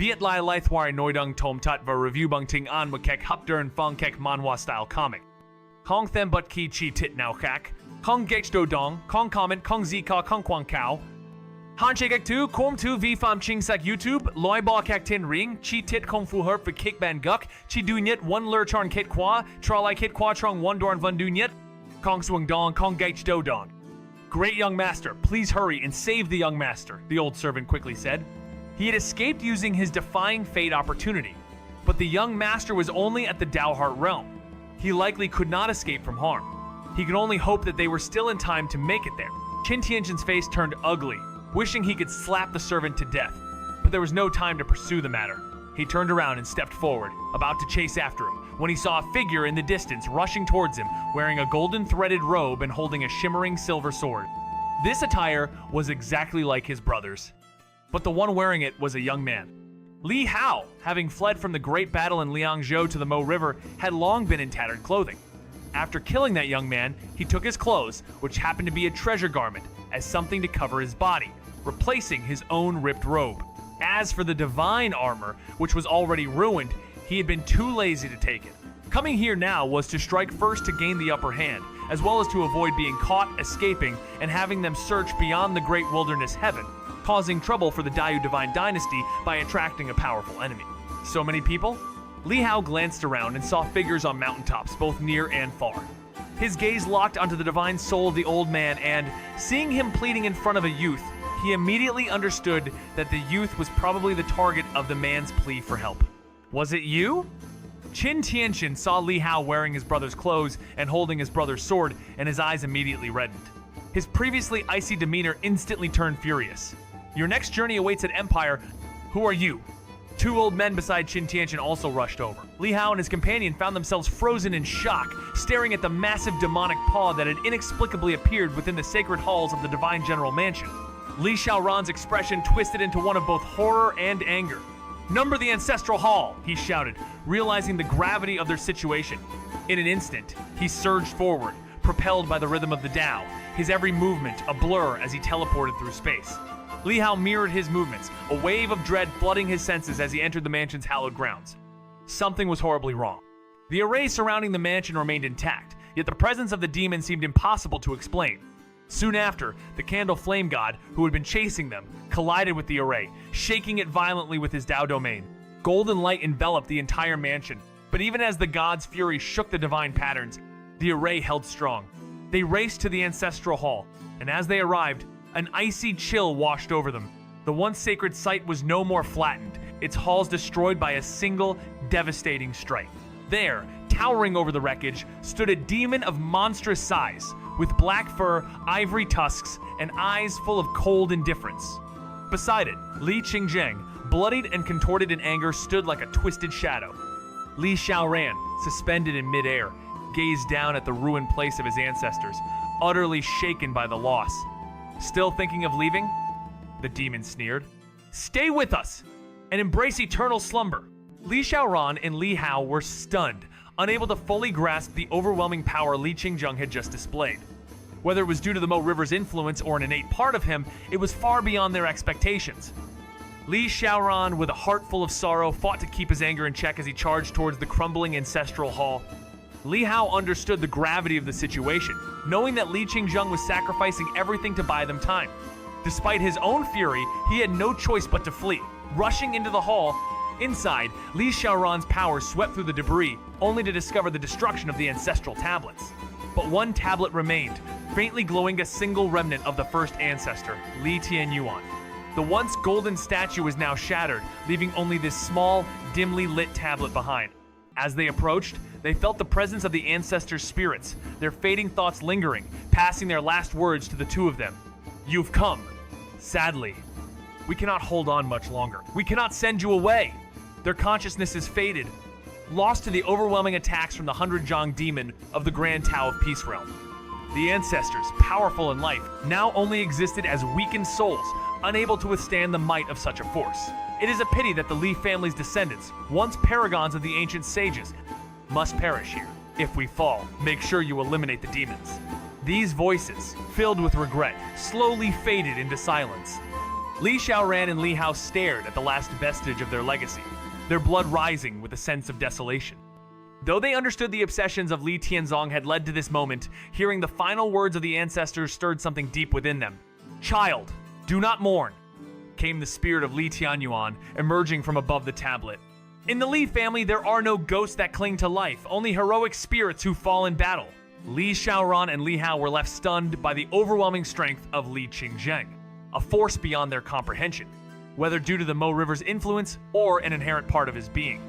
Viet Lai Lithwar Noidung Tom Tut Va Review Bung Ting An Wakek Hupdern Fong Kek Manhwa Style Comic. Kong Them But Ki Chi Tit Now Kak. Kong Gech Do Dong. Kong Comment Kong Zika Kong Kwang Kao. Han Chegek Tu Kom Tu Vi Pham Ching Sak YouTube. Loi Ba Kak Tin Ring. Chi Tit Kong Fu Herp for Kick Ban Guk. Chi Du Nyet One Lur Charn Kit Kwa. Tra Lai Kit Kwa Trong One Dorn Vun Du Nyet. Kong Swung Dong Kong Gech Do Dong. Great young master, please hurry and save the young master, the old servant quickly said. He had escaped using his defying fate opportunity, but the young master was only at the Daoheart realm. He likely could not escape from harm. He could only hope that they were still in time to make it there. Qin Tianjin's face turned ugly, wishing he could slap the servant to death, but there was no time to pursue the matter. He turned around and stepped forward, about to chase after him, when he saw a figure in the distance rushing towards him, wearing a golden threaded robe and holding a shimmering silver sword. This attire was exactly like his brother's, but the one wearing it was a young man. Li Hao, having fled from the great battle in Liangzhou to the Mo River, had long been in tattered clothing. After killing that young man, he took his clothes, which happened to be a treasure garment, as something to cover his body, replacing his own ripped robe. As for the divine armor, which was already ruined, he had been too lazy to take it. Coming here now was to strike first to gain the upper hand, as well as to avoid being caught, escaping, and having them search beyond the great wilderness heaven, causing trouble for the Dayu Divine Dynasty by attracting a powerful enemy. So many people? Li Hao glanced around and saw figures on mountaintops, both near and far. His gaze locked onto the divine soul of the old man and, seeing him pleading in front of a youth, he immediately understood that the youth was probably the target of the man's plea for help. Was it you? Qin Tianjin saw Li Hao wearing his brother's clothes and holding his brother's sword, and his eyes immediately reddened. His previously icy demeanor instantly turned furious. Your next journey awaits at Empire. Who are you? Two old men beside Qin Tianjin also rushed over. Li Hao and his companion found themselves frozen in shock, staring at the massive demonic paw that had inexplicably appeared within the sacred halls of the Divine General Mansion. Li Xiaoran's expression twisted into one of both horror and anger. "Number the Ancestral Hall," he shouted, realizing the gravity of their situation. In an instant, he surged forward, propelled by the rhythm of the Tao, his every movement a blur as he teleported through space. Li Hao mirrored his movements, a wave of dread flooding his senses as he entered the mansion's hallowed grounds. Something was horribly wrong. The array surrounding the mansion remained intact, yet the presence of the demon seemed impossible to explain. Soon after, the candle flame god, who had been chasing them, collided with the array, shaking it violently with his Tao domain. Golden light enveloped the entire mansion, but even as the god's fury shook the divine patterns, the array held strong. They raced to the ancestral hall, and as they arrived, an icy chill washed over them. The once sacred site was no more flattened, its halls destroyed by a single, devastating strike. There, towering over the wreckage, stood a demon of monstrous size, with black fur, ivory tusks, and eyes full of cold indifference. Beside it, Li Qingzheng, bloodied and contorted in anger, stood like a twisted shadow. Li Xiaoran, suspended in midair, gazed down at the ruined place of his ancestors, utterly shaken by the loss. Still thinking of leaving? The demon sneered. "Stay with us and embrace eternal slumber." Li Xiaoran and Li Hao were stunned, unable to fully grasp the overwhelming power Li Qingzheng had just displayed. Whether it was due to the Mo River's influence or an innate part of him, it was far beyond their expectations. Li Xiaoran, with a heart full of sorrow, fought to keep his anger in check as he charged towards the crumbling ancestral hall. Li Hao understood the gravity of the situation, knowing that Li Qingzheng was sacrificing everything to buy them time. Despite his own fury, he had no choice but to flee. Rushing into the hall, inside, Li Xiaoran's power swept through the debris, only to discover the destruction of the ancestral tablets. But one tablet remained, faintly glowing a single remnant of the first ancestor, Li Tianyuan. The once golden statue was now shattered, leaving only this small, dimly lit tablet behind. As they approached, they felt the presence of the ancestors' spirits, their fading thoughts lingering, passing their last words to the two of them. "You've come. Sadly, we cannot hold on much longer. We cannot send you away." Their consciousnesses faded, lost to the overwhelming attacks from the 100 demon of the Grand Tao of Peace Realm. The ancestors, powerful in life, now only existed as weakened souls, unable to withstand the might of such a force. It is a pity that the Li family's descendants, once paragons of the ancient sages, must perish here. If we fall, make sure you eliminate the demons. These voices, filled with regret, slowly faded into silence. Li Xiaoran and Li Hao stared at the last vestige of their legacy, their blood rising with a sense of desolation. Though they understood the obsessions of Li Tianzong had led to this moment, hearing the final words of the ancestors stirred something deep within them. "Child, do not mourn," came the spirit of Li Tianyuan, emerging from above the tablet. "In the Li family, there are no ghosts that cling to life, only heroic spirits who fall in battle." Li Xiaoran and Li Hao were left stunned by the overwhelming strength of Li Qingzheng, a force beyond their comprehension, whether due to the Mo River's influence or an inherent part of his being.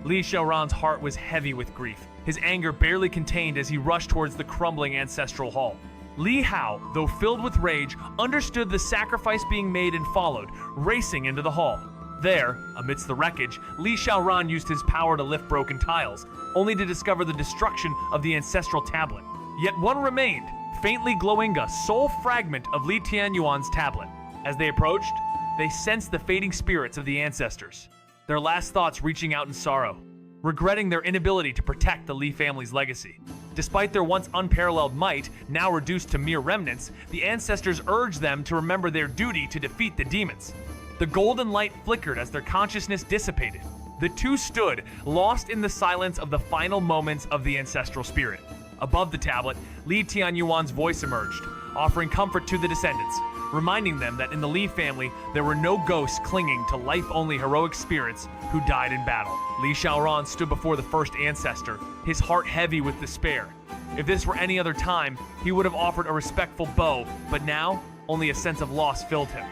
Li Xiaoran's heart was heavy with grief, his anger barely contained as he rushed towards the crumbling ancestral hall. Li Hao, though filled with rage, understood the sacrifice being made and followed, racing into the hall. There, amidst the wreckage, Li Xiaoran used his power to lift broken tiles, only to discover the destruction of the ancestral tablet. Yet one remained, faintly glowing, a sole fragment of Li Tianyuan's tablet. As they approached, they sensed the fading spirits of the ancestors, their last thoughts reaching out in sorrow, regretting their inability to protect the Li family's legacy. Despite their once unparalleled might, now reduced to mere remnants, the ancestors urged them to remember their duty to defeat the demons. The golden light flickered as their consciousness dissipated. The two stood, lost in the silence of the final moments of the ancestral spirit. Above the tablet, Li Tianyuan's voice emerged, offering comfort to the descendants, reminding them that in the Li family, there were no ghosts clinging to life-only heroic spirits who died in battle. Li Xiaoran stood before the first ancestor, his heart heavy with despair. If this were any other time, he would have offered a respectful bow, but now, only a sense of loss filled him.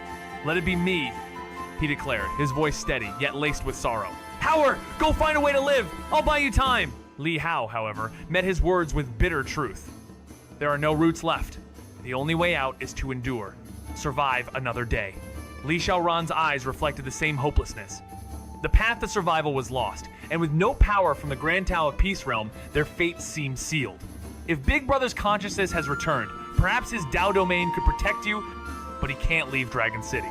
"Let it be me," he declared, his voice steady, yet laced with sorrow. "Howard, go find a way to live! I'll buy you time!" Li Hao, however, met his words with bitter truth. "There are no routes left. The only way out is to endure. Survive another day." Li Xiaoran's eyes reflected the same hopelessness. The path to survival was lost, and with no power from the Grand Tao of Peace Realm, their fate seemed sealed. If Big Brother's consciousness has returned, perhaps his Dao domain could protect you, but he can't leave Dragon City,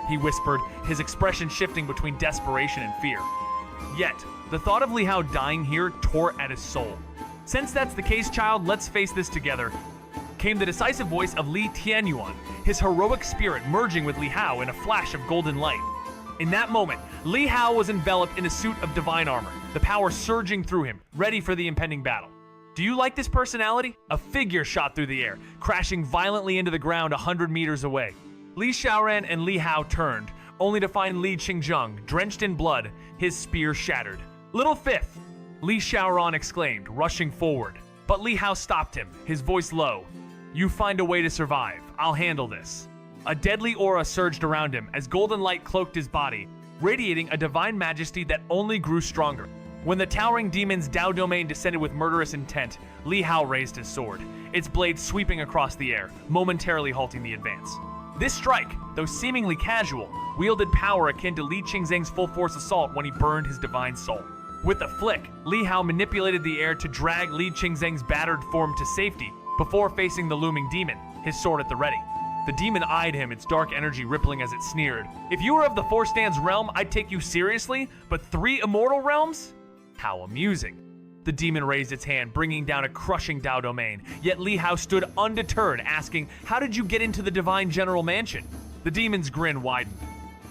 he whispered, his expression shifting between desperation and fear. Yet, the thought of Li Hao dying here tore at his soul. "Since that's the case, child, let's face this together," came the decisive voice of Li Tianyuan, his heroic spirit merging with Li Hao in a flash of golden light. In that moment, Li Hao was enveloped in a suit of divine armor, the power surging through him, ready for the impending battle. "Do you like this personality?" A figure shot through the air, crashing violently into the ground 100 meters away. Li Xiaoran and Li Hao turned, only to find Li Qingzheng drenched in blood, his spear shattered. "Little fifth!" Li Xiaoran exclaimed, rushing forward. But Li Hao stopped him, his voice low. "You find a way to survive. I'll handle this." A deadly aura surged around him as golden light cloaked his body, radiating a divine majesty that only grew stronger. When the towering demon's Dao domain descended with murderous intent, Li Hao raised his sword, its blade sweeping across the air, momentarily halting the advance. This strike, though seemingly casual, wielded power akin to Li Qingzheng's full-force assault when he burned his divine soul. With a flick, Li Hao manipulated the air to drag Li Qingzheng's battered form to safety before facing the looming demon, his sword at the ready. The demon eyed him, its dark energy rippling as it sneered. "If you were of the Four Stands realm, I'd take you seriously, but 3 immortal realms? How amusing." The demon raised its hand, bringing down a crushing Dao domain, yet Li Hao stood undeterred, asking, "How did you get into the Divine General Mansion?" The demon's grin widened.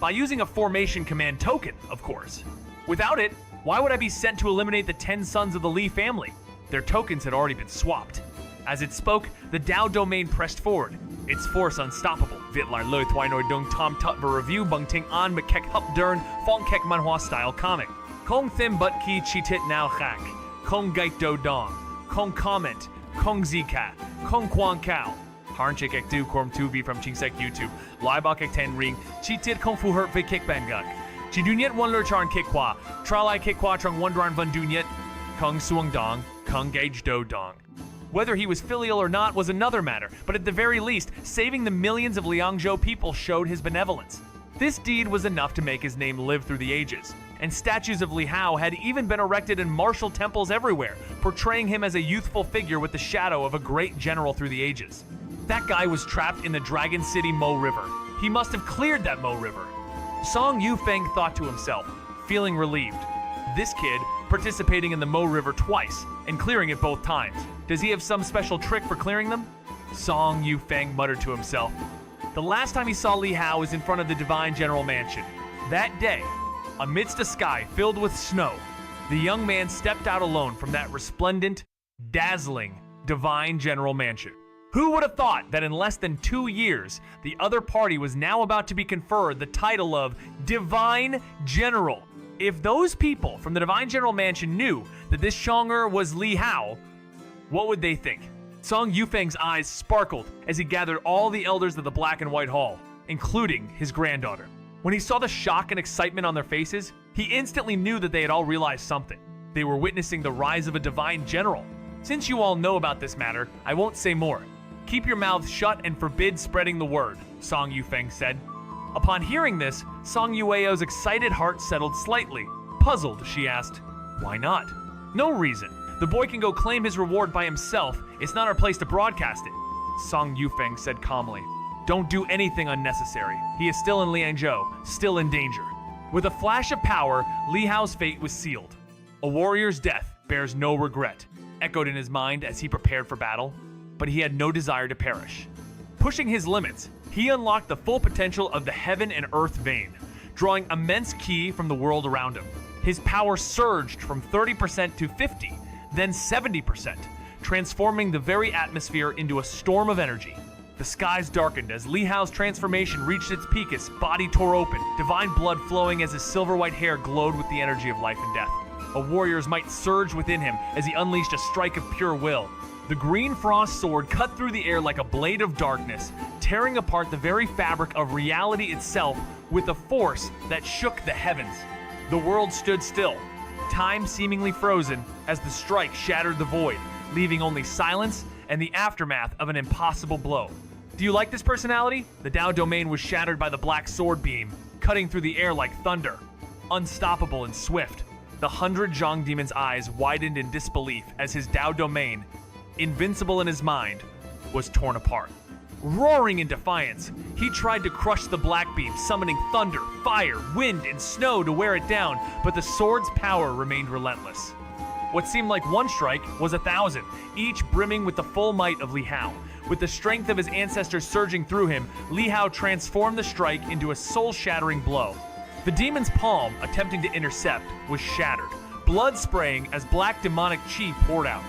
"By using a formation command token, of course. Without it, why would I be sent to eliminate the 10 sons of the Li family? Their tokens had already been swapped." As it spoke, the Dao domain pressed forward, its force unstoppable. Vitlar Lo Twai Noi Dung Tom Tut Ver Review Bung Ting An Makek Hup Dern Fong Kek Manhwa Style Comic. Kong Thim But Ki Chitit Now Hak. Kong Gait Do Dong. Kong Comment. Kong Zika. Kong Kwang Kao. Harnchik Ek Du Korm Tuvi from Chingsek YouTube. Libok Ek Ten Ring. Chitit Kong Fu Hurt Ve Kik Banguk. Chidunyet One Lur Charn Kikwa. Tralai Kikwa Trung Wondran Van Dunyet. Kong Suang Dong. Kong Gage Do Dong. Whether he was filial or not was another matter, but at the very least, saving the millions of Liangzhou people showed his benevolence. This deed was enough to make his name live through the ages, and statues of Li Hao had even been erected in martial temples everywhere, portraying him as a youthful figure with the shadow of a great general through the ages. That guy was trapped in the Dragon City Mo River. He must have cleared that Mo River. Song Yufeng thought to himself, feeling relieved. This kid, participating in the Mo River twice, and clearing it both times. Does he have some special trick for clearing them? Song Yufeng muttered to himself. The last time he saw Li Hao was in front of the Divine General Mansion. That day, amidst a sky filled with snow, the young man stepped out alone from that resplendent, dazzling Divine General Mansion. Who would have thought that in less than 2 years, the other party was now about to be conferred the title of Divine General? If those people from the Divine General Mansion knew that this Xianxia was Li Hao, what would they think? Song Yufeng's eyes sparkled as he gathered all the elders of the Black and White Hall, including his granddaughter. When he saw the shock and excitement on their faces, he instantly knew that they had all realized something. They were witnessing the rise of a Divine General. Since you all know about this matter, I won't say more. Keep your mouths shut and forbid spreading the word, Song Yufeng said. Upon hearing this, Song Yueo's excited heart settled slightly. Puzzled, she asked, "Why not?" "No reason. The boy can go claim his reward by himself. It's not our place to broadcast it," Song Yufeng said calmly. "Don't do anything unnecessary. He is still in Liangzhou, still in danger." With a flash of power, Li Hao's fate was sealed. A warrior's death bears no regret, echoed in his mind as he prepared for battle. But he had no desire to perish. Pushing his limits, he unlocked the full potential of the heaven and earth vein, drawing immense ki from the world around him. His power surged from 30% to 50%, then 70%, transforming the very atmosphere into a storm of energy. The skies darkened as Li Hao's transformation reached its peak. His body tore open, divine blood flowing as his silver-white hair glowed with the energy of life and death. A warrior's might surged within him as he unleashed a strike of pure will. The green frost sword cut through the air like a blade of darkness, tearing apart the very fabric of reality itself with a force that shook the heavens. The world stood still, time seemingly frozen as the strike shattered the void, leaving only silence and the aftermath of an impossible blow. Do you like this personality? The Dao domain was shattered by the black sword beam, cutting through the air like thunder. Unstoppable and swift, the 100 Zhang demon's eyes widened in disbelief as his Dao domain, invincible in his mind, was torn apart. Roaring in defiance, he tried to crush the black beam, summoning thunder, fire, wind, and snow to wear it down, but the sword's power remained relentless. What seemed like one strike was 1,000, each brimming with the full might of Li Hao. With the strength of his ancestors surging through him, Li Hao transformed the strike into a soul-shattering blow. The demon's palm, attempting to intercept, was shattered, blood spraying as black demonic chi poured out.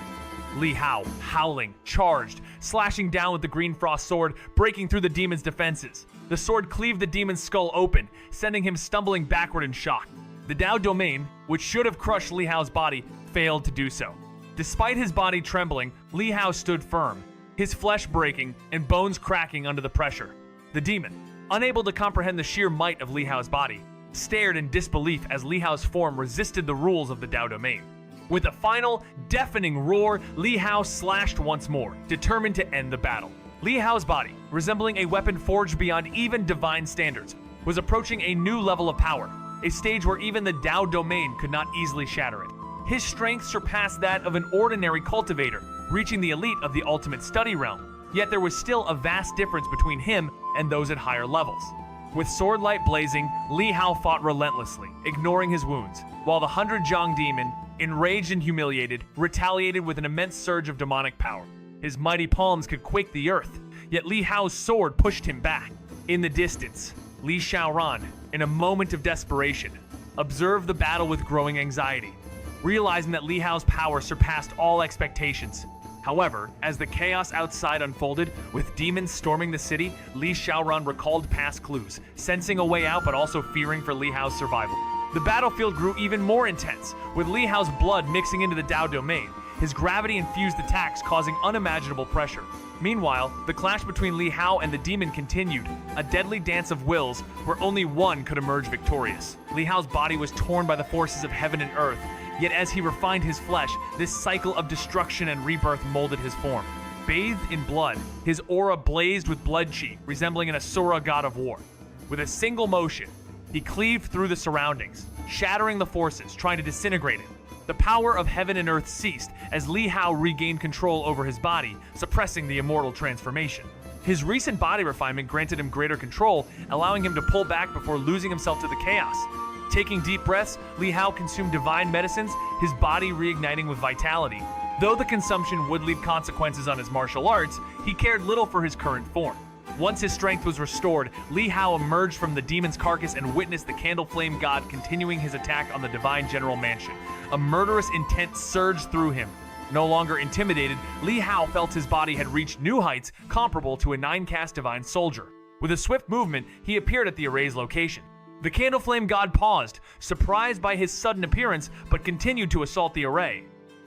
Li Hao, howling, charged, slashing down with the green frost sword, breaking through the demon's defenses. The sword cleaved the demon's skull open, sending him stumbling backward in shock. The Dao domain, which should have crushed Li Hao's body, failed to do so. Despite his body trembling, Li Hao stood firm, his flesh breaking and bones cracking under the pressure. The demon, unable to comprehend the sheer might of Li Hao's body, stared in disbelief as Li Hao's form resisted the rules of the Dao domain. With a final, deafening roar, Li Hao slashed once more, determined to end the battle. Li Hao's body, resembling a weapon forged beyond even divine standards, was approaching a new level of power, a stage where even the Dao domain could not easily shatter it. His strength surpassed that of an ordinary cultivator, reaching the elite of the ultimate study realm. Yet there was still a vast difference between him and those at higher levels. With sword light blazing, Li Hao fought relentlessly, ignoring his wounds, while the 100 Zhang demon, enraged and humiliated, retaliated with an immense surge of demonic power. His mighty palms could quake the earth, yet Li Hao's sword pushed him back. In the distance, Li Xiaoran, in a moment of desperation, observed the battle with growing anxiety, realizing that Li Hao's power surpassed all expectations. However, as the chaos outside unfolded, with demons storming the city, Li Xiaoran recalled past clues, sensing a way out but also fearing for Li Hao's survival. The battlefield grew even more intense, with Li Hao's blood mixing into the Dao domain, his gravity-infused attacks causing unimaginable pressure. Meanwhile, the clash between Li Hao and the demon continued, a deadly dance of wills where only one could emerge victorious. Li Hao's body was torn by the forces of heaven and earth, yet as he refined his flesh, this cycle of destruction and rebirth molded his form. Bathed in blood, his aura blazed with blood chi, resembling an Asura god of war. With a single motion, he cleaved through the surroundings, shattering the forces, trying to disintegrate it. The power of heaven and earth ceased as Li Hao regained control over his body, suppressing the immortal transformation. His recent body refinement granted him greater control, allowing him to pull back before losing himself to the chaos. Taking deep breaths, Li Hao consumed divine medicines, his body reigniting with vitality. Though the consumption would leave consequences on his martial arts, he cared little for his current form. Once his strength was restored, Li Hao emerged from the demon's carcass and witnessed the Candle Flame God continuing his attack on the Divine General Mansion. A murderous intent surged through him. No longer intimidated, Li Hao felt his body had reached new heights comparable to a 9-caste Divine Soldier. With a swift movement, he appeared at the array's location. The Candle Flame God paused, surprised by his sudden appearance, but continued to assault the array.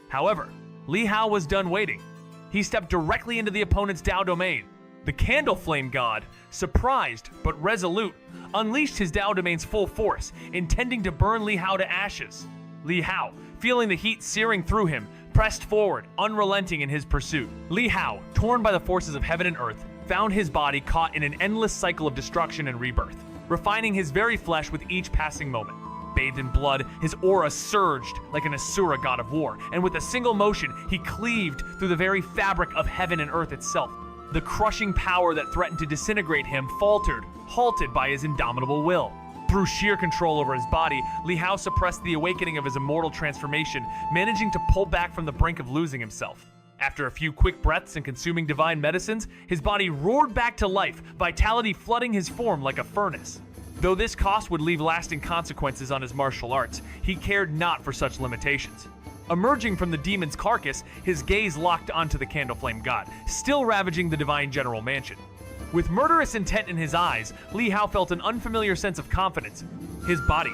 However, Li Hao was done waiting. He stepped directly into the opponent's Dao domain. The Candle Flame God, surprised but resolute, unleashed his Dao domain's full force, intending to burn Li Hao to ashes. Li Hao, feeling the heat searing through him, pressed forward, unrelenting in his pursuit. Li Hao, torn by the forces of heaven and earth, found his body caught in an endless cycle of destruction and rebirth, refining his very flesh with each passing moment. Bathed in blood, his aura surged like an Asura god of war, and with a single motion, he cleaved through the very fabric of heaven and earth itself. The crushing power that threatened to disintegrate him faltered, halted by his indomitable will. Through sheer control over his body, Li Hao suppressed the awakening of his immortal transformation, managing to pull back from the brink of losing himself. After a few quick breaths and consuming divine medicines, his body roared back to life, vitality flooding his form like a furnace. Though this cost would leave lasting consequences on his martial arts, he cared not for such limitations. Emerging from the demon's carcass, his gaze locked onto the Candle Flame God, still ravaging the Divine General Mansion. With murderous intent in his eyes, Li Hao felt an unfamiliar sense of confidence. His body,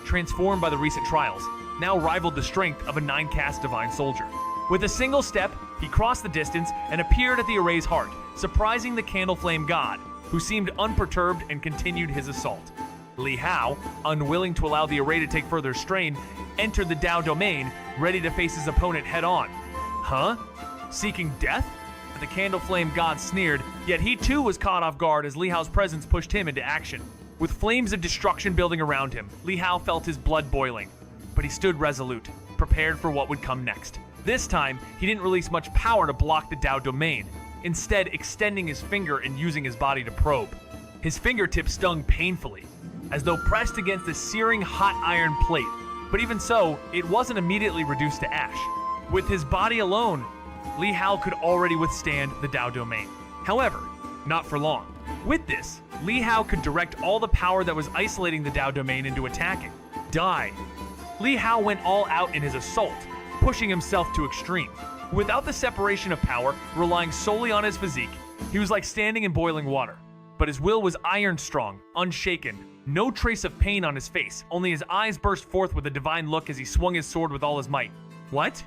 transformed by the recent trials, now rivaled the strength of a 9-caste Divine Soldier. With a single step, he crossed the distance and appeared at the array's heart, surprising the Candle Flame God, who seemed unperturbed and continued his assault. Li Hao, unwilling to allow the array to take further strain, entered the Dao domain, ready to face his opponent head-on. Huh? Seeking death? The Candle Flame God sneered, yet he too was caught off guard as Li Hao's presence pushed him into action. With flames of destruction building around him, Li Hao felt his blood boiling. But he stood resolute, prepared for what would come next. This time, he didn't release much power to block the Dao domain, instead extending his finger and using his body to probe. His fingertips stung painfully, as though pressed against a searing hot iron plate. But even so, it wasn't immediately reduced to ash. With his body alone, Li Hao could already withstand the Dao domain. However, not for long. With this, Li Hao could direct all the power that was isolating the Dao domain into attacking. Die. Li Hao went all out in his assault, pushing himself to extreme. Without the separation of power, relying solely on his physique, he was like standing in boiling water. But his will was iron strong, unshaken, no trace of pain on his face, only his eyes burst forth with a divine look as he swung his sword with all his might. What?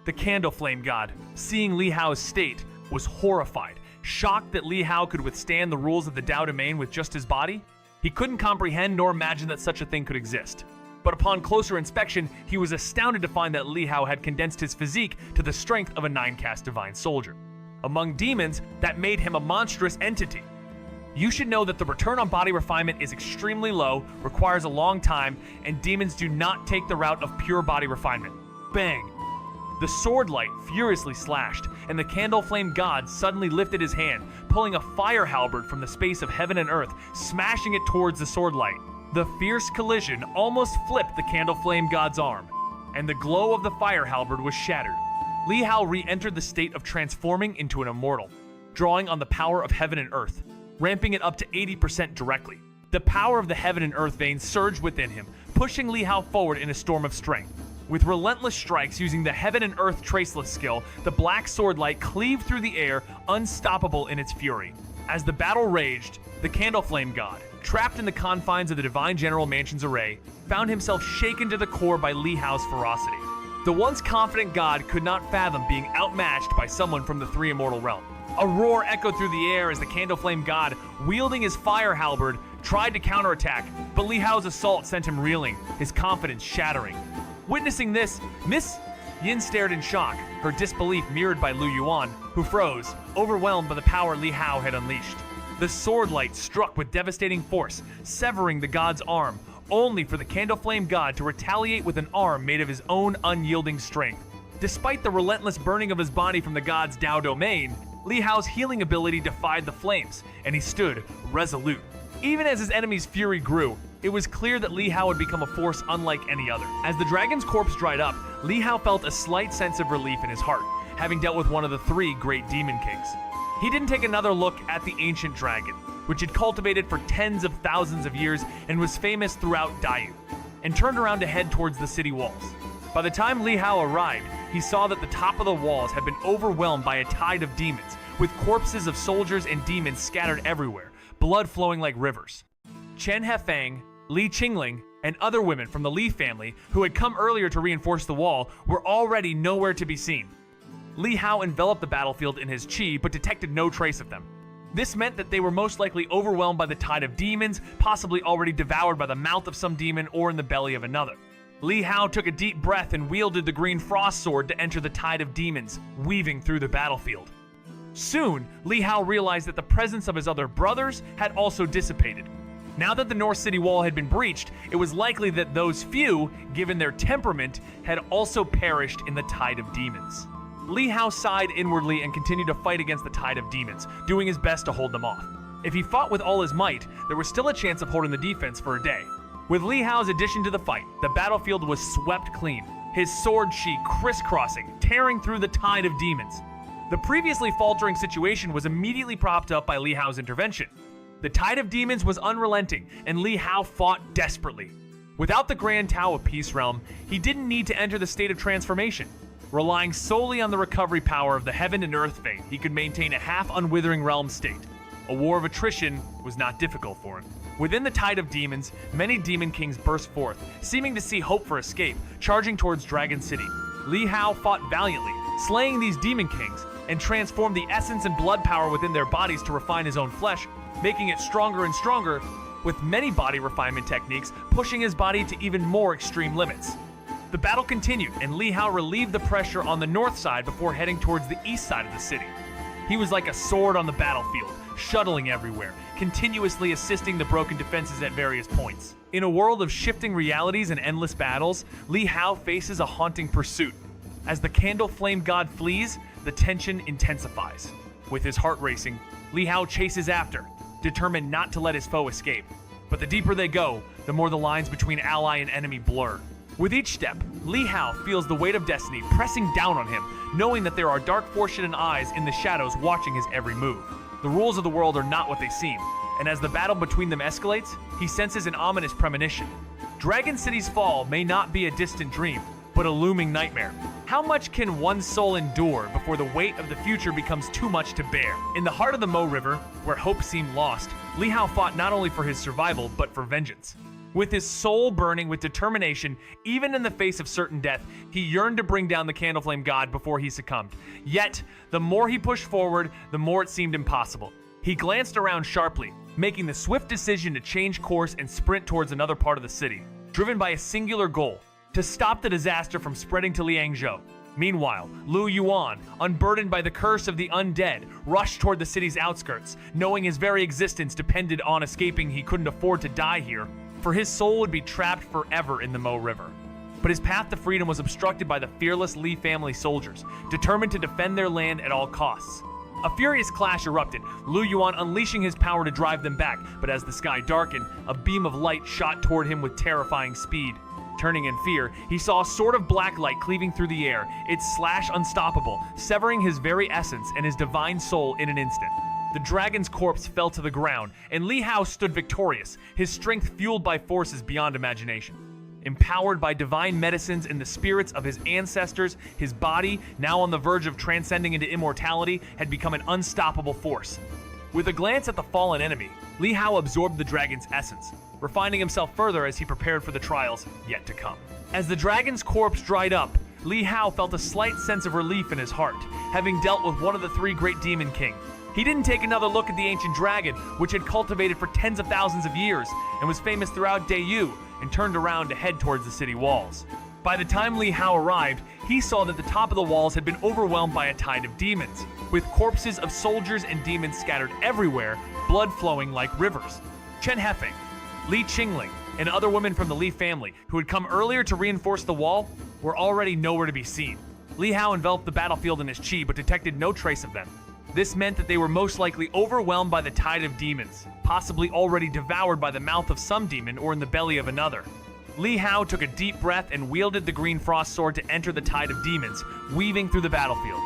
The Candle Flame God, seeing Li Hao's state, was horrified, shocked that Li Hao could withstand the rules of the Dao domain with just his body. He couldn't comprehend nor imagine that such a thing could exist. But upon closer inspection, he was astounded to find that Li Hao had condensed his physique to the strength of a 9-caste Divine Soldier. Among demons, that made him a monstrous entity. You should know that the return on body refinement is extremely low, requires a long time, and demons do not take the route of pure body refinement. Bang! The sword light furiously slashed, and the Candle Flame God suddenly lifted his hand, pulling a fire halberd from the space of heaven and earth, smashing it towards the sword light. The fierce collision almost flipped the Candle Flame God's arm, and the glow of the fire halberd was shattered. Li Hao re-entered the state of transforming into an immortal, drawing on the power of heaven and earth, ramping it up to 80% directly. The power of the heaven and earth veins surged within him, pushing Li Hao forward in a storm of strength. With relentless strikes using the heaven and earth traceless skill, the black sword light cleaved through the air, unstoppable in its fury. As the battle raged, the Candle Flame God, trapped in the confines of the Divine General Mansion's array, found himself shaken to the core by Li Hao's ferocity. The once confident god could not fathom being outmatched by someone from the Three Immortal Realm. A roar echoed through the air as the Candle Flame God, wielding his fire halberd, tried to counterattack, but Li Hao's assault sent him reeling, his confidence shattering. Witnessing this, Miss Yin stared in shock, her disbelief mirrored by Lu Yuan, who froze, overwhelmed by the power Li Hao had unleashed. The sword light struck with devastating force, severing the god's arm, only for the Candle Flame God to retaliate with an arm made of his own unyielding strength. Despite the relentless burning of his body from the god's Dao domain, Li Hao's healing ability defied the flames, and he stood resolute. Even as his enemy's fury grew, it was clear that Li Hao had become a force unlike any other. As the dragon's corpse dried up, Li Hao felt a slight sense of relief in his heart, having dealt with one of the 3 great demon kings. He didn't take another look at the ancient dragon, which had cultivated for tens of thousands of years and was famous throughout Dayu, and turned around to head towards the city walls. By the time Li Hao arrived, he saw that the top of the walls had been overwhelmed by a tide of demons, with corpses of soldiers and demons scattered everywhere, blood flowing like rivers. Chen Hefang, Li Qingling, and other women from the Li family who had come earlier to reinforce the wall were already nowhere to be seen. Li Hao enveloped the battlefield in his chi but detected no trace of them. This meant that they were most likely overwhelmed by the tide of demons, possibly already devoured by the mouth of some demon or in the belly of another. Li Hao took a deep breath and wielded the green frost sword to enter the tide of demons, weaving through the battlefield. Soon, Li Hao realized that the presence of his other brothers had also dissipated. Now that the North City Wall had been breached, it was likely that those few, given their temperament, had also perished in the tide of demons. Li Hao sighed inwardly and continued to fight against the tide of demons, doing his best to hold them off. If he fought with all his might, there was still a chance of holding the defense for a day. With Li Hao's addition to the fight, the battlefield was swept clean, his sword chi crisscrossing, tearing through the tide of demons. The previously faltering situation was immediately propped up by Li Hao's intervention. The tide of demons was unrelenting, and Li Hao fought desperately. Without the Grand Tao of Peace Realm, he didn't need to enter the state of transformation. Relying solely on the recovery power of the Heaven and Earth Fate, he could maintain a half-unwithering realm state. A war of attrition was not difficult for him. Within the tide of demons, many demon kings burst forth, seeming to see hope for escape, charging towards Dragon City. Li Hao fought valiantly, slaying these demon kings, and transformed the essence and blood power within their bodies to refine his own flesh, making it stronger and stronger, with many body refinement techniques pushing his body to even more extreme limits. The battle continued, and Li Hao relieved the pressure on the north side before heading towards the east side of the city. He was like a sword on the battlefield, shuttling everywhere, continuously assisting the broken defenses at various points. In a world of shifting realities and endless battles, Li Hao faces a haunting pursuit. As the candle flame god flees, the tension intensifies. With his heart racing, Li Hao chases after, determined not to let his foe escape. But the deeper they go, the more the lines between ally and enemy blur. With each step, Li Hao feels the weight of destiny pressing down on him, knowing that there are dark foreshadowed eyes in the shadows watching his every move. The rules of the world are not what they seem, and as the battle between them escalates, he senses an ominous premonition. Dragon City's fall may not be a distant dream, but a looming nightmare. How much can one soul endure before the weight of the future becomes too much to bear? In the heart of the Mo River, where hope seemed lost, Li Hao fought not only for his survival, but for vengeance. With his soul burning with determination, even in the face of certain death, he yearned to bring down the Candleflame God before he succumbed. Yet, the more he pushed forward, the more it seemed impossible. He glanced around sharply, making the swift decision to change course and sprint towards another part of the city, driven by a singular goal: to stop the disaster from spreading to Liangzhou. Meanwhile, Lu Yuan, unburdened by the curse of the undead, rushed toward the city's outskirts, knowing his very existence depended on escaping. He couldn't afford to die here, for his soul would be trapped forever in the Mo River. But his path to freedom was obstructed by the fearless Li family soldiers, determined to defend their land at all costs. A furious clash erupted, Lu Yuan unleashing his power to drive them back, but as the sky darkened, a beam of light shot toward him with terrifying speed. Turning in fear, he saw a sword of black light cleaving through the air, its slash unstoppable, severing his very essence and his divine soul in an instant. The dragon's corpse fell to the ground, and Li Hao stood victorious, his strength fueled by forces beyond imagination. Empowered by divine medicines and the spirits of his ancestors, his body, now on the verge of transcending into immortality, had become an unstoppable force. With a glance at the fallen enemy, Li Hao absorbed the dragon's essence, refining himself further as he prepared for the trials yet to come. As the dragon's corpse dried up, Li Hao felt a slight sense of relief in his heart, having dealt with one of the three great demon kings. He didn't take another look at the ancient dragon, which had cultivated for tens of thousands of years and was famous throughout Dayu, and turned around to head towards the city walls. By the time Li Hao arrived, he saw that the top of the walls had been overwhelmed by a tide of demons, with corpses of soldiers and demons scattered everywhere, blood flowing like rivers. Chen Hefeng, Li Qingling, and other women from the Li family, who had come earlier to reinforce the wall, were already nowhere to be seen. Li Hao enveloped the battlefield in his chi, but detected no trace of them. This meant that they were most likely overwhelmed by the tide of demons, possibly already devoured by the mouth of some demon or in the belly of another. Li Hao took a deep breath and wielded the green frost sword to enter the tide of demons, weaving through the battlefield.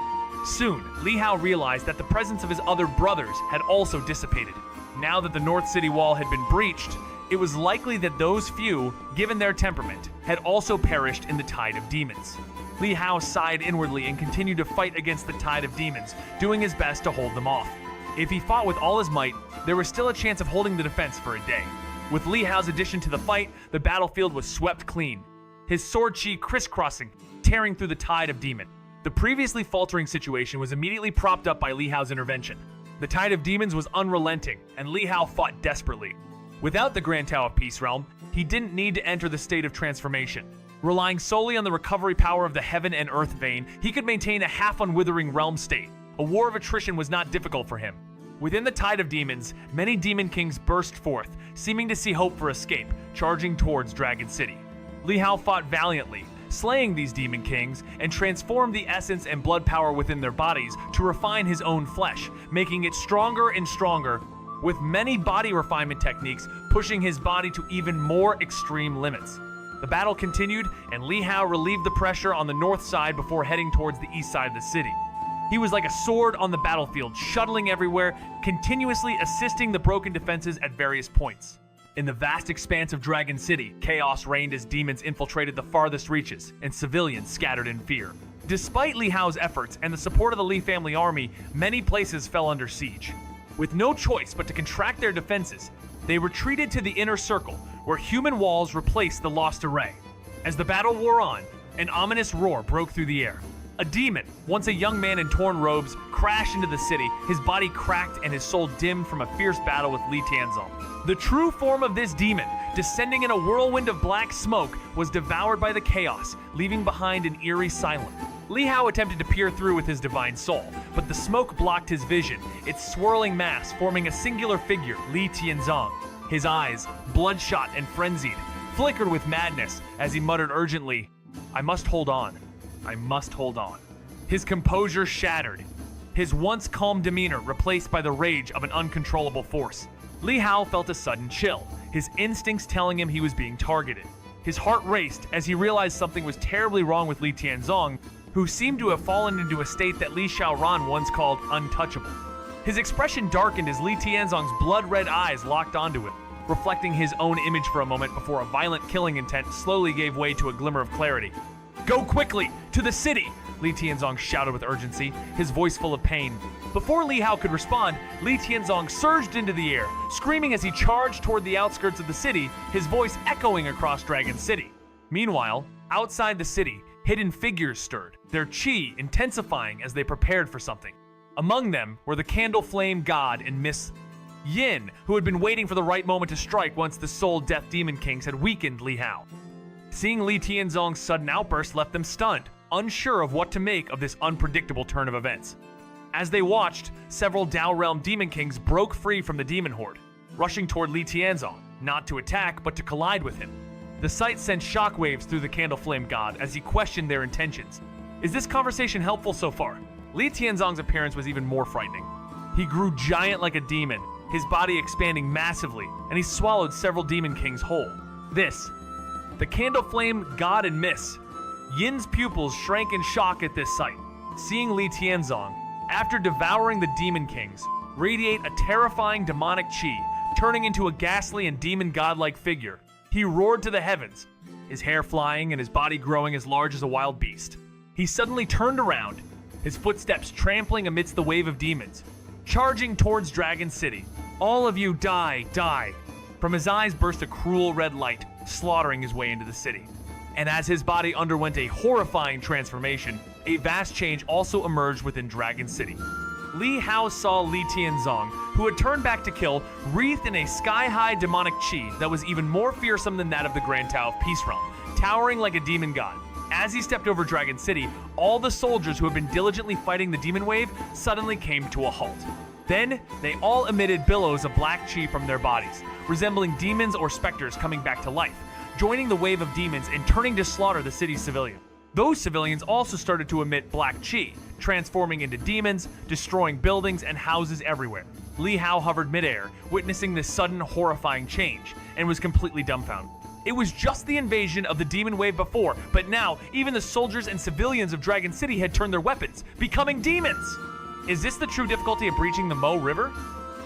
Soon, Li Hao realized that the presence of his other brothers had also dissipated. Now that the North City Wall had been breached, it was likely that those few, given their temperament, had also perished in the tide of demons. Li Hao sighed inwardly and continued to fight against the tide of demons, doing his best to hold them off. If he fought with all his might, there was still a chance of holding the defense for a day. With Li Hao's addition to the fight, the battlefield was swept clean, his sword chi crisscrossing, tearing through the tide of demon. The previously faltering situation was immediately propped up by Li Hao's intervention. The tide of demons was unrelenting, and Li Hao fought desperately. Without the Grand Tao of Peace Realm, he didn't need to enter the state of transformation. Relying solely on the recovery power of the Heaven and Earth vein, he could maintain a half-unwithering realm state. A war of attrition was not difficult for him. Within the tide of demons, many demon kings burst forth, seeming to see hope for escape, charging towards Dragon City. Li Hao fought valiantly, slaying these demon kings, and transformed the essence and blood power within their bodies to refine his own flesh, making it stronger and stronger, with many body refinement techniques pushing his body to even more extreme limits. The battle continued, and Li Hao relieved the pressure on the north side before heading towards the east side of the city. He was like a sword on the battlefield, shuttling everywhere, continuously assisting the broken defenses at various points. In the vast expanse of Dragon City, chaos reigned as demons infiltrated the farthest reaches, and civilians scattered in fear. Despite Li Hao's efforts and the support of the Li family army, many places fell under siege. With no choice but to contract their defenses, they retreated to the inner circle, where human walls replaced the lost array. As the battle wore on, an ominous roar broke through the air. A demon, once a young man in torn robes, crashed into the city, his body cracked and his soul dimmed from a fierce battle with Li Tianzong. The true form of this demon, descending in a whirlwind of black smoke, was devoured by the chaos, leaving behind an eerie silence. Li Hao attempted to peer through with his divine soul, but the smoke blocked his vision, its swirling mass forming a singular figure, Li Tianzong. His eyes, bloodshot and frenzied, flickered with madness as he muttered urgently, "I must hold on. I must hold on." His composure shattered, his once calm demeanor replaced by the rage of an uncontrollable force. Li Hao felt a sudden chill, his instincts telling him he was being targeted. His heart raced as he realized something was terribly wrong with Li Tianzong, who seemed to have fallen into a state that Li Xiaoran once called untouchable. His expression darkened as Li Tianzong's blood-red eyes locked onto it, reflecting his own image for a moment before a violent killing intent slowly gave way to a glimmer of clarity. "Go quickly! To the city!" Li Tianzong shouted with urgency, his voice full of pain. Before Li Hao could respond, Li Tianzong surged into the air, screaming as he charged toward the outskirts of the city, his voice echoing across Dragon City. Meanwhile, outside the city, hidden figures stirred, their chi intensifying as they prepared for something. Among them were the Candle Flame God and Miss Yin, who had been waiting for the right moment to strike once the Soul Death Demon Kings had weakened Li Hao. Seeing Li Tianzong's sudden outburst left them stunned, unsure of what to make of this unpredictable turn of events. As they watched, several Dao Realm Demon Kings broke free from the demon horde, rushing toward Li Tianzong, not to attack but to collide with him. The sight sent shockwaves through the Candle Flame God as he questioned their intentions. Is this conversation helpful so far? Li Tianzong's appearance was even more frightening. He grew giant like a demon, his body expanding massively, and he swallowed several Demon Kings whole. The Candle Flame God and Miss Yin's pupils shrank in shock at this sight, seeing Li Tianzong, after devouring the Demon Kings, radiate a terrifying demonic chi, turning into a ghastly and demon godlike figure. He roared to the heavens, his hair flying and his body growing as large as a wild beast. He suddenly turned around, his footsteps trampling amidst the wave of demons, charging towards Dragon City. "All of you die, die!" From his eyes burst a cruel red light, slaughtering his way into the city. And as his body underwent a horrifying transformation, a vast change also emerged within Dragon City. Li Hao saw Li Tianzong, who had turned back to kill, wreathed in a sky-high demonic chi that was even more fearsome than that of the Grand Tao of Peace Realm, towering like a demon god. As he stepped over Dragon City, all the soldiers who had been diligently fighting the demon wave suddenly came to a halt. Then, they all emitted billows of black chi from their bodies, resembling demons or specters coming back to life, joining the wave of demons and turning to slaughter the city's civilians. Those civilians also started to emit black chi, transforming into demons, destroying buildings and houses everywhere. Li Hao hovered midair, witnessing this sudden, horrifying change, and was completely dumbfounded. It was just the invasion of the demon wave before, but now even the soldiers and civilians of Dragon City had turned their weapons, becoming demons. Is this the true difficulty of breaching the Mo River?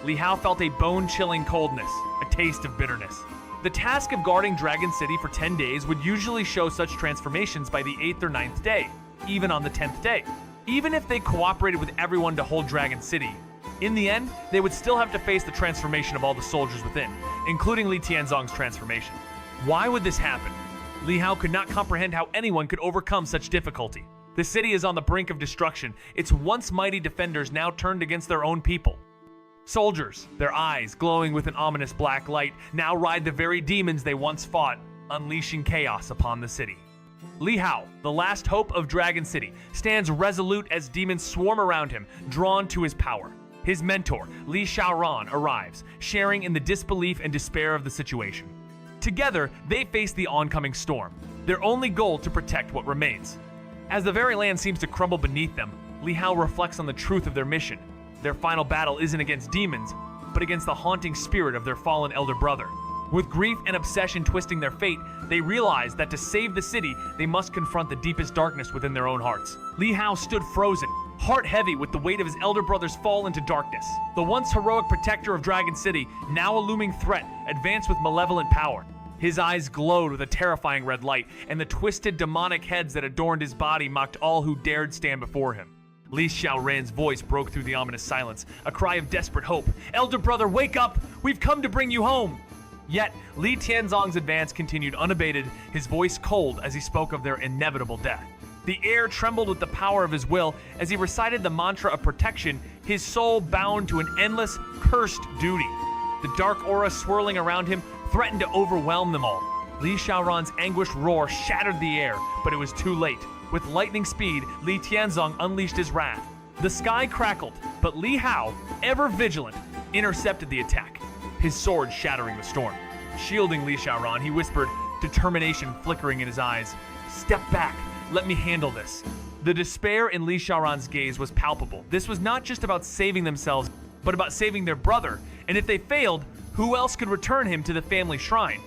Li Hao felt a bone-chilling coldness, a taste of bitterness. The task of guarding Dragon City for 10 days would usually show such transformations by the 8th or 9th day, even on the 10th day. Even if they cooperated with everyone to hold Dragon City, in the end, they would still have to face the transformation of all the soldiers within, including Li Tianzong's transformation. Why would this happen? Li Hao could not comprehend how anyone could overcome such difficulty. The city is on the brink of destruction, its once mighty defenders now turned against their own people. Soldiers, their eyes glowing with an ominous black light, now ride the very demons they once fought, unleashing chaos upon the city. Li Hao, the last hope of Dragon City, stands resolute as demons swarm around him, drawn to his power. His mentor, Li Xiaoran, arrives, sharing in the disbelief and despair of the situation. Together, they face the oncoming storm, their only goal to protect what remains. As the very land seems to crumble beneath them, Li Hao reflects on the truth of their mission. Their final battle isn't against demons, but against the haunting spirit of their fallen elder brother. With grief and obsession twisting their fate, they realize that to save the city, they must confront the deepest darkness within their own hearts. Li Hao stood frozen, heart heavy with the weight of his elder brother's fall into darkness. The once heroic protector of Dragon City, now a looming threat, advanced with malevolent power. His eyes glowed with a terrifying red light, and the twisted demonic heads that adorned his body mocked all who dared stand before him. Li Xiaoran's voice broke through the ominous silence, a cry of desperate hope. "Elder brother, wake up! We've come to bring you home!" Yet, Li Tianzong's advance continued unabated, his voice cold as he spoke of their inevitable death. The air trembled with the power of his will as he recited the mantra of protection, his soul bound to an endless, cursed duty. The dark aura swirling around him threatened to overwhelm them all. Li Xiaoran's anguished roar shattered the air, but it was too late. With lightning speed, Li Tianzong unleashed his wrath. The sky crackled, but Li Hao, ever vigilant, intercepted the attack, his sword shattering the storm. Shielding Li Xiaoran, he whispered, determination flickering in his eyes, "Step back, let me handle this." The despair in Li Xiaoran's gaze was palpable. This was not just about saving themselves, but about saving their brother, and if they failed, who else could return him to the family shrine?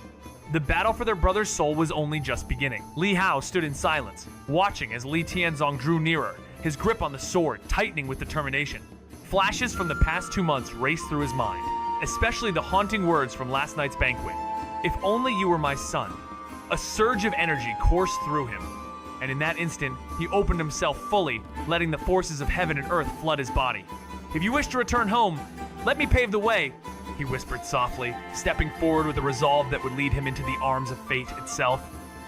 The battle for their brother's soul was only just beginning. Li Hao stood in silence, watching as Li Tianzong drew nearer, his grip on the sword tightening with determination. Flashes from the past 2 months raced through his mind, especially the haunting words from last night's banquet. "If only you were my son." A surge of energy coursed through him, and in that instant, he opened himself fully, letting the forces of heaven and earth flood his body. "If you wish to return home, let me pave the way," he whispered softly, stepping forward with a resolve that would lead him into the arms of fate itself.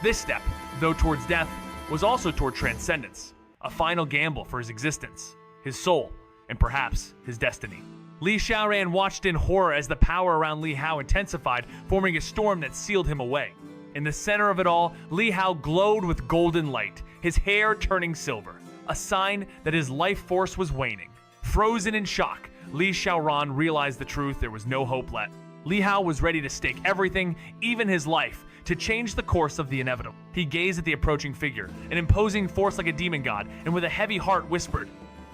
This step, though towards death, was also toward transcendence, a final gamble for his existence, his soul, and perhaps his destiny. Li Xiaoran watched in horror as the power around Li Hao intensified, forming a storm that sealed him away. In the center of it all, Li Hao glowed with golden light, his hair turning silver, a sign that his life force was waning. Frozen in shock, Li Xiaoran realized the truth: there was no hope left. Li Hao was ready to stake everything, even his life, to change the course of the inevitable. He gazed at the approaching figure, an imposing force like a demon god, and with a heavy heart whispered,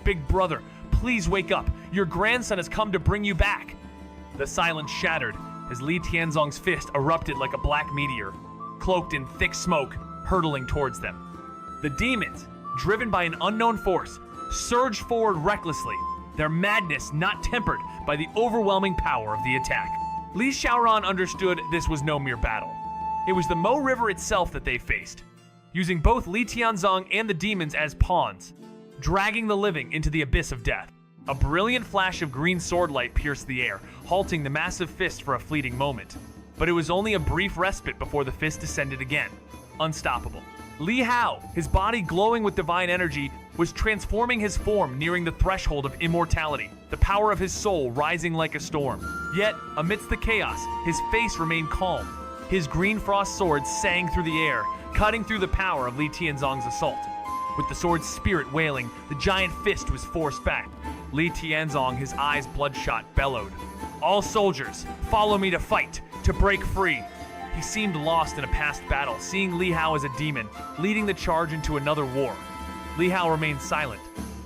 "Big brother, please wake up. Your grandson has come to bring you back." The silence shattered as Li Tianzong's fist erupted like a black meteor, cloaked in thick smoke, hurtling towards them. The demons, driven by an unknown force, surged forward recklessly, their madness not tempered by the overwhelming power of the attack. Li Xiaoran understood this was no mere battle. It was the Mo River itself that they faced, using both Li Tianzong and the demons as pawns, dragging the living into the abyss of death. A brilliant flash of green sword light pierced the air, halting the massive fist for a fleeting moment. But it was only a brief respite before the fist descended again, unstoppable. Li Hao, his body glowing with divine energy, was transforming his form, nearing the threshold of immortality, the power of his soul rising like a storm. Yet, amidst the chaos, his face remained calm. His green frost sword sang through the air, cutting through the power of Li Tianzong's assault. With the sword's spirit wailing, the giant fist was forced back. Li Tianzong, his eyes bloodshot, bellowed, "All soldiers, follow me to fight, to break free." He seemed lost in a past battle, seeing Li Hao as a demon, leading the charge into another war. Li Hao remained silent,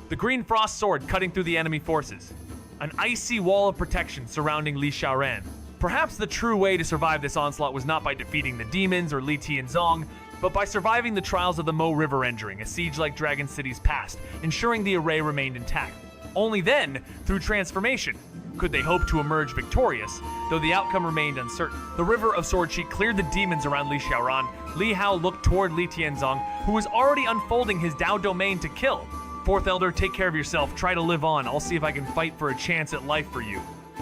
the green frost sword cutting through the enemy forces. An icy wall of protection surrounding Li Xiaoran. Perhaps the true way to survive this onslaught was not by defeating the demons or Li Tianzong, but by surviving the trials of the Mo River entering a siege like Dragon City's past, ensuring the array remained intact. Only then, through transformation, could they hope to emerge victorious, though the outcome remained uncertain. The River of Swordchi cleared the demons around Li Xiaoran. Li Hao looked toward Li Tianzong, who was already unfolding his Dao domain to kill. Fourth Elder, take care of yourself, try to live on, I'll see if I can fight for a chance at life for you,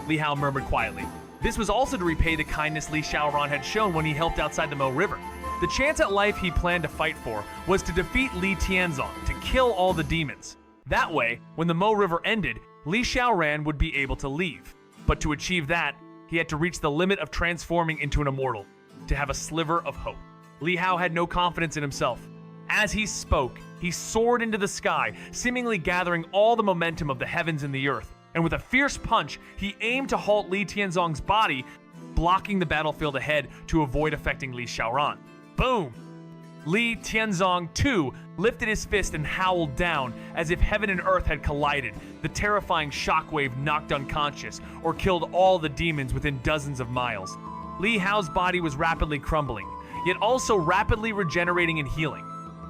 Li Hao murmured quietly. This was also to repay the kindness Li Xiaoran had shown when he helped outside the Mo River. The chance at life he planned to fight for was to defeat Li Tianzong, to kill all the demons. That way, when the Mo River ended, Li Xiaoran would be able to leave. But to achieve that, he had to reach the limit of transforming into an immortal, to have a sliver of hope. Li Hao had no confidence in himself. As he spoke, he soared into the sky, seemingly gathering all the momentum of the heavens and the earth. And with a fierce punch, he aimed to halt Li Tianzong's body, blocking the battlefield ahead to avoid affecting Li Xiaoran. Boom! Li Tianzong, too, lifted his fist and howled down as if heaven and earth had collided. The terrifying shockwave knocked unconscious or killed all the demons within dozens of miles. Li Hao's body was rapidly crumbling, yet also rapidly regenerating and healing,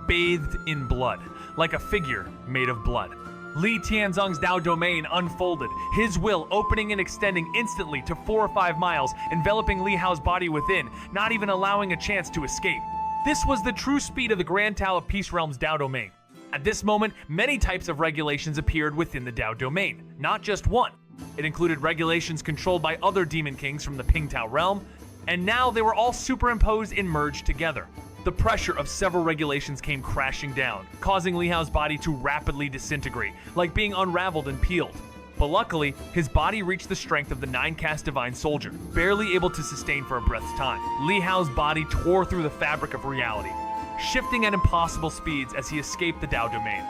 bathed in blood, like a figure made of blood. Li Tianzong's Dao domain unfolded, his will opening and extending instantly to 4 or 5 miles, enveloping Li Hao's body within, not even allowing a chance to escape. This was the true speed of the Grand Tao of Peace Realm's Dao domain. At this moment, many types of regulations appeared within the Dao domain, not just one. It included regulations controlled by other demon kings from the Ping Tao realm, and now they were all superimposed and merged together. The pressure of several regulations came crashing down, causing Li Hao's body to rapidly disintegrate, like being unraveled and peeled. But luckily, his body reached the strength of the 9-caste Divine Soldier, barely able to sustain for a breath's time. Li Hao's body tore through the fabric of reality, shifting at impossible speeds as he escaped the Dao domain,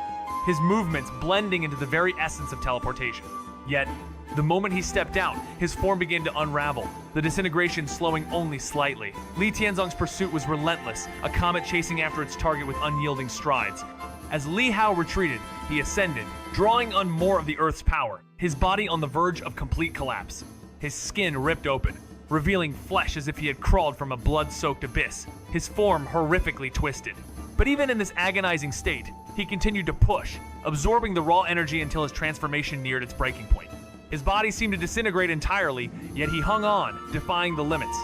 his movements blending into the very essence of teleportation. Yet, the moment he stepped out, his form began to unravel, the disintegration slowing only slightly. Li Tianzong's pursuit was relentless, a comet chasing after its target with unyielding strides. As Li Hao retreated, he ascended, drawing on more of the Earth's power, his body on the verge of complete collapse. His skin ripped open, revealing flesh as if he had crawled from a blood-soaked abyss, his form horrifically twisted. But even in this agonizing state, he continued to push, absorbing the raw energy until his transformation neared its breaking point. His body seemed to disintegrate entirely, yet he hung on, defying the limits.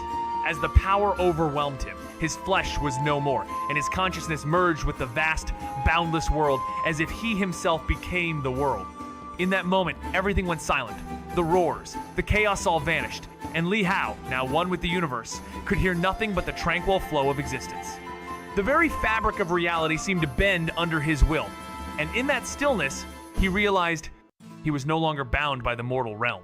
As the power overwhelmed him, his flesh was no more, and his consciousness merged with the vast, boundless world as if he himself became the world. In that moment, everything went silent. The roars, the chaos all vanished, and Li Hao, now one with the universe, could hear nothing but the tranquil flow of existence. The very fabric of reality seemed to bend under his will, and in that stillness, he realized he was no longer bound by the mortal realm.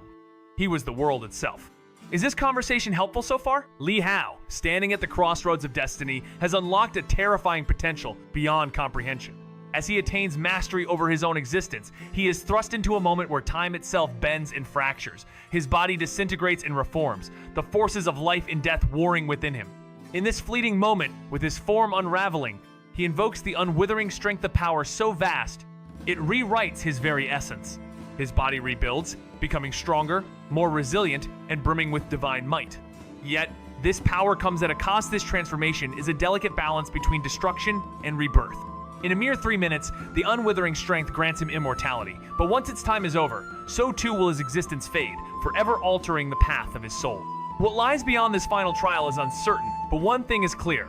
He was the world itself. Is this conversation helpful so far? Li Hao, standing at the crossroads of destiny, has unlocked a terrifying potential beyond comprehension. As he attains mastery over his own existence, he is thrust into a moment where time itself bends and fractures. His body disintegrates and reforms, the forces of life and death warring within him. In this fleeting moment, with his form unraveling, he invokes the unwithering strength of power so vast, it rewrites his very essence. His body rebuilds, becoming stronger, more resilient, and brimming with divine might. Yet, this power comes at a cost. This transformation is a delicate balance between destruction and rebirth. In a mere 3 minutes, the unwithering strength grants him immortality, but once its time is over, so too will his existence fade, forever altering the path of his soul. What lies beyond this final trial is uncertain, but one thing is clear.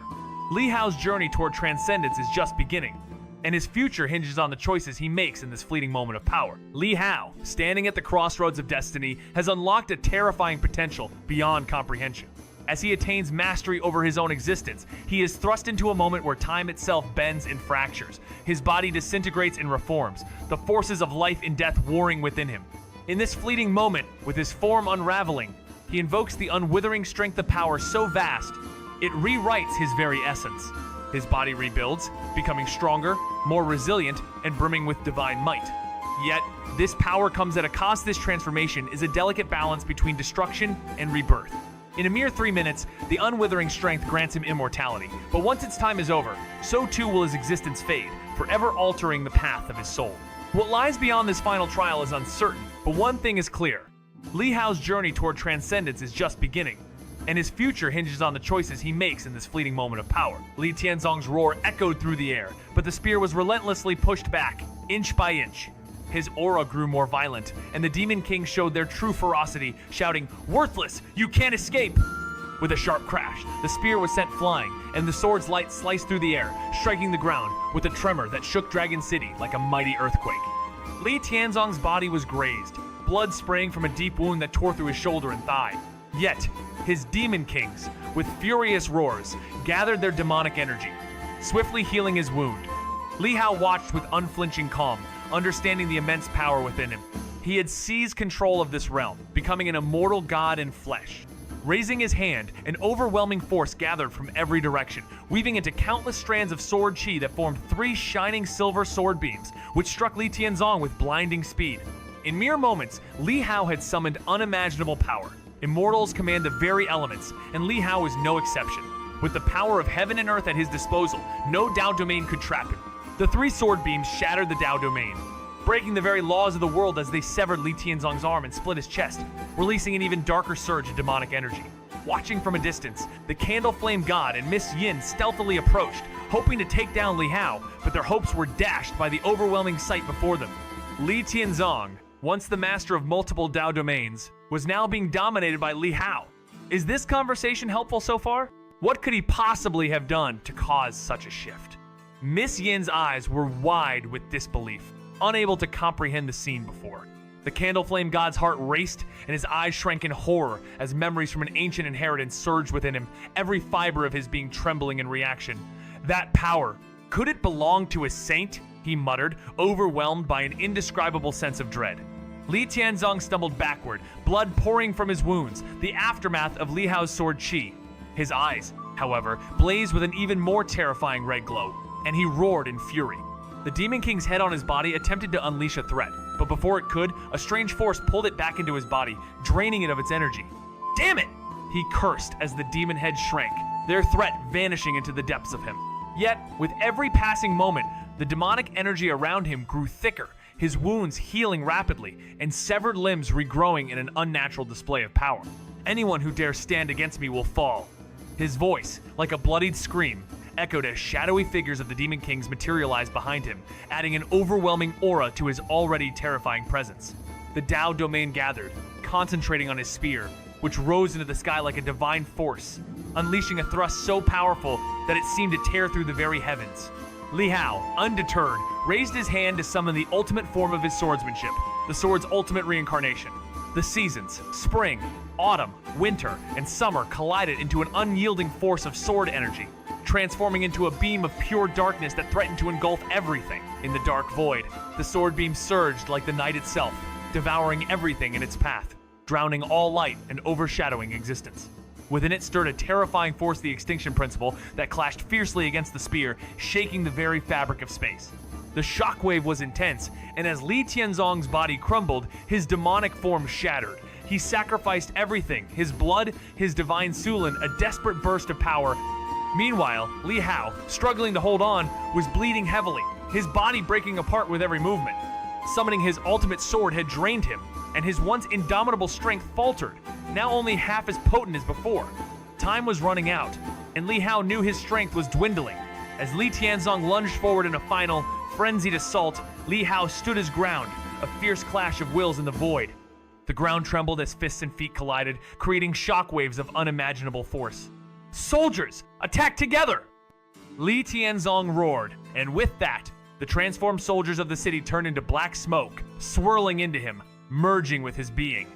Li Hao's journey toward transcendence is just beginning, and his future hinges on the choices he makes in this fleeting moment of power. Li Hao, standing at the crossroads of destiny, has unlocked a terrifying potential beyond comprehension. As he attains mastery over his own existence, he is thrust into a moment where time itself bends and fractures. His body disintegrates and reforms, the forces of life and death warring within him. In this fleeting moment, with his form unraveling, he invokes the unwithering strength of power so vast, it rewrites his very essence. His body rebuilds, becoming stronger, more resilient, and brimming with divine might. Yet, this power comes at a cost. This transformation is a delicate balance between destruction and rebirth. In a mere 3 minutes, the unwithering strength grants him immortality, but once its time is over, so too will his existence fade, forever altering the path of his soul. What lies beyond this final trial is uncertain, but one thing is clear. Li Hao's journey toward transcendence is just beginning, and his future hinges on the choices he makes in this fleeting moment of power. Li Tianzong's roar echoed through the air, but the spear was relentlessly pushed back, inch by inch. His aura grew more violent, and the Demon King showed their true ferocity, shouting, "Worthless! You can't escape!" With a sharp crash, the spear was sent flying, and the sword's light sliced through the air, striking the ground with a tremor that shook Dragon City like a mighty earthquake. Li Tianzong's body was grazed, blood spraying from a deep wound that tore through his shoulder and thigh. Yet, his Demon Kings, with furious roars, gathered their demonic energy, swiftly healing his wound. Li Hao watched with unflinching calm, understanding the immense power within him. He had seized control of this realm, becoming an immortal god in flesh. Raising his hand, an overwhelming force gathered from every direction, weaving into countless strands of sword chi that formed 3 shining silver sword beams, which struck Li Tianzong with blinding speed. In mere moments, Li Hao had summoned unimaginable power. Immortals command the very elements, and Li Hao is no exception. With the power of heaven and earth at his disposal, no Dao domain could trap him. The 3 sword beams shattered the Dao domain, breaking the very laws of the world as they severed Li Tianzong's arm and split his chest, releasing an even darker surge of demonic energy. Watching from a distance, the Candle Flame God and Miss Yin stealthily approached, hoping to take down Li Hao, but their hopes were dashed by the overwhelming sight before them. Li Tianzong, once the master of multiple Dao domains, was now being dominated by Li Hao. Is this conversation helpful so far? What could he possibly have done to cause such a shift? Miss Yin's eyes were wide with disbelief, unable to comprehend the scene before. The Candle Flame God's heart raced, and his eyes shrank in horror as memories from an ancient inheritance surged within him, every fiber of his being trembling in reaction. That power, could it belong to a saint? He muttered, overwhelmed by an indescribable sense of dread. Li Tianzong stumbled backward, blood pouring from his wounds, the aftermath of Li Hao's sword chi. His eyes, however, blazed with an even more terrifying red glow, and he roared in fury. The Demon King's head on his body attempted to unleash a threat, but before it could, a strange force pulled it back into his body, draining it of its energy. Damn it! He cursed as the demon head shrank, their threat vanishing into the depths of him. Yet, with every passing moment, the demonic energy around him grew thicker, his wounds healing rapidly, and severed limbs regrowing in an unnatural display of power. Anyone who dares stand against me will fall. His voice, like a bloodied scream, echoed as shadowy figures of the Demon Kings materialized behind him, adding an overwhelming aura to his already terrifying presence. The Dao domain gathered, concentrating on his spear, which rose into the sky like a divine force, unleashing a thrust so powerful that it seemed to tear through the very heavens. Li Hao, undeterred, raised his hand to summon the ultimate form of his swordsmanship, the sword's ultimate reincarnation. The seasons, spring, autumn, winter, and summer collided into an unyielding force of sword energy, transforming into a beam of pure darkness that threatened to engulf everything. In the dark void, the sword beam surged like the night itself, devouring everything in its path, drowning all light and overshadowing existence. Within it stirred a terrifying force, the extinction principle, that clashed fiercely against the spear, shaking the very fabric of space. The shockwave was intense, and as Li Tianzong's body crumbled, his demonic form shattered. He sacrificed everything, his blood, his divine Sulan, a desperate burst of power. Meanwhile, Li Hao, struggling to hold on, was bleeding heavily, his body breaking apart with every movement. Summoning his ultimate sword had drained him, and his once indomitable strength faltered, now only half as potent as before. Time was running out, and Li Hao knew his strength was dwindling. As Li Tianzong lunged forward in a final, frenzied assault, Li Hao stood his ground, a fierce clash of wills in the void. The ground trembled as fists and feet collided, creating shockwaves of unimaginable force. "Soldiers, attack together!" Li Tianzong roared, and with that, the transformed soldiers of the city turned into black smoke, swirling into him, merging with his being.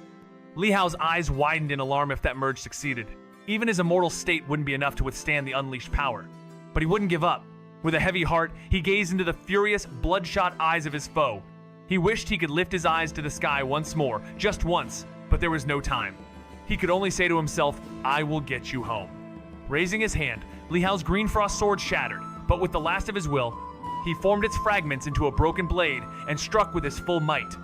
Li Hao's eyes widened in alarm if that merge succeeded. Even his immortal state wouldn't be enough to withstand the unleashed power. But he wouldn't give up. With a heavy heart, he gazed into the furious, bloodshot eyes of his foe. He wished he could lift his eyes to the sky once more, just once, but there was no time. He could only say to himself, "I will get you home." Raising his hand, Li Hao's green frost sword shattered, but with the last of his will, he formed its fragments into a broken blade and struck with his full might.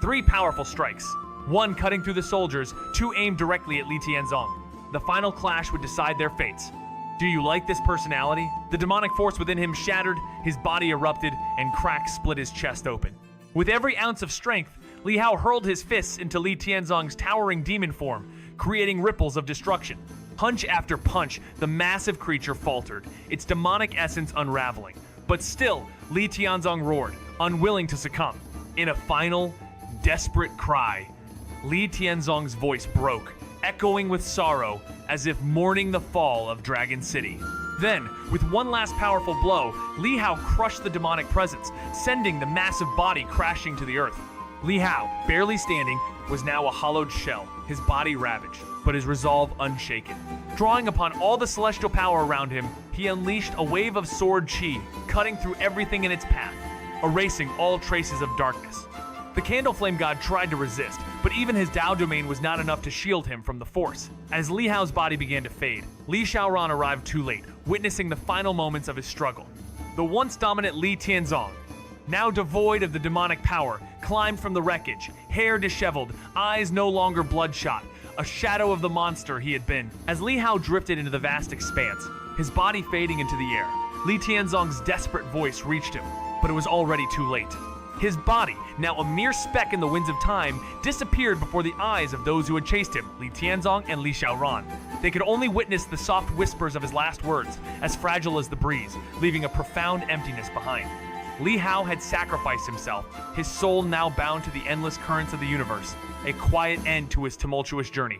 3 powerful strikes, one cutting through the soldiers, 2 aimed directly at Li Tianzong. The final clash would decide their fates. Do you like this personality? The demonic force within him shattered, his body erupted, and cracks split his chest open. With every ounce of strength, Li Hao hurled his fists into Li Tianzong's towering demon form, creating ripples of destruction. Punch after punch, the massive creature faltered, its demonic essence unraveling. But still, Li Tianzong roared, unwilling to succumb. In a final, desperate cry, Li Tianzong's voice broke, echoing with sorrow, as if mourning the fall of Dragon City. Then, with one last powerful blow, Li Hao crushed the demonic presence, sending the massive body crashing to the earth. Li Hao, barely standing, was now a hollowed shell, his body ravaged, but his resolve unshaken. Drawing upon all the celestial power around him, he unleashed a wave of sword chi, cutting through everything in its path, erasing all traces of darkness. The Candle Flame God tried to resist, but even his Dao domain was not enough to shield him from the force. As Li Hao's body began to fade, Li Xiaoran arrived too late, witnessing the final moments of his struggle. The once dominant Li Tianzong, now devoid of the demonic power, climbed from the wreckage, hair disheveled, eyes no longer bloodshot, a shadow of the monster he had been. As Li Hao drifted into the vast expanse, his body fading into the air, Li Tianzong's desperate voice reached him, but it was already too late. His body, now a mere speck in the winds of time, disappeared before the eyes of those who had chased him, Li Tianzong and Li Xiaoran. They could only witness the soft whispers of his last words, as fragile as the breeze, leaving a profound emptiness behind. Li Hao had sacrificed himself, his soul now bound to the endless currents of the universe, a quiet end to his tumultuous journey.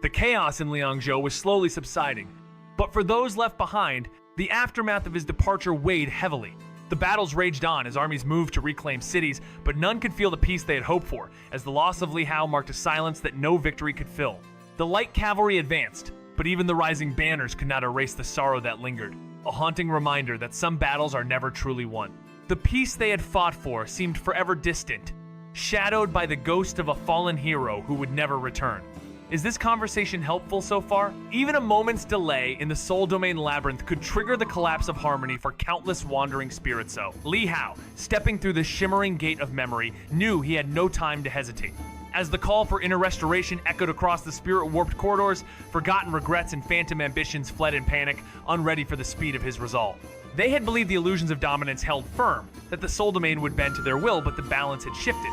The chaos in Liangzhou was slowly subsiding, but for those left behind, the aftermath of his departure weighed heavily. The battles raged on as armies moved to reclaim cities, but none could feel the peace they had hoped for, as the loss of Li Hao marked a silence that no victory could fill. The light cavalry advanced, but even the rising banners could not erase the sorrow that lingered, a haunting reminder that some battles are never truly won. The peace they had fought for seemed forever distant, shadowed by the ghost of a fallen hero who would never return. Is this conversation helpful so far? Even a moment's delay in the Soul Domain Labyrinth could trigger the collapse of harmony for countless wandering spirits. So, Li Hao, stepping through the shimmering gate of memory, knew he had no time to hesitate. As the call for inner restoration echoed across the spirit-warped corridors, forgotten regrets and phantom ambitions fled in panic, unready for the speed of his resolve. They had believed the illusions of dominance held firm, that the Soul Domain would bend to their will, but the balance had shifted.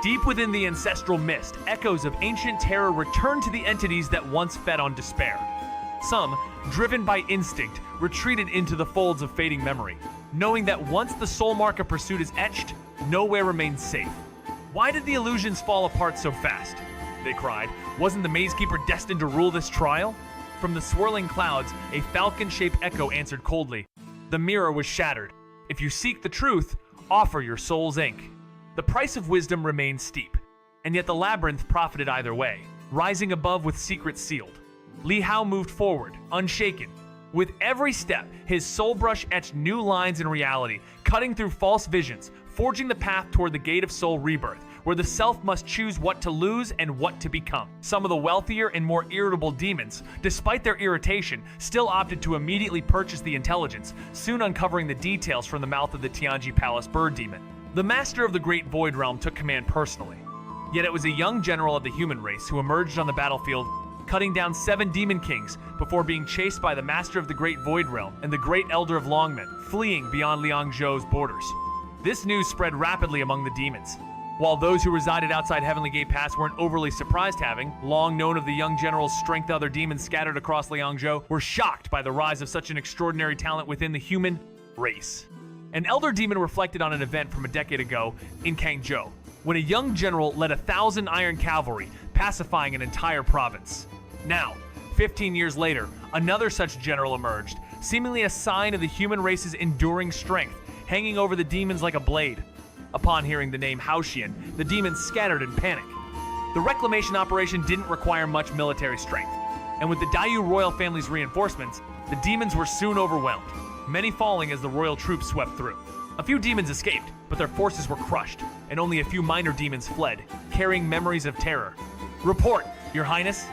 Deep within the ancestral mist, echoes of ancient terror returned to the entities that once fed on despair. Some, driven by instinct, retreated into the folds of fading memory, knowing that once the soul mark of pursuit is etched, nowhere remains safe. Why did the illusions fall apart so fast? They cried. Wasn't the Maze Keeper destined to rule this trial? From the swirling clouds, a falcon-shaped echo answered coldly. The mirror was shattered. If you seek the truth, offer your soul's ink. The price of wisdom remained steep, and yet the labyrinth profited either way, rising above with secrets sealed. Li Hao moved forward, unshaken. With every step, his soul brush etched new lines in reality, cutting through false visions, forging the path toward the gate of soul rebirth, where the self must choose what to lose and what to become. Some of the wealthier and more irritable demons, despite their irritation, still opted to immediately purchase the intelligence, soon uncovering the details from the mouth of the Tianji Palace bird demon. The master of the Great Void Realm took command personally. Yet it was a young general of the human race who emerged on the battlefield, cutting down 7 demon kings before being chased by the master of the Great Void Realm and the Great Elder of Longmen, fleeing beyond Liangzhou's borders. This news spread rapidly among the demons. While those who resided outside Heavenly Gate Pass weren't overly surprised, having long known of the young general's strength, other demons scattered across Liangzhou were shocked by the rise of such an extraordinary talent within the human race. An elder demon reflected on an event from a decade ago in Kangzhou, when a young general led 1,000 iron cavalry, pacifying an entire province. Now, 15 years later, another such general emerged, seemingly a sign of the human race's enduring strength, hanging over the demons like a blade. Upon hearing the name Haoxian, the demons scattered in panic. The reclamation operation didn't require much military strength, and with the Dayu royal family's reinforcements, the demons were soon overwhelmed, many falling as the royal troops swept through. A few demons escaped, but their forces were crushed, and only a few minor demons fled, carrying memories of terror. Report, Your Highness.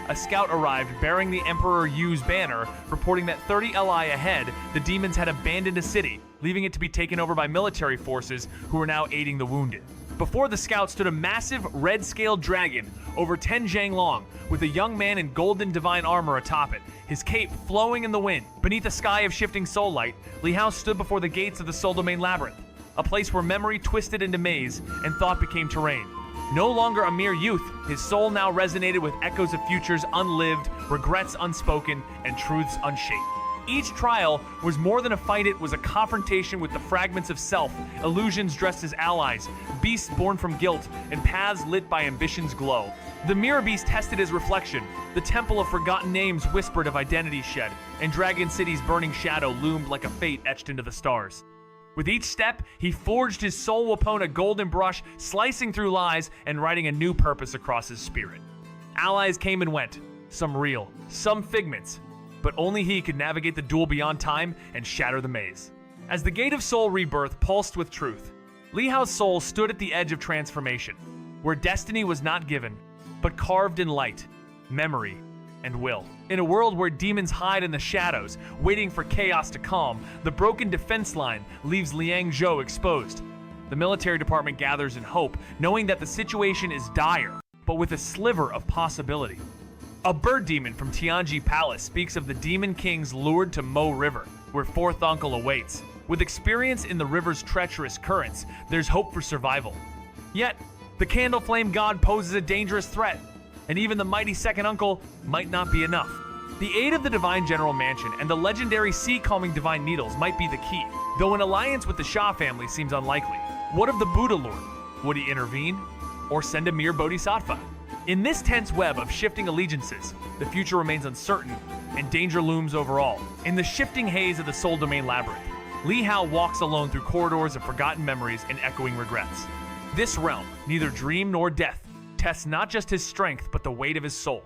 A scout arrived bearing the Emperor Yu's banner, reporting that 30 li ahead, the demons had abandoned a city, leaving it to be taken over by military forces who were now aiding the wounded. Before the scout stood a massive red-scaled dragon, over 10 zhang long, with a young man in golden divine armor atop it, his cape flowing in the wind. Beneath a sky of shifting soul light, Li Hao stood before the gates of the Soul Domain Labyrinth, a place where memory twisted into maze and thought became terrain. No longer a mere youth, his soul now resonated with echoes of futures unlived, regrets unspoken, and truths unshaped. Each trial was more than a fight, it was a confrontation with the fragments of self, illusions dressed as allies, beasts born from guilt, and paths lit by ambition's glow. The mirror beast tested his reflection, the temple of forgotten names whispered of identities shed, and Dragon City's burning shadow loomed like a fate etched into the stars. With each step, he forged his soul upon a golden brush, slicing through lies and writing a new purpose across his spirit. Allies came and went, some real, some figments, but only he could navigate the duel beyond time and shatter the maze. As the gate of soul rebirth pulsed with truth, Li Hao's soul stood at the edge of transformation, where destiny was not given, but carved in light, memory, and will. In a world where demons hide in the shadows, waiting for chaos to calm, the broken defense line leaves Liangzhou exposed. The military department gathers in hope, knowing that the situation is dire, but with a sliver of possibility. A bird demon from Tianji Palace speaks of the demon kings lured to Mo River, where fourth uncle awaits. With experience in the river's treacherous currents, there's hope for survival. Yet, the candle flame god poses a dangerous threat, and even the mighty second uncle might not be enough. The aid of the Divine General Mansion and the legendary sea-calming Divine Needles might be the key, though an alliance with the Xia family seems unlikely. What of the Buddha Lord? Would he intervene? Or send a mere bodhisattva? In this tense web of shifting allegiances, the future remains uncertain, and danger looms over all. In the shifting haze of the Soul Domain Labyrinth, Li Hao walks alone through corridors of forgotten memories and echoing regrets. This realm, neither dream nor death, tests not just his strength, but the weight of his soul.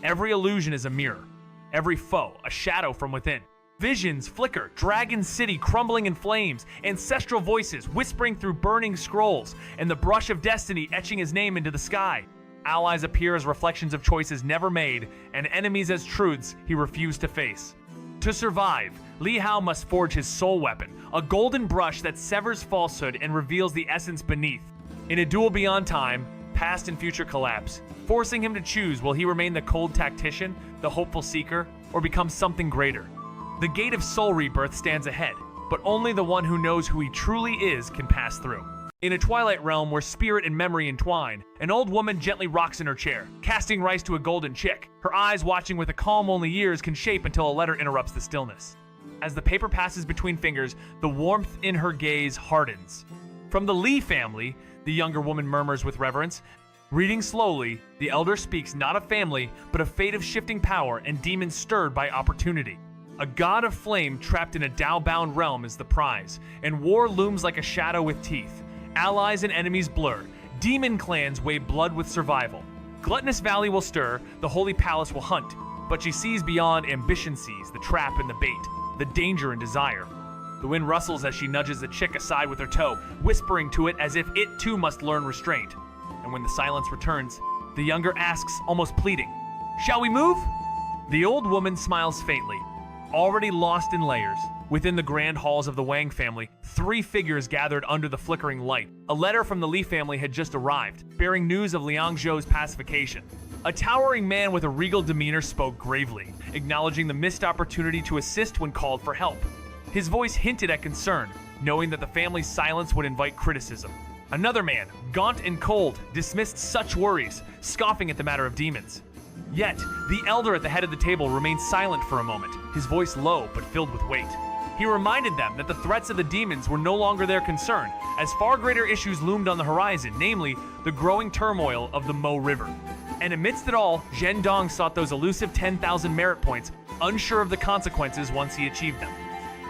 Every illusion is a mirror, every foe a shadow from within. Visions flicker, Dragon City crumbling in flames, ancestral voices whispering through burning scrolls, and the brush of destiny etching his name into the sky. Allies appear as reflections of choices never made, and enemies as truths he refused to face. To survive, Li Hao must forge his soul weapon, a golden brush that severs falsehood and reveals the essence beneath. In a duel beyond time, past and future collapse, forcing him to choose, will he remain the cold tactician, the hopeful seeker, or become something greater? The gate of soul rebirth stands ahead, but only the one who knows who he truly is can pass through. In a twilight realm where spirit and memory entwine, an old woman gently rocks in her chair, casting rice to a golden chick, her eyes watching with a calm only years can shape until a letter interrupts the stillness. As the paper passes between fingers, the warmth in her gaze hardens. From the Li family, the younger woman murmurs with reverence. Reading slowly, the elder speaks not of family, but of fate of shifting power and demons stirred by opportunity. A god of flame trapped in a Tao-bound realm is the prize, and war looms like a shadow with teeth. Allies and enemies blur, demon clans weigh blood with survival. Gluttonous Valley will stir, the Holy Palace will hunt, but she sees beyond ambition sees, the trap and the bait, the danger and desire. The wind rustles as she nudges the chick aside with her toe, whispering to it as if it too must learn restraint. And when the silence returns, the younger asks, almost pleading, "Shall we move?" The old woman smiles faintly, already lost in layers. Within the grand halls of the Wang family, three figures gathered under the flickering light. A letter from the Li family had just arrived, bearing news of Liangzhou's pacification. A towering man with a regal demeanor spoke gravely, acknowledging the missed opportunity to assist when called for help. His voice hinted at concern, knowing that the family's silence would invite criticism. Another man, gaunt and cold, dismissed such worries, scoffing at the matter of demons. Yet, the elder at the head of the table remained silent for a moment, his voice low but filled with weight. He reminded them that the threats of the demons were no longer their concern, as far greater issues loomed on the horizon, namely, the growing turmoil of the Mo River. And amidst it all, Zhen Dong sought those elusive 10,000 merit points, unsure of the consequences once he achieved them.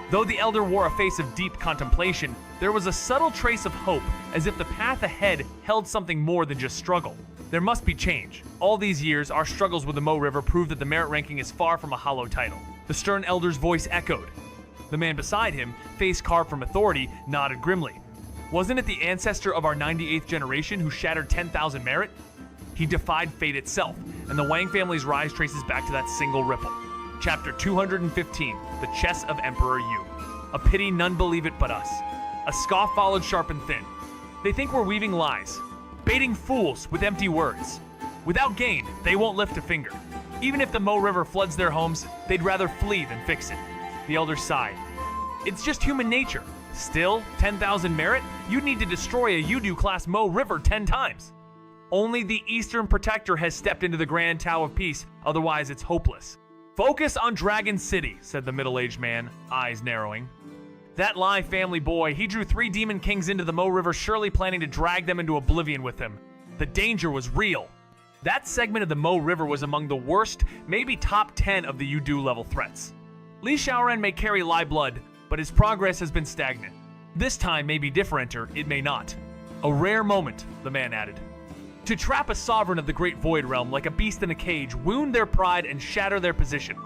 Though the elder wore a face of deep contemplation, there was a subtle trace of hope, as if the path ahead held something more than just struggle. There must be change. All these years, our struggles with the Mo River prove that the merit ranking is far from a hollow title. The stern elder's voice echoed. The man beside him, face carved from authority, nodded grimly. Wasn't it the ancestor of our 98th generation who shattered 10,000 merit? He defied fate itself, and the Wang family's rise traces back to that single ripple. Chapter 215, The Chess of Emperor Yu. A pity none believe it but us. A scoff followed sharp and thin. They think we're weaving lies, baiting fools with empty words. Without gain, they won't lift a finger. Even if the Mo River floods their homes, they'd rather flee than fix it. The elder sighed. It's just human nature. Still, 10,000 merit? You'd need to destroy a Yudu-class Mo River 10 times. Only the Eastern Protector has stepped into the Grand Tao of Peace, otherwise it's hopeless. Focus on Dragon City, said the middle-aged man, eyes narrowing. That Lai family boy, he drew 3 demon kings into the Mo River, surely planning to drag them into oblivion with him. The danger was real. That segment of the Mo River was among the worst, maybe top 10 of the Yudu level threats. Li Xiaoren may carry Lai blood, but his progress has been stagnant. This time may be differenter, it may not. A rare moment, the man added. To trap a sovereign of the Great Void Realm like a beast in a cage, wound their pride and shatter their position.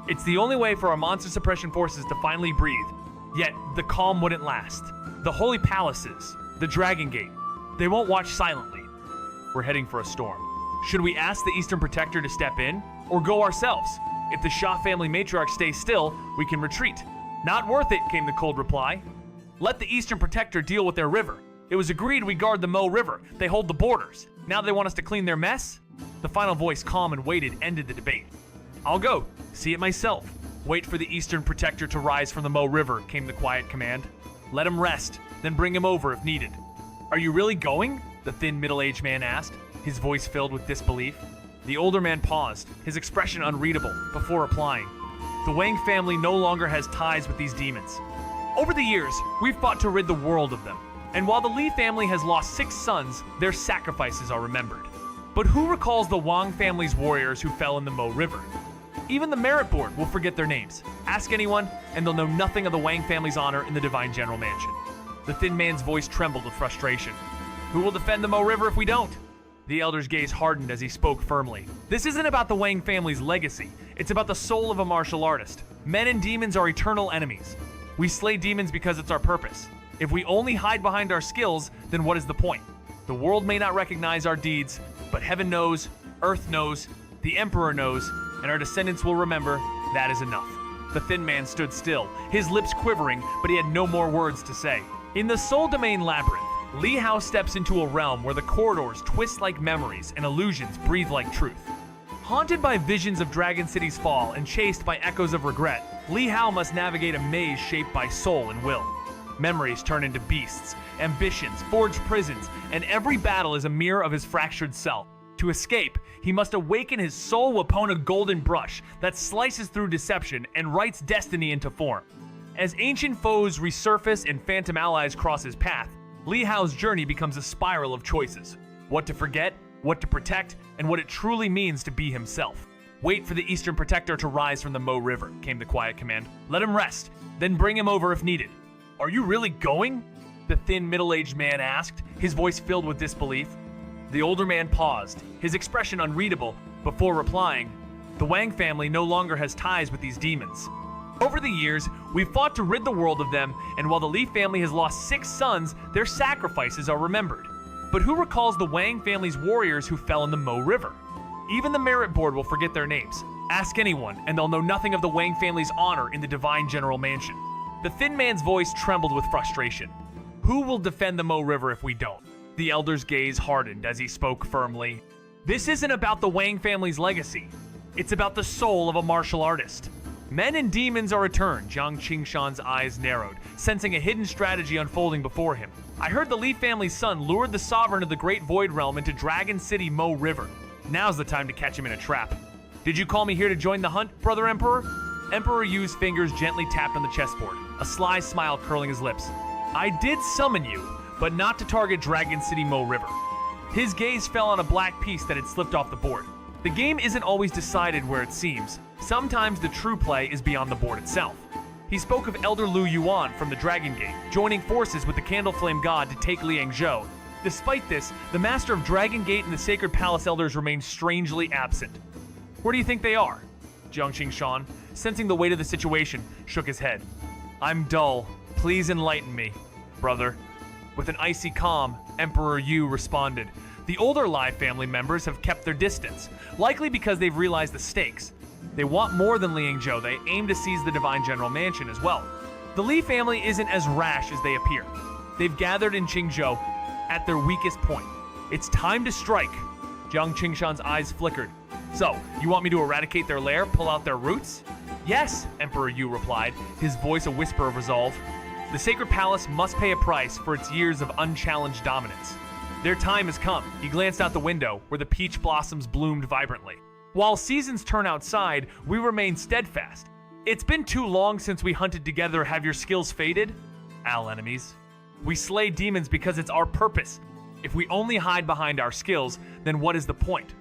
It's the only way for our monster suppression forces to finally breathe. Yet, the calm wouldn't last. The Holy Palaces, the Dragon Gate, they won't watch silently. We're heading for a storm. Should we ask the Eastern Protector to step in, or go ourselves? If the Shah family matriarch stays still, we can retreat. Not worth it, came the cold reply. Let the Eastern Protector deal with their river. It was agreed we guard the Mo River. They hold the borders. Now they want us to clean their mess? The final voice, calm and weighted, ended the debate. I'll go. See it myself. Wait for the Eastern Protector to rise from the Mo River, came the quiet command. Let him rest, then bring him over if needed. Are you really going? The thin middle-aged man asked, his voice filled with disbelief. The older man paused, his expression unreadable, before replying. The Wang family no longer has ties with these demons. Over the years, we've fought to rid the world of them. And while the Li family has lost 6 sons, their sacrifices are remembered. But who recalls the Wang family's warriors who fell in the Mo River? Even the merit board will forget their names. Ask anyone, and they'll know nothing of the Wang family's honor in the Divine General Mansion. The thin man's voice trembled with frustration. Who will defend the Mo River if we don't? The elder's gaze hardened as he spoke firmly. This isn't about the Wang family's legacy. It's about the soul of a martial artist. Men and demons are eternal enemies. We slay demons because it's our purpose. If we only hide behind our skills, then what is the point? The world may not recognize our deeds, but heaven knows, earth knows, the emperor knows, and our descendants will remember. That is enough. The thin man stood still, his lips quivering, but he had no more words to say. In the Soul Domain Labyrinth, Li Hao steps into a realm where the corridors twist like memories and illusions breathe like truth. Haunted by visions of Dragon City's fall and chased by echoes of regret, Li Hao must navigate a maze shaped by soul and will. Memories turn into beasts, ambitions forge prisons, and every battle is a mirror of his fractured self. To escape, he must awaken his soul upon a golden brush that slices through deception and writes destiny into form. As ancient foes resurface and phantom allies cross his path, Li Hao's journey becomes a spiral of choices. What to forget, what to protect, and what it truly means to be himself. Wait for the Eastern Protector to rise from the Mo River, came the quiet command. Let him rest, then bring him over if needed. Are you really going? The thin middle-aged man asked, his voice filled with disbelief. The older man paused, his expression unreadable, before replying, the Wang family no longer has ties with these demons. Over the years, we've fought to rid the world of them, and while the Li family has lost 6 sons, their sacrifices are remembered. But who recalls the Wang family's warriors who fell in the Mo River? Even the merit board will forget their names. Ask anyone, and they'll know nothing of the Wang family's honor in the Divine General Mansion. The thin man's voice trembled with frustration. Who will defend the Mo River if we don't? The elder's gaze hardened as he spoke firmly. This isn't about the Wang family's legacy. It's about the soul of a martial artist. Men and demons are returned. Jiang Qingshan's eyes narrowed, sensing a hidden strategy unfolding before him. I heard the Li family's son lured the sovereign of the Great Void Realm into Dragon City Mo River. Now's the time to catch him in a trap. Did you call me here to join the hunt, Brother Emperor? Emperor Yu's fingers gently tapped on the chessboard, a sly smile curling his lips. I did summon you, but not to target Dragon City Mo River. His gaze fell on a black piece that had slipped off the board. The game isn't always decided where it seems. Sometimes the true play is beyond the board itself. He spoke of Elder Lu Yuan from the Dragon Gate, joining forces with the Candle Flame God to take Liangzhou. Despite this, the Master of Dragon Gate and the Sacred Palace Elders remain strangely absent. Where do you think they are? Jiang Qingshan, sensing the weight of the situation, shook his head. I'm dull. Please enlighten me, brother. With an icy calm, Emperor Yu responded. The older Lai family members have kept their distance, likely because they've realized the stakes. They want more than Liangzhou. They aim to seize the Divine General Mansion as well. The Li family isn't as rash as they appear. They've gathered in Qingzhou at their weakest point. It's time to strike. Jiang Qingshan's eyes flickered. So, you want me to eradicate their lair, pull out their roots? Yes, Emperor Yu replied, his voice a whisper of resolve. The Sacred Palace must pay a price for its years of unchallenged dominance. Their time has come. He glanced out the window, where the peach blossoms bloomed vibrantly. While seasons turn outside, we remain steadfast. It's been too long since we hunted together. Have your skills faded? Enemies. We slay demons because it's our purpose. If we only hide behind our skills, then what is the point?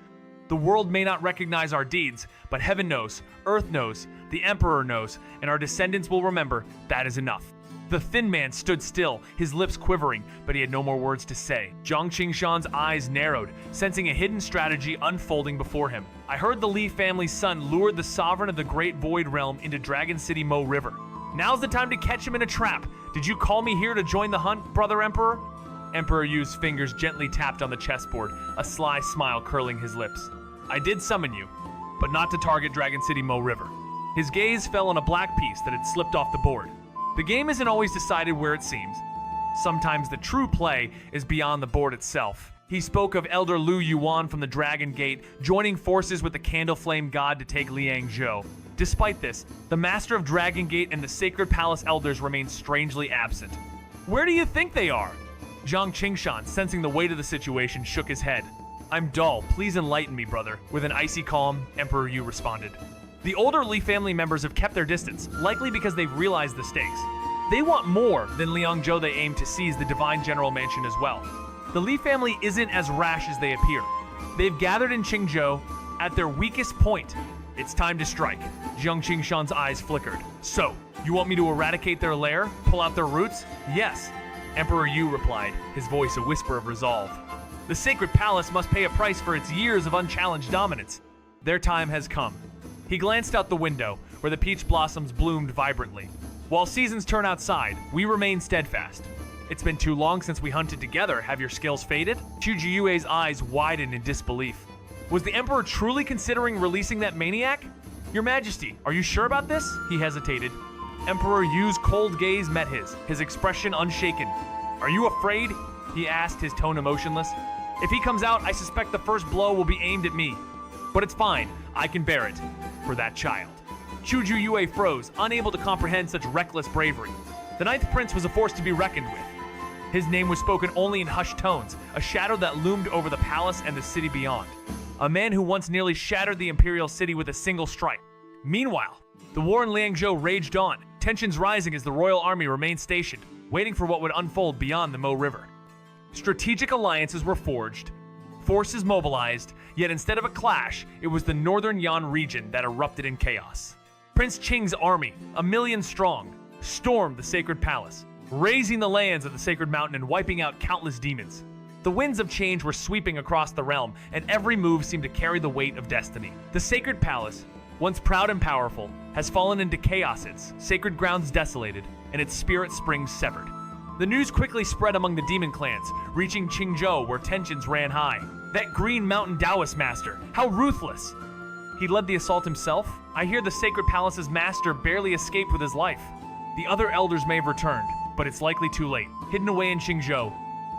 The world may not recognize our deeds, but heaven knows, earth knows, the emperor knows, and our descendants will remember. That is enough. The thin man stood still, his lips quivering, but he had no more words to say. Zhang Qingshan's eyes narrowed, sensing a hidden strategy unfolding before him. I heard the Li family's son lured the sovereign of the Great Void Realm into Dragon City Mo River. Now's the time to catch him in a trap. Did you call me here to join the hunt, brother Emperor? Emperor Yu's fingers gently tapped on the chessboard, a sly smile curling his lips. I did summon you, but not to target Dragon City Mo River. His gaze fell on a black piece that had slipped off the board. The game isn't always decided where it seems. Sometimes the true play is beyond the board itself. He spoke of Elder Lu Yuan from the Dragon Gate, joining forces with the Candle Flame God to take Liangzhou. Despite this, the Master of Dragon Gate and the Sacred Palace Elders remain strangely absent. Where do you think they are? Zhang Qingshan, sensing the weight of the situation, shook his head. I'm dull, please enlighten me, brother. With an icy calm, Emperor Yu responded. The older Li family members have kept their distance, likely because they've realized the stakes. They want more than Liangzhou. They aim to seize the Divine General Mansion as well. The Li family isn't as rash as they appear. They've gathered in Qingzhou at their weakest point. It's time to strike. Zhang Qingshan's eyes flickered. So, you want me to eradicate their lair? Pull out their roots? Yes. Emperor Yu replied, his voice a whisper of resolve. The Sacred Palace must pay a price for its years of unchallenged dominance. Their time has come. He glanced out the window, where the peach blossoms bloomed vibrantly. While seasons turn outside, we remain steadfast. It's been too long since we hunted together. Have your skills faded? Chu Jiyue's eyes widened in disbelief. Was the Emperor truly considering releasing that maniac? Your Majesty, are you sure about this? He hesitated. Emperor Yu's cold gaze met his expression unshaken. Are you afraid? He asked, his tone emotionless. If he comes out, I suspect the first blow will be aimed at me. But it's fine, I can bear it. For that child. Chu Jiyue froze, unable to comprehend such reckless bravery. The Ninth Prince was a force to be reckoned with. His name was spoken only in hushed tones, a shadow that loomed over the palace and the city beyond. A man who once nearly shattered the imperial city with a single strike. Meanwhile, the war in Liangzhou raged on, tensions rising as the royal army remained stationed, waiting for what would unfold beyond the Mo River. Strategic alliances were forged, forces mobilized, yet instead of a clash, it was the northern Yan region that erupted in chaos. Prince Qing's army, 1 million strong, stormed the Sacred Palace, razing the lands of the Sacred Mountain and wiping out countless demons. The winds of change were sweeping across the realm, and every move seemed to carry the weight of destiny. The Sacred Palace, once proud and powerful, has fallen into chaos, its sacred grounds desolated, and its spirit springs severed. The news quickly spread among the demon clans, reaching Qingzhou where tensions ran high. That Green Mountain Taoist master, how ruthless! He led the assault himself? I hear the Sacred Palace's master barely escaped with his life. The other elders may have returned, but it's likely too late. Hidden away in Qingzhou,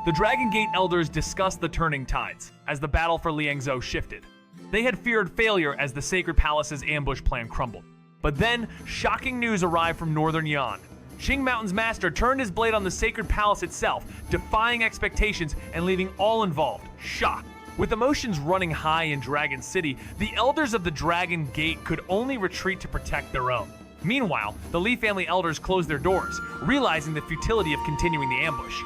the Dragon Gate elders discussed the turning tides as the battle for Liangzhou shifted. They had feared failure as the Sacred Palace's ambush plan crumbled. But then, shocking news arrived from northern Yan. Qing Mountain's master turned his blade on the Sacred Palace itself, defying expectations and leaving all involved shocked. With emotions running high in Dragon City, the elders of the Dragon Gate could only retreat to protect their own. Meanwhile, the Li family elders closed their doors, realizing the futility of continuing the ambush.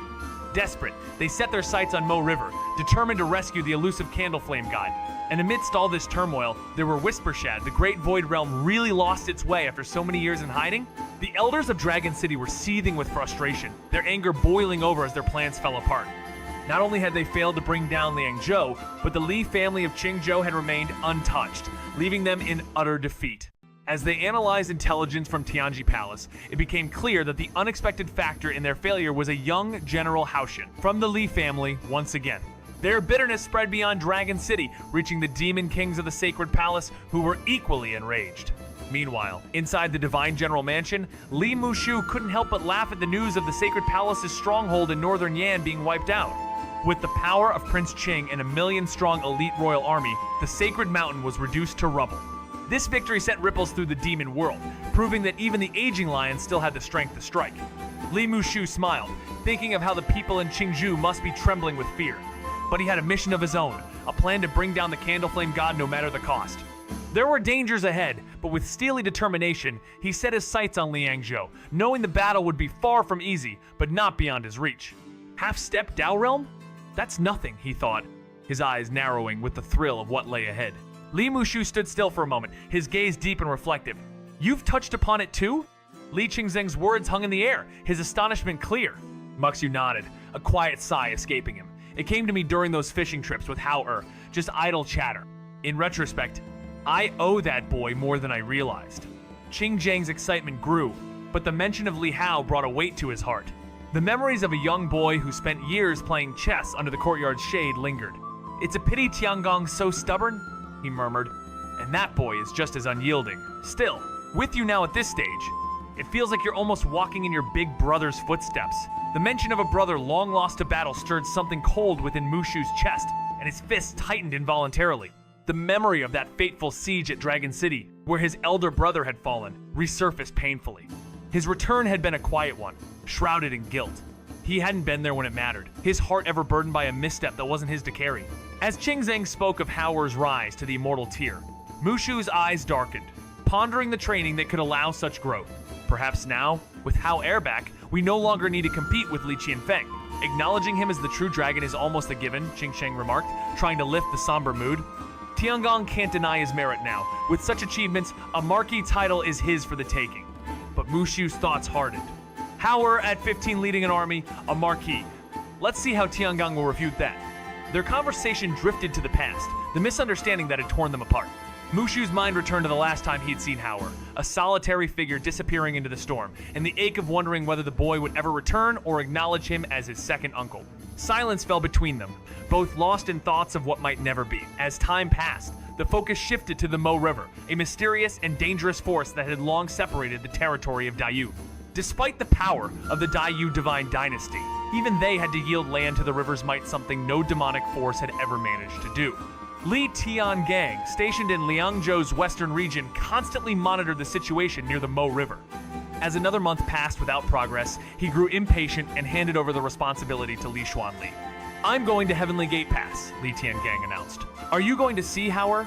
Desperate, they set their sights on Mo River, determined to rescue the elusive Candle Flame God. And amidst all this turmoil, there were Whispershad. The Great Void Realm really lost its way after so many years in hiding. The elders of Dragon City were seething with frustration, their anger boiling over as their plans fell apart. Not only had they failed to bring down Liangzhou, but the Li family of Qingzhou had remained untouched, leaving them in utter defeat. As they analyzed intelligence from Tianji Palace, it became clear that the unexpected factor in their failure was a young General Haoshan from the Li family once again. Their bitterness spread beyond Dragon City, reaching the demon kings of the Sacred Palace, who were equally enraged. Meanwhile, inside the Divine General Mansion, Li Mushu couldn't help but laugh at the news of the Sacred Palace's stronghold in northern Yan being wiped out. With the power of Prince Qing and a 1 million-strong elite royal army, the Sacred Mountain was reduced to rubble. This victory sent ripples through the demon world, proving that even the aging lion still had the strength to strike. Li Mushu smiled, thinking of how the people in Qingzhou must be trembling with fear. But he had a mission of his own, a plan to bring down the Candle Flame God no matter the cost. There were dangers ahead, but with steely determination, he set his sights on Liangzhou, knowing the battle would be far from easy, but not beyond his reach. Half-step Dao Realm? That's nothing, he thought, his eyes narrowing with the thrill of what lay ahead. Li Mushu stood still for a moment, his gaze deep and reflective. You've touched upon it too? Li Qingzheng's words hung in the air, his astonishment clear. Muxu nodded, a quiet sigh escaping him. It came to me during those fishing trips with Hao just idle chatter. In retrospect, I owe that boy more than I realized. Qingzheng's excitement grew, but the mention of Li Hao brought a weight to his heart. The memories of a young boy who spent years playing chess under the courtyard's shade lingered. It's a pity Tiangong's so stubborn, he murmured, and that boy is just as unyielding. Still, with you now at this stage, it feels like you're almost walking in your big brother's footsteps. The mention of a brother long lost to battle stirred something cold within Mushu's chest, and his fists tightened involuntarily. The memory of that fateful siege at Dragon City, where his elder brother had fallen, resurfaced painfully. His return had been a quiet one, shrouded in guilt. He hadn't been there when it mattered, his heart ever burdened by a misstep that wasn't his to carry. As Qingzheng spoke of Haoer's rise to the immortal tier, Mushu's eyes darkened, pondering the training that could allow such growth. Perhaps now, with Hao back, we no longer need to compete with Li Qianfeng. Acknowledging him as the true dragon is almost a given, Qingzheng remarked, trying to lift the somber mood. Tiangong can't deny his merit now. With such achievements, a marquee title is his for the taking. But Mushu's thoughts hardened. Hao at 15 leading an army, a marquee. Let's see how Tiangong will refute that. Their conversation drifted to the past, the misunderstanding that had torn them apart. Mushu's mind returned to the last time he'd seen Hao, a solitary figure disappearing into the storm, and the ache of wondering whether the boy would ever return or acknowledge him as his second uncle. Silence fell between them, both lost in thoughts of what might never be. As time passed, the focus shifted to the Mo River, a mysterious and dangerous force that had long separated the territory of Daiyu. Despite the power of the Daiyu divine dynasty, even they had to yield land to the river's might, something no demonic force had ever managed to do. Li Tiangang, stationed in Liangzhou's western region, constantly monitored the situation near the Mo River. As another month passed without progress, he grew impatient and handed over the responsibility to Li Xuanli. I'm going to Heavenly Gate Pass, Li Tiangang announced. Are you going to see Hao?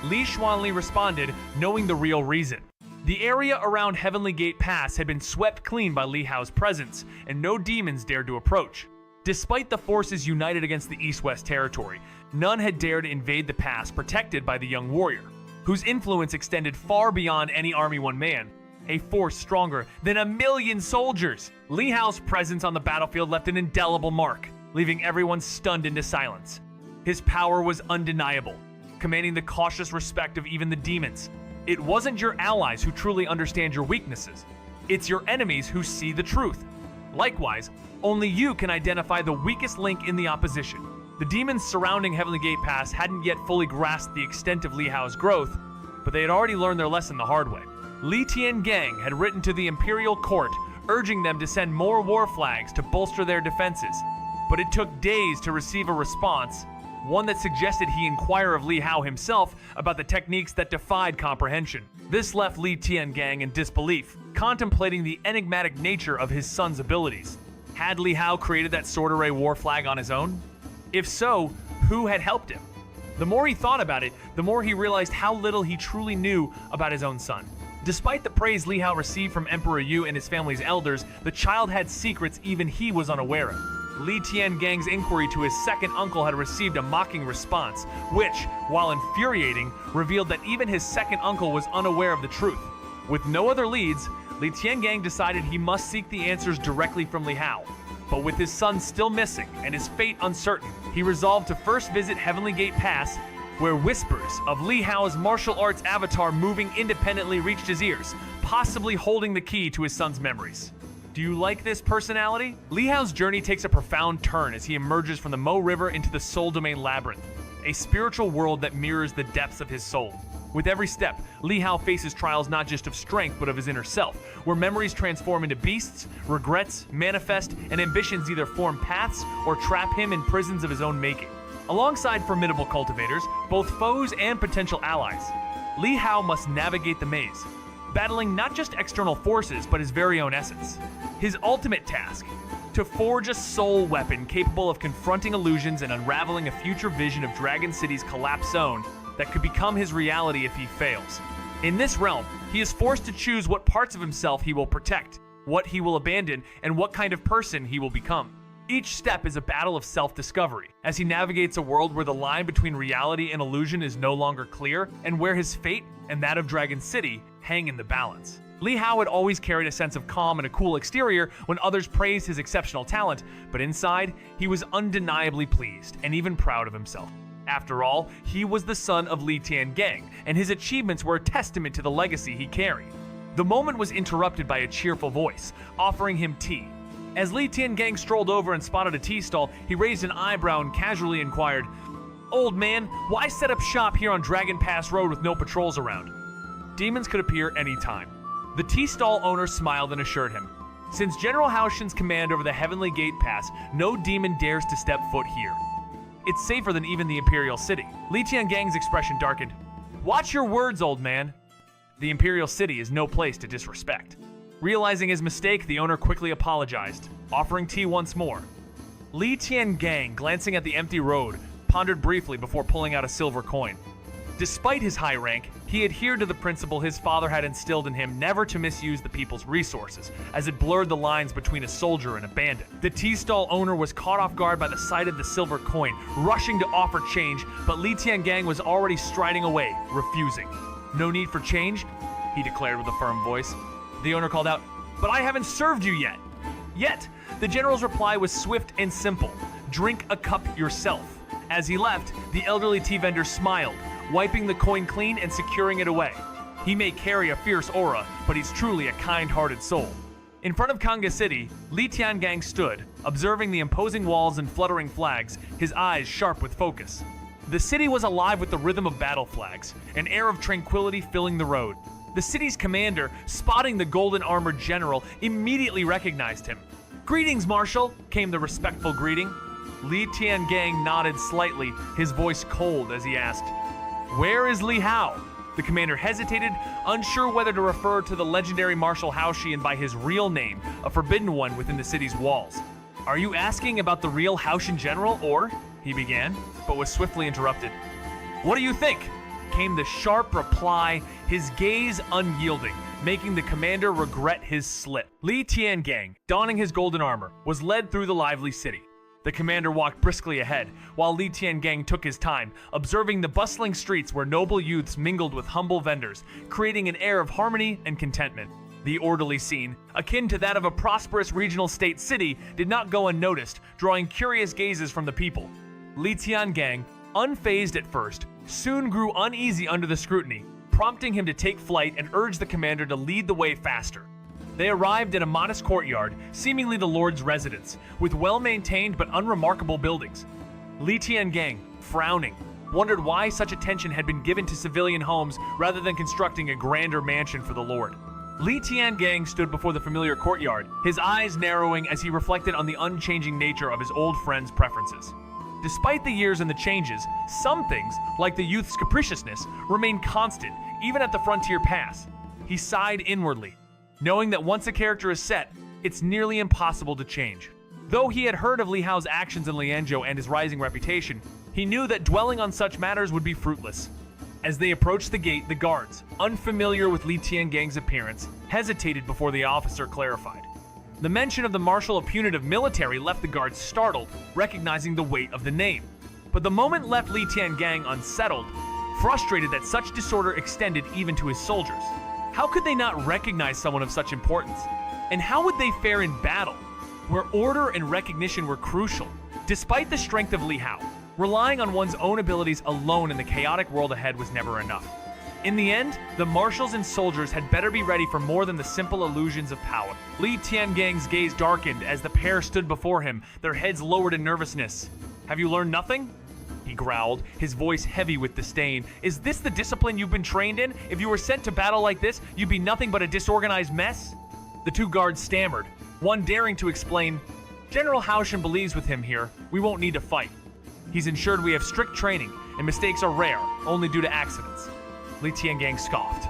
Li Xuanli responded, knowing the real reason. The area around Heavenly Gate Pass had been swept clean by Li Hao's presence, and no demons dared to approach. Despite the forces united against the East-West territory, none had dared invade the pass protected by the young warrior, whose influence extended far beyond any army one man, a force stronger than 1,000,000 soldiers. Li Hao's presence on the battlefield left an indelible mark, leaving everyone stunned into silence. His power was undeniable, commanding the cautious respect of even the demons. It wasn't your allies who truly understand your weaknesses. It's your enemies who see the truth. Likewise, only you can identify the weakest link in the opposition. The demons surrounding Heavenly Gate Pass hadn't yet fully grasped the extent of Li Hao's growth, but they had already learned their lesson the hard way. Li Tiangang had written to the imperial court, urging them to send more war flags to bolster their defenses. But it took days to receive a response, one that suggested he inquire of Li Hao himself about the techniques that defied comprehension. This left Li Tiangang in disbelief, contemplating the enigmatic nature of his son's abilities. Had Li Hao created that sword array war flag on his own? If so, who had helped him? The more he thought about it, the more he realized how little he truly knew about his own son. Despite the praise Li Hao received from Emperor Yu and his family's elders, the child had secrets even he was unaware of. Li Tiangang's inquiry to his second uncle had received a mocking response, which, while infuriating, revealed that even his second uncle was unaware of the truth. With no other leads, Li Tiangang decided he must seek the answers directly from Li Hao. But with his son still missing and his fate uncertain, he resolved to first visit Heavenly Gate Pass, where whispers of Li Hao's martial arts avatar moving independently reached his ears, possibly holding the key to his son's memories. Do you like this personality? Li Hao's journey takes a profound turn as he emerges from the Mo River into the Soul Domain Labyrinth, a spiritual world that mirrors the depths of his soul. With every step, Li Hao faces trials not just of strength but of his inner self, where memories transform into beasts, regrets manifest, and ambitions either form paths or trap him in prisons of his own making. Alongside formidable cultivators, both foes and potential allies, Li Hao must navigate the maze, battling not just external forces but his very own essence. His ultimate task, to forge a soul weapon capable of confronting illusions and unraveling a future vision of Dragon City's collapse zone that could become his reality if he fails. In this realm, he is forced to choose what parts of himself he will protect, what he will abandon, and what kind of person he will become. Each step is a battle of self-discovery, as he navigates a world where the line between reality and illusion is no longer clear, and where his fate and that of Dragon City hang in the balance. Li Hao had always carried a sense of calm and a cool exterior when others praised his exceptional talent, but inside, he was undeniably pleased and even proud of himself. After all, he was the son of Li Tiangang, and his achievements were a testament to the legacy he carried. The moment was interrupted by a cheerful voice, offering him tea. As Li Tiangang strolled over and spotted a tea stall, he raised an eyebrow and casually inquired, "Old man, why set up shop here on Dragon Pass Road with no patrols around?" Demons could appear anytime. The tea stall owner smiled and assured him, "Since General Haoshin's command over the Heavenly Gate Pass, no demon dares to step foot here. It's safer than even the Imperial City." Li Tiangang's expression darkened. "Watch your words, old man. The Imperial City is no place to disrespect." Realizing his mistake, the owner quickly apologized, offering tea once more. Li Tiangang, glancing at the empty road, pondered briefly before pulling out a silver coin. Despite his high rank, he adhered to the principle his father had instilled in him never to misuse the people's resources, as it blurred the lines between a soldier and a bandit. The tea stall owner was caught off guard by the sight of the silver coin, rushing to offer change, but Li Tiangang was already striding away, refusing. "No need for change," he declared with a firm voice. The owner called out, "But I haven't served you yet." "Yet." The general's reply was swift and simple. "Drink a cup yourself." As he left, the elderly tea vendor smiled, wiping the coin clean and securing it away. He may carry a fierce aura, but he's truly a kind-hearted soul. In front of Kanga City, Li Tiangang stood, observing the imposing walls and fluttering flags, his eyes sharp with focus. The city was alive with the rhythm of battle flags, an air of tranquility filling the road. The city's commander, spotting the golden-armored general, immediately recognized him. "Greetings, Marshal," came the respectful greeting. Li Tiangang nodded slightly, his voice cold as he asked, "Where is Li Hao?" The commander hesitated, unsure whether to refer to the legendary Marshal Haoshin by his real name, a forbidden one within the city's walls. "Are you asking about the real Haoshin general, or?" he began, but was swiftly interrupted. "What do you think?" came the sharp reply, his gaze unyielding, making the commander regret his slip. Li Tiangang, donning his golden armor, was led through the lively city. The commander walked briskly ahead, while Li Tiangang took his time, observing the bustling streets where noble youths mingled with humble vendors, creating an air of harmony and contentment. The orderly scene, akin to that of a prosperous regional state city, did not go unnoticed, drawing curious gazes from the people. Li Tiangang, unfazed at first, soon grew uneasy under the scrutiny, prompting him to take flight and urge the commander to lead the way faster. They arrived at a modest courtyard, seemingly the lord's residence, with well-maintained but unremarkable buildings. Li Tiangang, frowning, wondered why such attention had been given to civilian homes rather than constructing a grander mansion for the lord. Li Tiangang stood before the familiar courtyard, his eyes narrowing as he reflected on the unchanging nature of his old friend's preferences. Despite the years and the changes, some things, like the youth's capriciousness, remained constant, even at the frontier pass. He sighed inwardly, knowing that once a character is set, it's nearly impossible to change. Though he had heard of Li Hao's actions in Lianzhou and his rising reputation, he knew that dwelling on such matters would be fruitless. As they approached the gate, the guards, unfamiliar with Li Tiangang's appearance, hesitated before the officer clarified. The mention of the marshal of punitive military left the guards startled, recognizing the weight of the name. But the moment left Li Tiangang unsettled, frustrated that such disorder extended even to his soldiers. How could they not recognize someone of such importance? And how would they fare in battle, where order and recognition were crucial? Despite the strength of Li Hao, relying on one's own abilities alone in the chaotic world ahead was never enough. In the end, the marshals and soldiers had better be ready for more than the simple illusions of power. Li Tiangang's gaze darkened as the pair stood before him, their heads lowered in nervousness. "Have you learned nothing?" he growled, his voice heavy with disdain. "Is this the discipline you've been trained in? If you were sent to battle like this, you'd be nothing but a disorganized mess?" The two guards stammered, one daring to explain, "General Haoshin believes with him here, we won't need to fight. He's ensured we have strict training, and mistakes are rare, only due to accidents." Li Tiangang scoffed.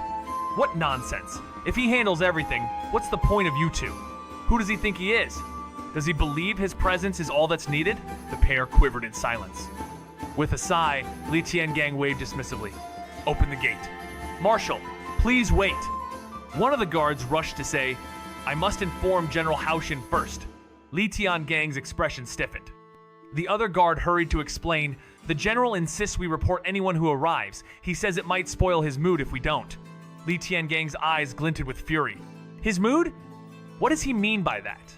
"What nonsense! If he handles everything, what's the point of you two? Who does he think he is?" Does he believe his presence is all that's needed? The pair quivered in silence. With a sigh, Li Tiangang waved dismissively. Open the gate. Marshal, please wait. One of the guards rushed to say, I must inform General Haoshin first. Li Tiangang's expression stiffened. The other guard hurried to explain, the general insists we report anyone who arrives. He says it might spoil his mood if we don't. Li Tiangang's eyes glinted with fury. His mood? What does he mean by that?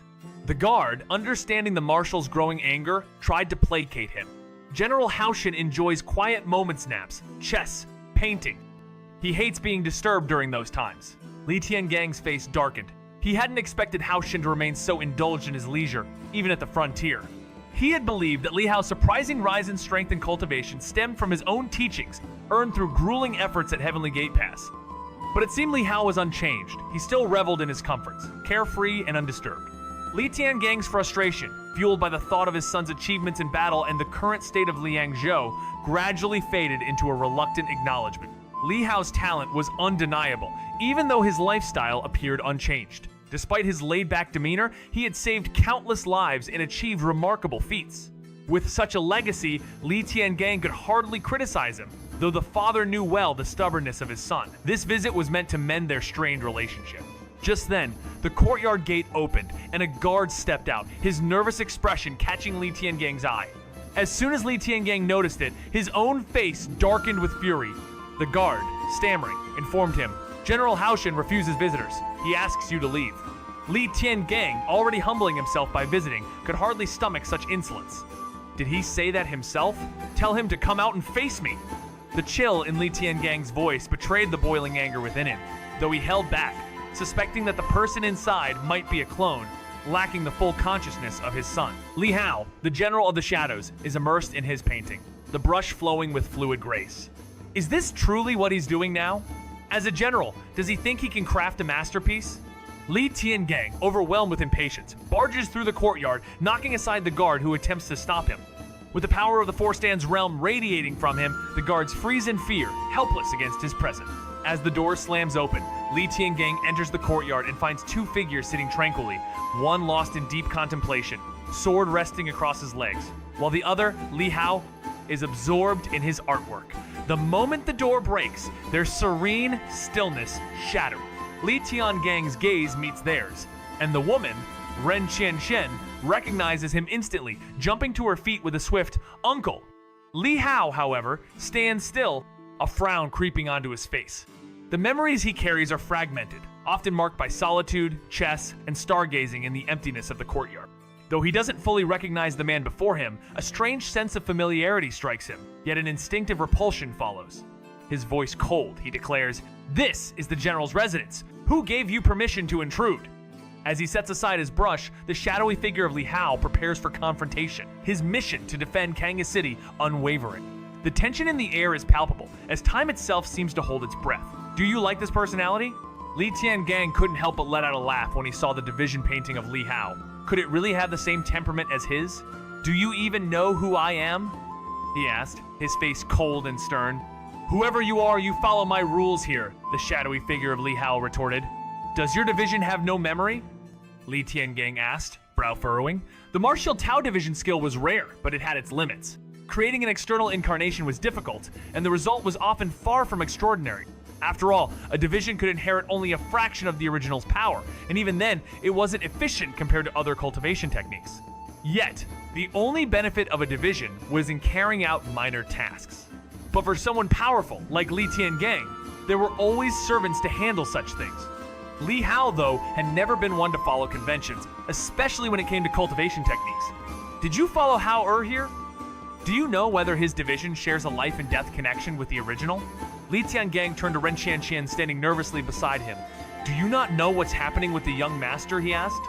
The guard, understanding the marshal's growing anger, tried to placate him. General Haoshin enjoys quiet moments naps, chess, painting. He hates being disturbed during those times. Li Tiangang's face darkened. He hadn't expected Haoshin to remain so indulged in his leisure, even at the frontier. He had believed that Li Hao's surprising rise in strength and cultivation stemmed from his own teachings, earned through grueling efforts at Heavenly Gate Pass. But it seemed Li Hao was unchanged. He still reveled in his comforts, carefree and undisturbed. Li Tiangang's frustration, fueled by the thought of his son's achievements in battle and the current state of Liangzhou, gradually faded into a reluctant acknowledgement. Li Hao's talent was undeniable, even though his lifestyle appeared unchanged. Despite his laid-back demeanor, he had saved countless lives and achieved remarkable feats. With such a legacy, Li Tiangang could hardly criticize him, though the father knew well the stubbornness of his son. This visit was meant to mend their strained relationship. Just then, the courtyard gate opened, and a guard stepped out, his nervous expression catching Li Tiangang's eye. As soon as Li Tiangang noticed it, his own face darkened with fury. The guard, stammering, informed him, General Haoshin refuses visitors. He asks you to leave. Li Tiangang, already humbling himself by visiting, could hardly stomach such insolence. Did he say that himself? Tell him to come out and face me. The chill in Li Tiangang's voice betrayed the boiling anger within him, though he held back, suspecting that the person inside might be a clone, lacking the full consciousness of his son. Li Hao, the general of the shadows, is immersed in his painting, the brush flowing with fluid grace. Is this truly what he's doing now? As a general, does he think he can craft a masterpiece? Li Tiangang, overwhelmed with impatience, barges through the courtyard, knocking aside the guard who attempts to stop him. With the power of the Four Stands realm radiating from him, the guards freeze in fear, helpless against his presence. As the door slams open, Li Tiangang enters the courtyard and finds two figures sitting tranquilly, one lost in deep contemplation, sword resting across his legs, while the other, Li Hao, is absorbed in his artwork. The moment the door breaks, their serene stillness shatters. Li Tiangang's gaze meets theirs, and the woman, Ren Xianxia, recognizes him instantly, jumping to her feet with a swift, "Uncle!" Li Hao, however, stands still, a frown creeping onto his face. The memories he carries are fragmented, often marked by solitude, chess, and stargazing in the emptiness of the courtyard. Though he doesn't fully recognize the man before him, a strange sense of familiarity strikes him, yet an instinctive repulsion follows. His voice cold, he declares, "This is the general's residence. Who gave you permission to intrude?" As he sets aside his brush, the shadowy figure of Li Hao prepares for confrontation, his mission to defend Kanga City unwavering. The tension in the air is palpable, as time itself seems to hold its breath. Do you like this personality? Li Tiangang couldn't help but let out a laugh when he saw the division painting of Li Hao. Could it really have the same temperament as his? "Do you even know who I am?" he asked, his face cold and stern. "Whoever you are, you follow my rules here," the shadowy figure of Li Hao retorted. "Does your division have no memory?" Li Tiangang asked, brow furrowing. The martial Tao division skill was rare, but it had its limits. Creating an external incarnation was difficult, and the result was often far from extraordinary. After all, a division could inherit only a fraction of the original's power, and even then, it wasn't efficient compared to other cultivation techniques. Yet, the only benefit of a division was in carrying out minor tasks. But for someone powerful, like Li Tiangang, there were always servants to handle such things. Li Hao, though, had never been one to follow conventions, especially when it came to cultivation techniques. Did you follow Hao here? Do you know whether his division shares a life and death connection with the original? Li Tiangang turned to Ren Xianxia, standing nervously beside him. "Do you not know what's happening with the young master?" he asked.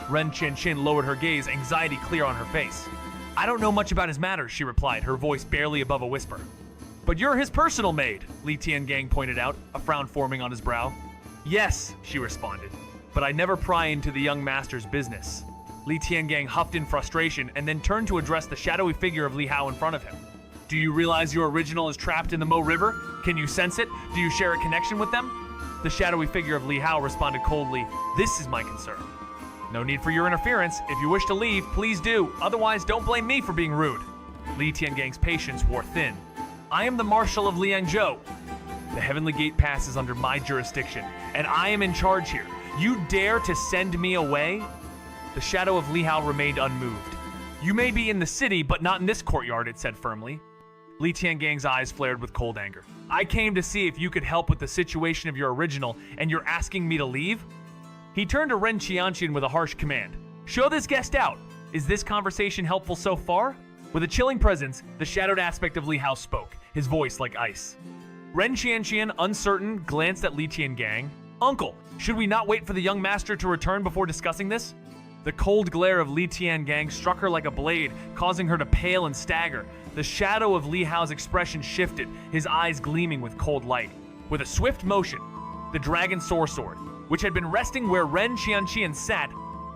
Ren Xianxia lowered her gaze, anxiety clear on her face. "I don't know much about his matters," she replied, her voice barely above a whisper. "But you're his personal maid," Li Tiangang pointed out, a frown forming on his brow. "Yes," she responded, "but I never pry into the young master's business." Li Tiangang huffed in frustration and then turned to address the shadowy figure of Li Hao in front of him. "Do you realize your original is trapped in the Mo River? Can you sense it? Do you share a connection with them?" The shadowy figure of Li Hao responded coldly, "This is my concern." No need for your interference. If you wish to leave, please do. Otherwise, don't blame me for being rude. Li Tiangang's patience wore thin. I am the Marshal of Liangzhou. The Heavenly Gate Pass is under my jurisdiction, and I am in charge here. You dare to send me away? The shadow of Li Hao remained unmoved. You may be in the city, but not in this courtyard, it said firmly. Li Tiangang's eyes flared with cold anger. I came to see if you could help with the situation of your original, and you're asking me to leave? He turned to Ren Xianxia with a harsh command. Show this guest out. Is this conversation helpful so far? With a chilling presence, the shadowed aspect of Li Hao spoke, his voice like ice. Ren Xianxia, uncertain, glanced at Li Tiangang. Uncle, should we not wait for the young master to return before discussing this? The cold glare of Li Tiangang struck her like a blade, causing her to pale and stagger. The shadow of Li Hao's expression shifted, his eyes gleaming with cold light. With a swift motion, the dragon sword, which had been resting where Ren Xianxia sat,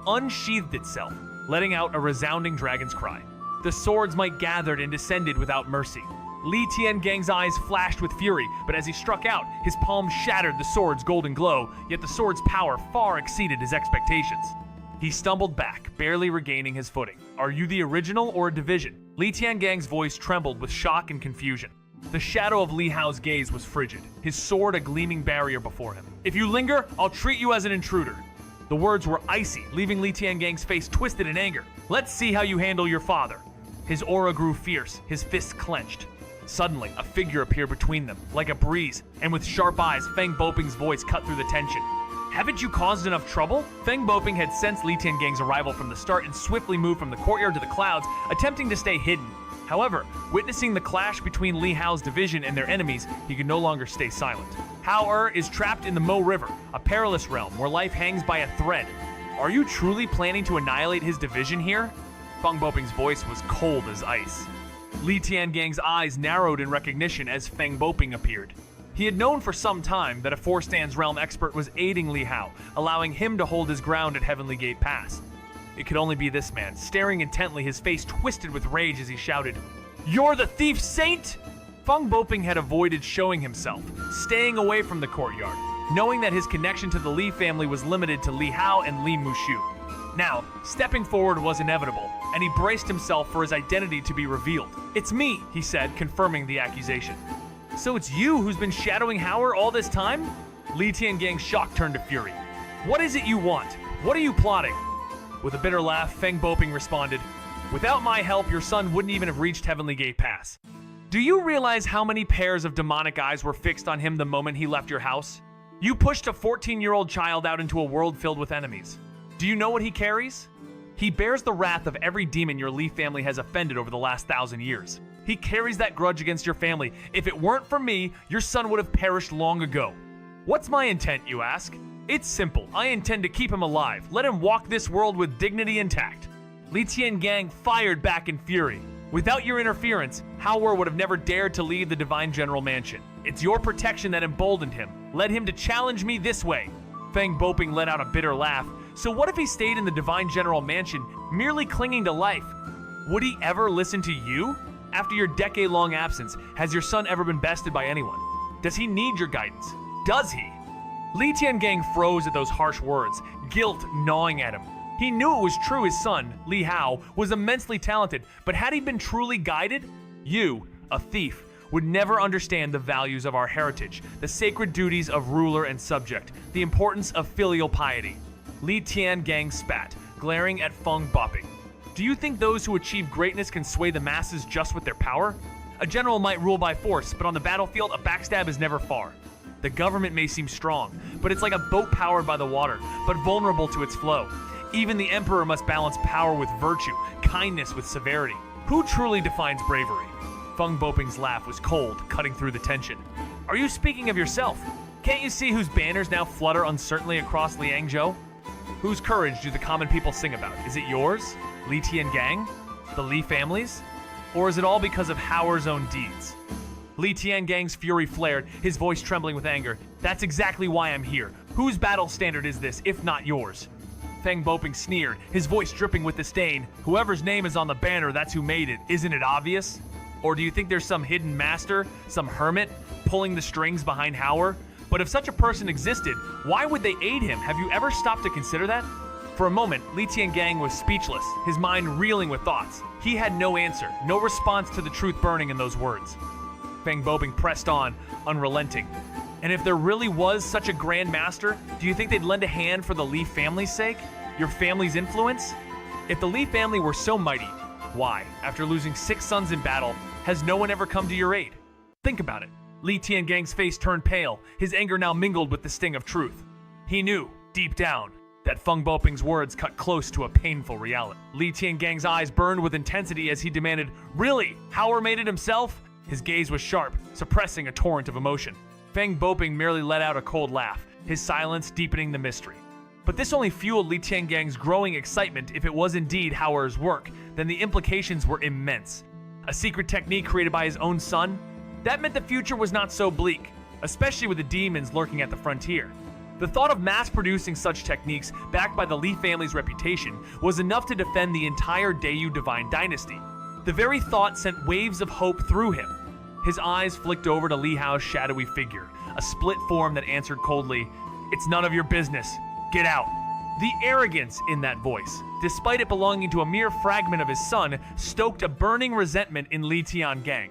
unsheathed itself, letting out a resounding dragon's cry. The swords might gathered and descended without mercy. Li Tiangang's eyes flashed with fury, but as he struck out, his palm shattered the sword's golden glow, yet the sword's power far exceeded his expectations. He stumbled back, barely regaining his footing. Are you the original or a division? Li Tiangang's voice trembled with shock and confusion. The shadow of Li Hao's gaze was frigid, his sword a gleaming barrier before him. If you linger, I'll treat you as an intruder. The words were icy, leaving Li Tiangang's face twisted in anger. Let's see how you handle your father. His aura grew fierce, his fists clenched. Suddenly, a figure appeared between them, like a breeze, and with sharp eyes, Feng Boping's voice cut through the tension. Haven't you caused enough trouble? Feng Boping had sensed Li Tiangang's arrival from the start and swiftly moved from the courtyard to the clouds, attempting to stay hidden. However, witnessing the clash between Li Hao's division and their enemies, he could no longer stay silent. Hao is trapped in the Mo River, a perilous realm where life hangs by a thread. Are you truly planning to annihilate his division here? Feng Boping's voice was cold as ice. Li Tiangang's eyes narrowed in recognition as Feng Boping appeared. He had known for some time that a Four Stands realm expert was aiding Li Hao, allowing him to hold his ground at Heavenly Gate Pass. It could only be this man, staring intently, his face twisted with rage as he shouted, "You're the thief saint!" Feng Boping had avoided showing himself, staying away from the courtyard, knowing that his connection to the Li family was limited to Li Hao and Li Mushu. Now, stepping forward was inevitable, and he braced himself for his identity to be revealed. "It's me," he said, confirming the accusation. "So it's you who's been shadowing Hao all this time?" Li Tiangang's shock turned to fury. "What is it you want? What are you plotting?" With a bitter laugh, Feng Boping responded, "Without my help, your son wouldn't even have reached Heavenly Gate Pass. Do you realize how many pairs of demonic eyes were fixed on him the moment he left your house? You pushed a 14-year-old child out into a world filled with enemies. Do you know what he carries? He bears the wrath of every demon your Li family has offended over the last 1,000 years. He carries that grudge against your family. If it weren't for me, your son would have perished long ago. What's my intent, you ask? It's simple. I intend to keep him alive. Let him walk this world with dignity intact." Li Tiangang fired back in fury. "Without your interference, Hao would have never dared to leave the Divine General Mansion. It's your protection that emboldened him. Led him to challenge me this way." Feng Boping let out a bitter laugh. "So what if he stayed in the Divine General Mansion, merely clinging to life? Would he ever listen to you? After your decade-long absence, has your son ever been bested by anyone? Does he need your guidance? Does he?" Li Tiangang froze at those harsh words, guilt gnawing at him. He knew it was true his son, Li Hao, was immensely talented, but had he been truly guided? You, a thief, would never understand the values of our heritage, the sacred duties of ruler and subject, the importance of filial piety. Li Tiangang spat, glaring at Feng Boping. "Do you think those who achieve greatness can sway the masses just with their power? A general might rule by force, but on the battlefield, a backstab is never far. The government may seem strong, but it's like a boat powered by the water, but vulnerable to its flow. Even the emperor must balance power with virtue, kindness with severity. Who truly defines bravery?" Feng Boping's laugh was cold, cutting through the tension. "Are you speaking of yourself? Can't you see whose banners now flutter uncertainly across Liangzhou? Whose courage do the common people sing about? Is it yours? Li Tiangang? The Li families? Or is it all because of Hao's own deeds?" Li Tiangang's fury flared, his voice trembling with anger. "That's exactly why I'm here. Whose battle standard is this, if not yours?" Feng Boping sneered, his voice dripping with disdain. "Whoever's name is on the banner, that's who made it. Isn't it obvious? Or do you think there's some hidden master, some hermit, pulling the strings behind Hao? But if such a person existed, why would they aid him? Have you ever stopped to consider that?" For a moment, Li Tiangang was speechless, his mind reeling with thoughts. He had no answer, no response to the truth burning in those words. Feng Boping pressed on, unrelenting. And if there really was such a grand master, do you think they'd lend a hand for the Li family's sake? Your family's influence? If the Li family were so mighty, why, after losing 6 sons in battle, has no one ever come to your aid? Think about it. Li Tiangang's face turned pale, his anger now mingled with the sting of truth. He knew, deep down, that Feng Boping's words cut close to a painful reality. Li Tiangang's eyes burned with intensity as he demanded, "Really? Howard made it himself?" His gaze was sharp, suppressing a torrent of emotion. Feng Boping merely let out a cold laugh, his silence deepening the mystery. But this only fueled Li Tiangang's growing excitement. If it was indeed Howard's work, then the implications were immense. A secret technique created by his own son? That meant the future was not so bleak, especially with the demons lurking at the frontier. The thought of mass-producing such techniques, backed by the Li family's reputation, was enough to defend the entire Dayu divine dynasty. The very thought sent waves of hope through him. His eyes flicked over to Li Hao's shadowy figure, a split form that answered coldly, "It's none of your business. Get out." The arrogance in that voice, despite it belonging to a mere fragment of his son, stoked a burning resentment in Li Tiangang.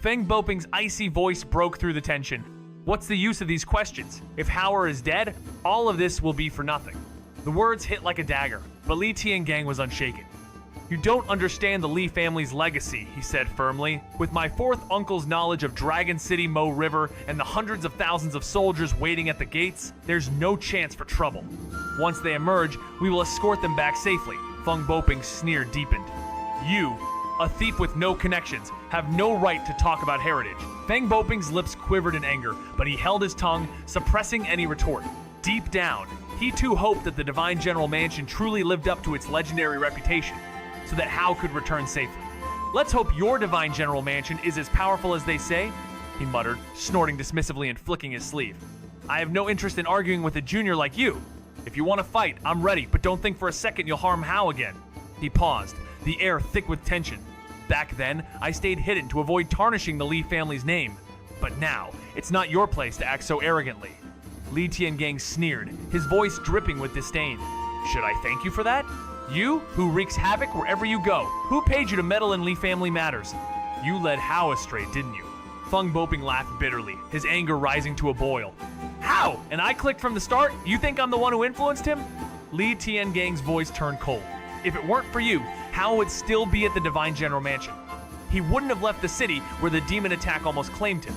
Feng Boping's icy voice broke through the tension. What's the use of these questions? If Howard is dead, all of this will be for nothing. The words hit like a dagger, but Li Tiangang was unshaken. "You don't understand the Li family's legacy," he said firmly. "With my 4th uncle's knowledge of Dragon City Mo River and the hundreds of thousands of soldiers waiting at the gates, there's no chance for trouble. Once they emerge, we will escort them back safely." Feng Boping's sneer deepened. "You, a thief with no connections, have no right to talk about heritage." Feng Boping's lips quivered in anger, but he held his tongue, suppressing any retort. Deep down, he too hoped that the Divine General Mansion truly lived up to its legendary reputation, so that Hao could return safely. "Let's hope your Divine General Mansion is as powerful as they say," he muttered, snorting dismissively and flicking his sleeve. "I have no interest in arguing with a junior like you. If you want to fight, I'm ready, but don't think for a second you'll harm Hao again." He paused, the air thick with tension. "Back then, I stayed hidden to avoid tarnishing the Li family's name. But now, it's not your place to act so arrogantly." Li Tiangang sneered, his voice dripping with disdain. "Should I thank you for that? You, who wreaks havoc wherever you go. Who paid you to meddle in Li family matters? You led Hao astray, didn't you?" Feng Boping laughed bitterly, his anger rising to a boil. "How? And I clicked from the start? You think I'm the one who influenced him?" Li Tiangang's voice turned cold. "If it weren't for you, Hao would still be at the Divine General Mansion. He wouldn't have left the city where the demon attack almost claimed him.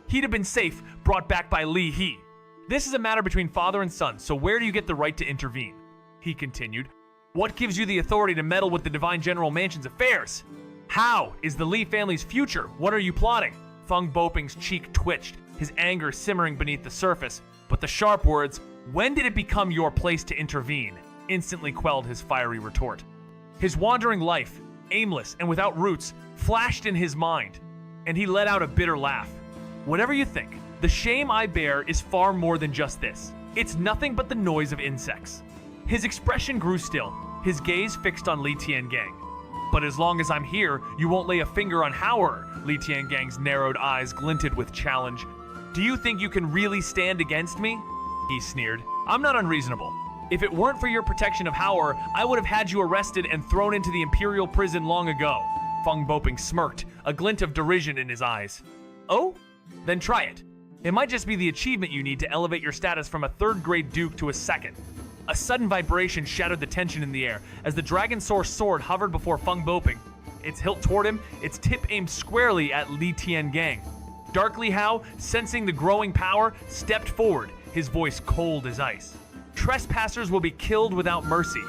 He'd have been safe, brought back by Li He. This is a matter between father and son, so where do you get the right to intervene?" He continued. "What gives you the authority to meddle with the Divine General Mansion's affairs? How is the Li family's future? What are you plotting?" Feng Boping's cheek twitched, his anger simmering beneath the surface, but the sharp words, "When did it become your place to intervene?" instantly quelled his fiery retort. His wandering life, aimless and without roots, flashed in his mind, and he let out a bitter laugh. "Whatever you think, the shame I bear is far more than just this. It's nothing but the noise of insects." His expression grew still, his gaze fixed on Li Tiangang. "But as long as I'm here, you won't lay a finger on Howard." Li Tiangang's narrowed eyes glinted with challenge. "Do you think you can really stand against me?" He sneered. "I'm not unreasonable. If it weren't for your protection of Howard, I would have had you arrested and thrown into the Imperial prison long ago." Feng Boping smirked, a glint of derision in his eyes. "Oh? Then try it. It might just be the achievement you need to elevate your status from a 3rd-grade duke to a 2nd. A sudden vibration shattered the tension in the air as the Dragon Source sword hovered before Feng Boping, its hilt toward him, its tip aimed squarely at Li Tiangang. Darkly Hao, sensing the growing power, stepped forward, his voice cold as ice. "Trespassers will be killed without mercy."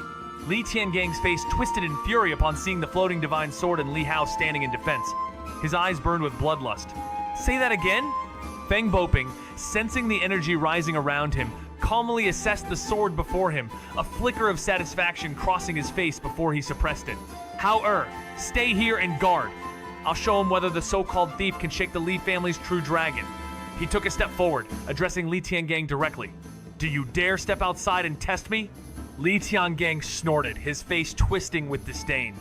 Li Tiangang's face twisted in fury upon seeing the floating divine sword and Li Hao standing in defense. His eyes burned with bloodlust. "Say that again?" Feng Boping, sensing the energy rising around him, calmly assessed the sword before him, a flicker of satisfaction crossing his face before he suppressed it. "Hao, stay here and guard. I'll show him whether the so-called thief can shake the Li family's true dragon." He took a step forward, addressing Li Tiangang directly. "Do you dare step outside and test me?" Li Tiangang snorted, his face twisting with disdain.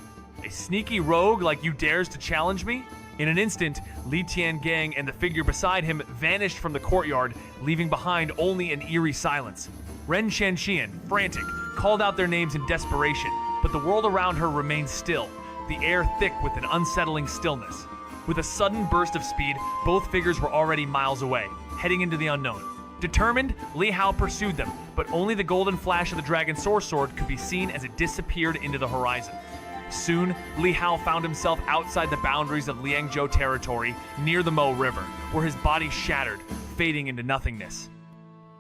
"A sneaky rogue like you dares to challenge me?" In an instant, Li Tiangang and the figure beside him vanished from the courtyard, leaving behind only an eerie silence. Ren Xianxia, frantic, called out their names in desperation, but the world around her remained still, the air thick with an unsettling stillness. With a sudden burst of speed, both figures were already miles away, heading into the unknown. Determined, Li Hao pursued them, but only the golden flash of the dragon source sword could be seen as it disappeared into the horizon. Soon, Li Hao found himself outside the boundaries of Liangzhou territory, near the Mo River, where his body shattered, fading into nothingness.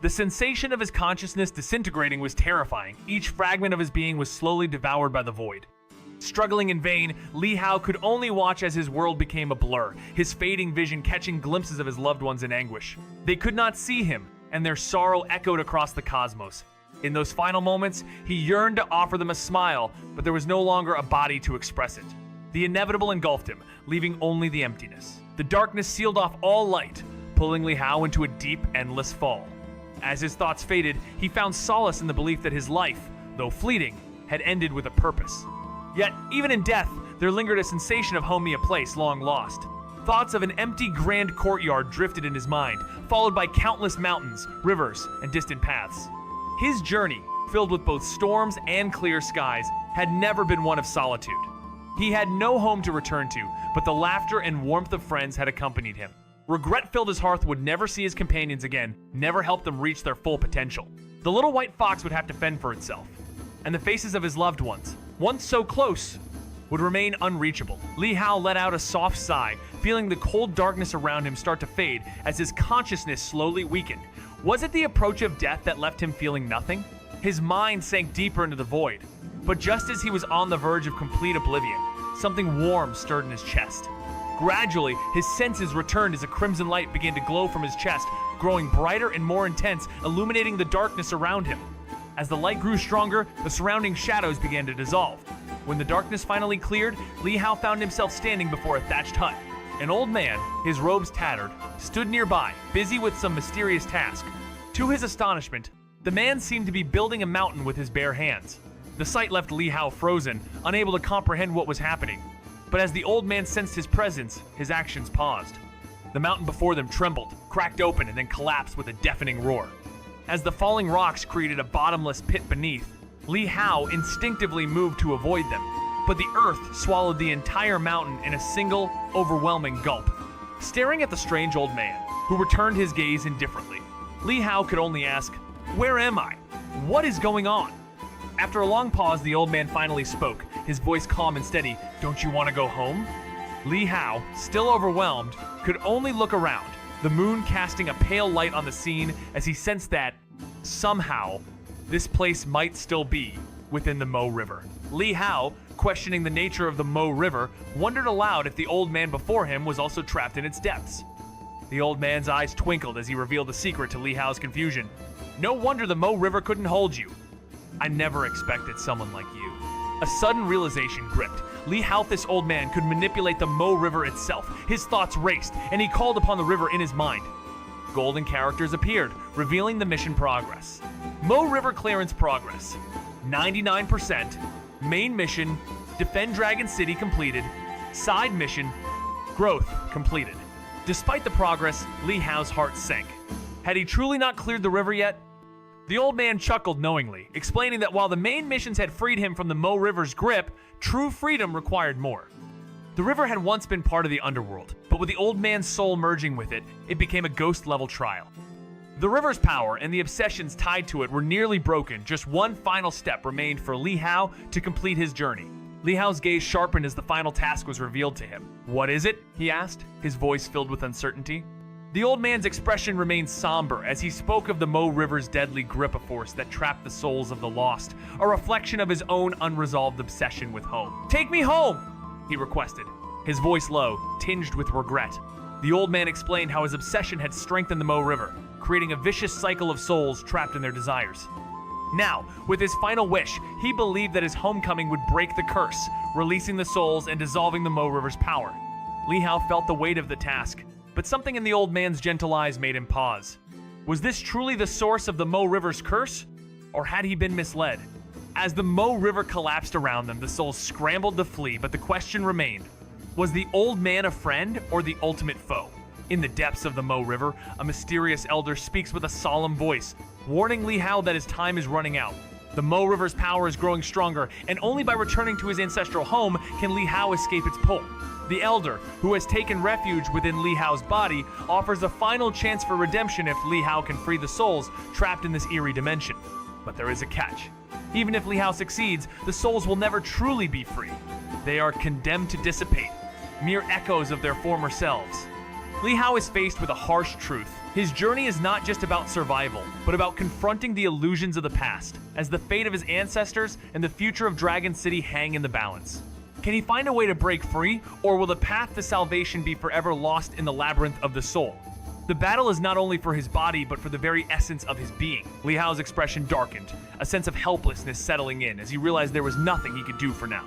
The sensation of his consciousness disintegrating was terrifying. Each fragment of his being was slowly devoured by the void. Struggling in vain, Li Hao could only watch as his world became a blur, his fading vision catching glimpses of his loved ones in anguish. They could not see him, and their sorrow echoed across the cosmos. In those final moments, he yearned to offer them a smile, but there was no longer a body to express it. The inevitable engulfed him, leaving only the emptiness. The darkness sealed off all light, pulling Li Hao into a deep, endless fall. As his thoughts faded, he found solace in the belief that his life, though fleeting, had ended with a purpose. Yet, even in death, there lingered a sensation of home, a place long lost. Thoughts of an empty grand courtyard drifted in his mind, followed by countless mountains, rivers, and distant paths. His journey, filled with both storms and clear skies, had never been one of solitude. He had no home to return to, but the laughter and warmth of friends had accompanied him. Regret filled his heart would never see his companions again, never help them reach their full potential. The little white fox would have to fend for itself, and the faces of his loved ones, once so close, would remain unreachable. Li Hao let out a soft sigh, feeling the cold darkness around him start to fade as his consciousness slowly weakened. Was it the approach of death that left him feeling nothing? His mind sank deeper into the void. But just as he was on the verge of complete oblivion, something warm stirred in his chest. Gradually, his senses returned as a crimson light began to glow from his chest, growing brighter and more intense, illuminating the darkness around him. As the light grew stronger, the surrounding shadows began to dissolve. When the darkness finally cleared, Li Hao found himself standing before a thatched hut. An old man, his robes tattered, stood nearby, busy with some mysterious task. To his astonishment, the man seemed to be building a mountain with his bare hands. The sight left Li Hao frozen, unable to comprehend what was happening. But as the old man sensed his presence, his actions paused. The mountain before them trembled, cracked open, and then collapsed with a deafening roar. As the falling rocks created a bottomless pit beneath, Li Hao instinctively moved to avoid them, but the earth swallowed the entire mountain in a single, overwhelming gulp. Staring at the strange old man, who returned his gaze indifferently, Li Hao could only ask, "Where am I? What is going on?" After a long pause, the old man finally spoke, his voice calm and steady. "Don't you want to go home?" Li Hao, still overwhelmed, could only look around, the moon casting a pale light on the scene as he sensed that, somehow, this place might still be within the Mo River. Li Hao, questioning the nature of the Mo River, wondered aloud if the old man before him was also trapped in its depths. The old man's eyes twinkled as he revealed the secret to Li Hao's confusion. "No wonder the Mo River couldn't hold you. I never expected someone like you." A sudden realization gripped. Li Hao, this old man, could manipulate the Mo River itself. His thoughts raced, and he called upon the river in his mind. Golden characters appeared, revealing the mission progress. Mo River clearance progress. 99%. Main mission, defend Dragon City completed. Side mission, growth completed. Despite the progress, Li Hao's heart sank. Had he truly not cleared the river yet? The old man chuckled knowingly, explaining that while the main missions had freed him from the Mo River's grip, true freedom required more. The river had once been part of the underworld, but with the old man's soul merging with it, it became a ghost-level trial. The river's power and the obsessions tied to it were nearly broken. Just one final step remained for Li Hao to complete his journey. Li Hao's gaze sharpened as the final task was revealed to him. "What is it?" he asked, his voice filled with uncertainty. The old man's expression remained somber as he spoke of the Mo River's deadly grip, a force that trapped the souls of the lost, a reflection of his own unresolved obsession with home. "Take me home!" he requested, his voice low, tinged with regret. The old man explained how his obsession had strengthened the Mo River, creating a vicious cycle of souls trapped in their desires. Now, with his final wish, he believed that his homecoming would break the curse, releasing the souls and dissolving the Mo River's power. Li Hao felt the weight of the task, but something in the old man's gentle eyes made him pause. Was this truly the source of the Mo River's curse, or had he been misled? As the Mo River collapsed around them, the souls scrambled to flee, but the question remained. Was the old man a friend or the ultimate foe? In the depths of the Mo River, a mysterious elder speaks with a solemn voice, warning Li Hao that his time is running out. The Mo River's power is growing stronger, and only by returning to his ancestral home can Li Hao escape its pull. The Elder, who has taken refuge within Li Hao's body, offers a final chance for redemption if Li Hao can free the souls trapped in this eerie dimension. But there is a catch. Even if Li Hao succeeds, the souls will never truly be free. They are condemned to dissipate, mere echoes of their former selves. Li Hao is faced with a harsh truth. His journey is not just about survival, but about confronting the illusions of the past, as the fate of his ancestors and the future of Dragon City hang in the balance. Can he find a way to break free, or will the path to salvation be forever lost in the labyrinth of the soul? The battle is not only for his body, but for the very essence of his being. Li Hao's expression darkened, a sense of helplessness settling in as he realized there was nothing he could do for now.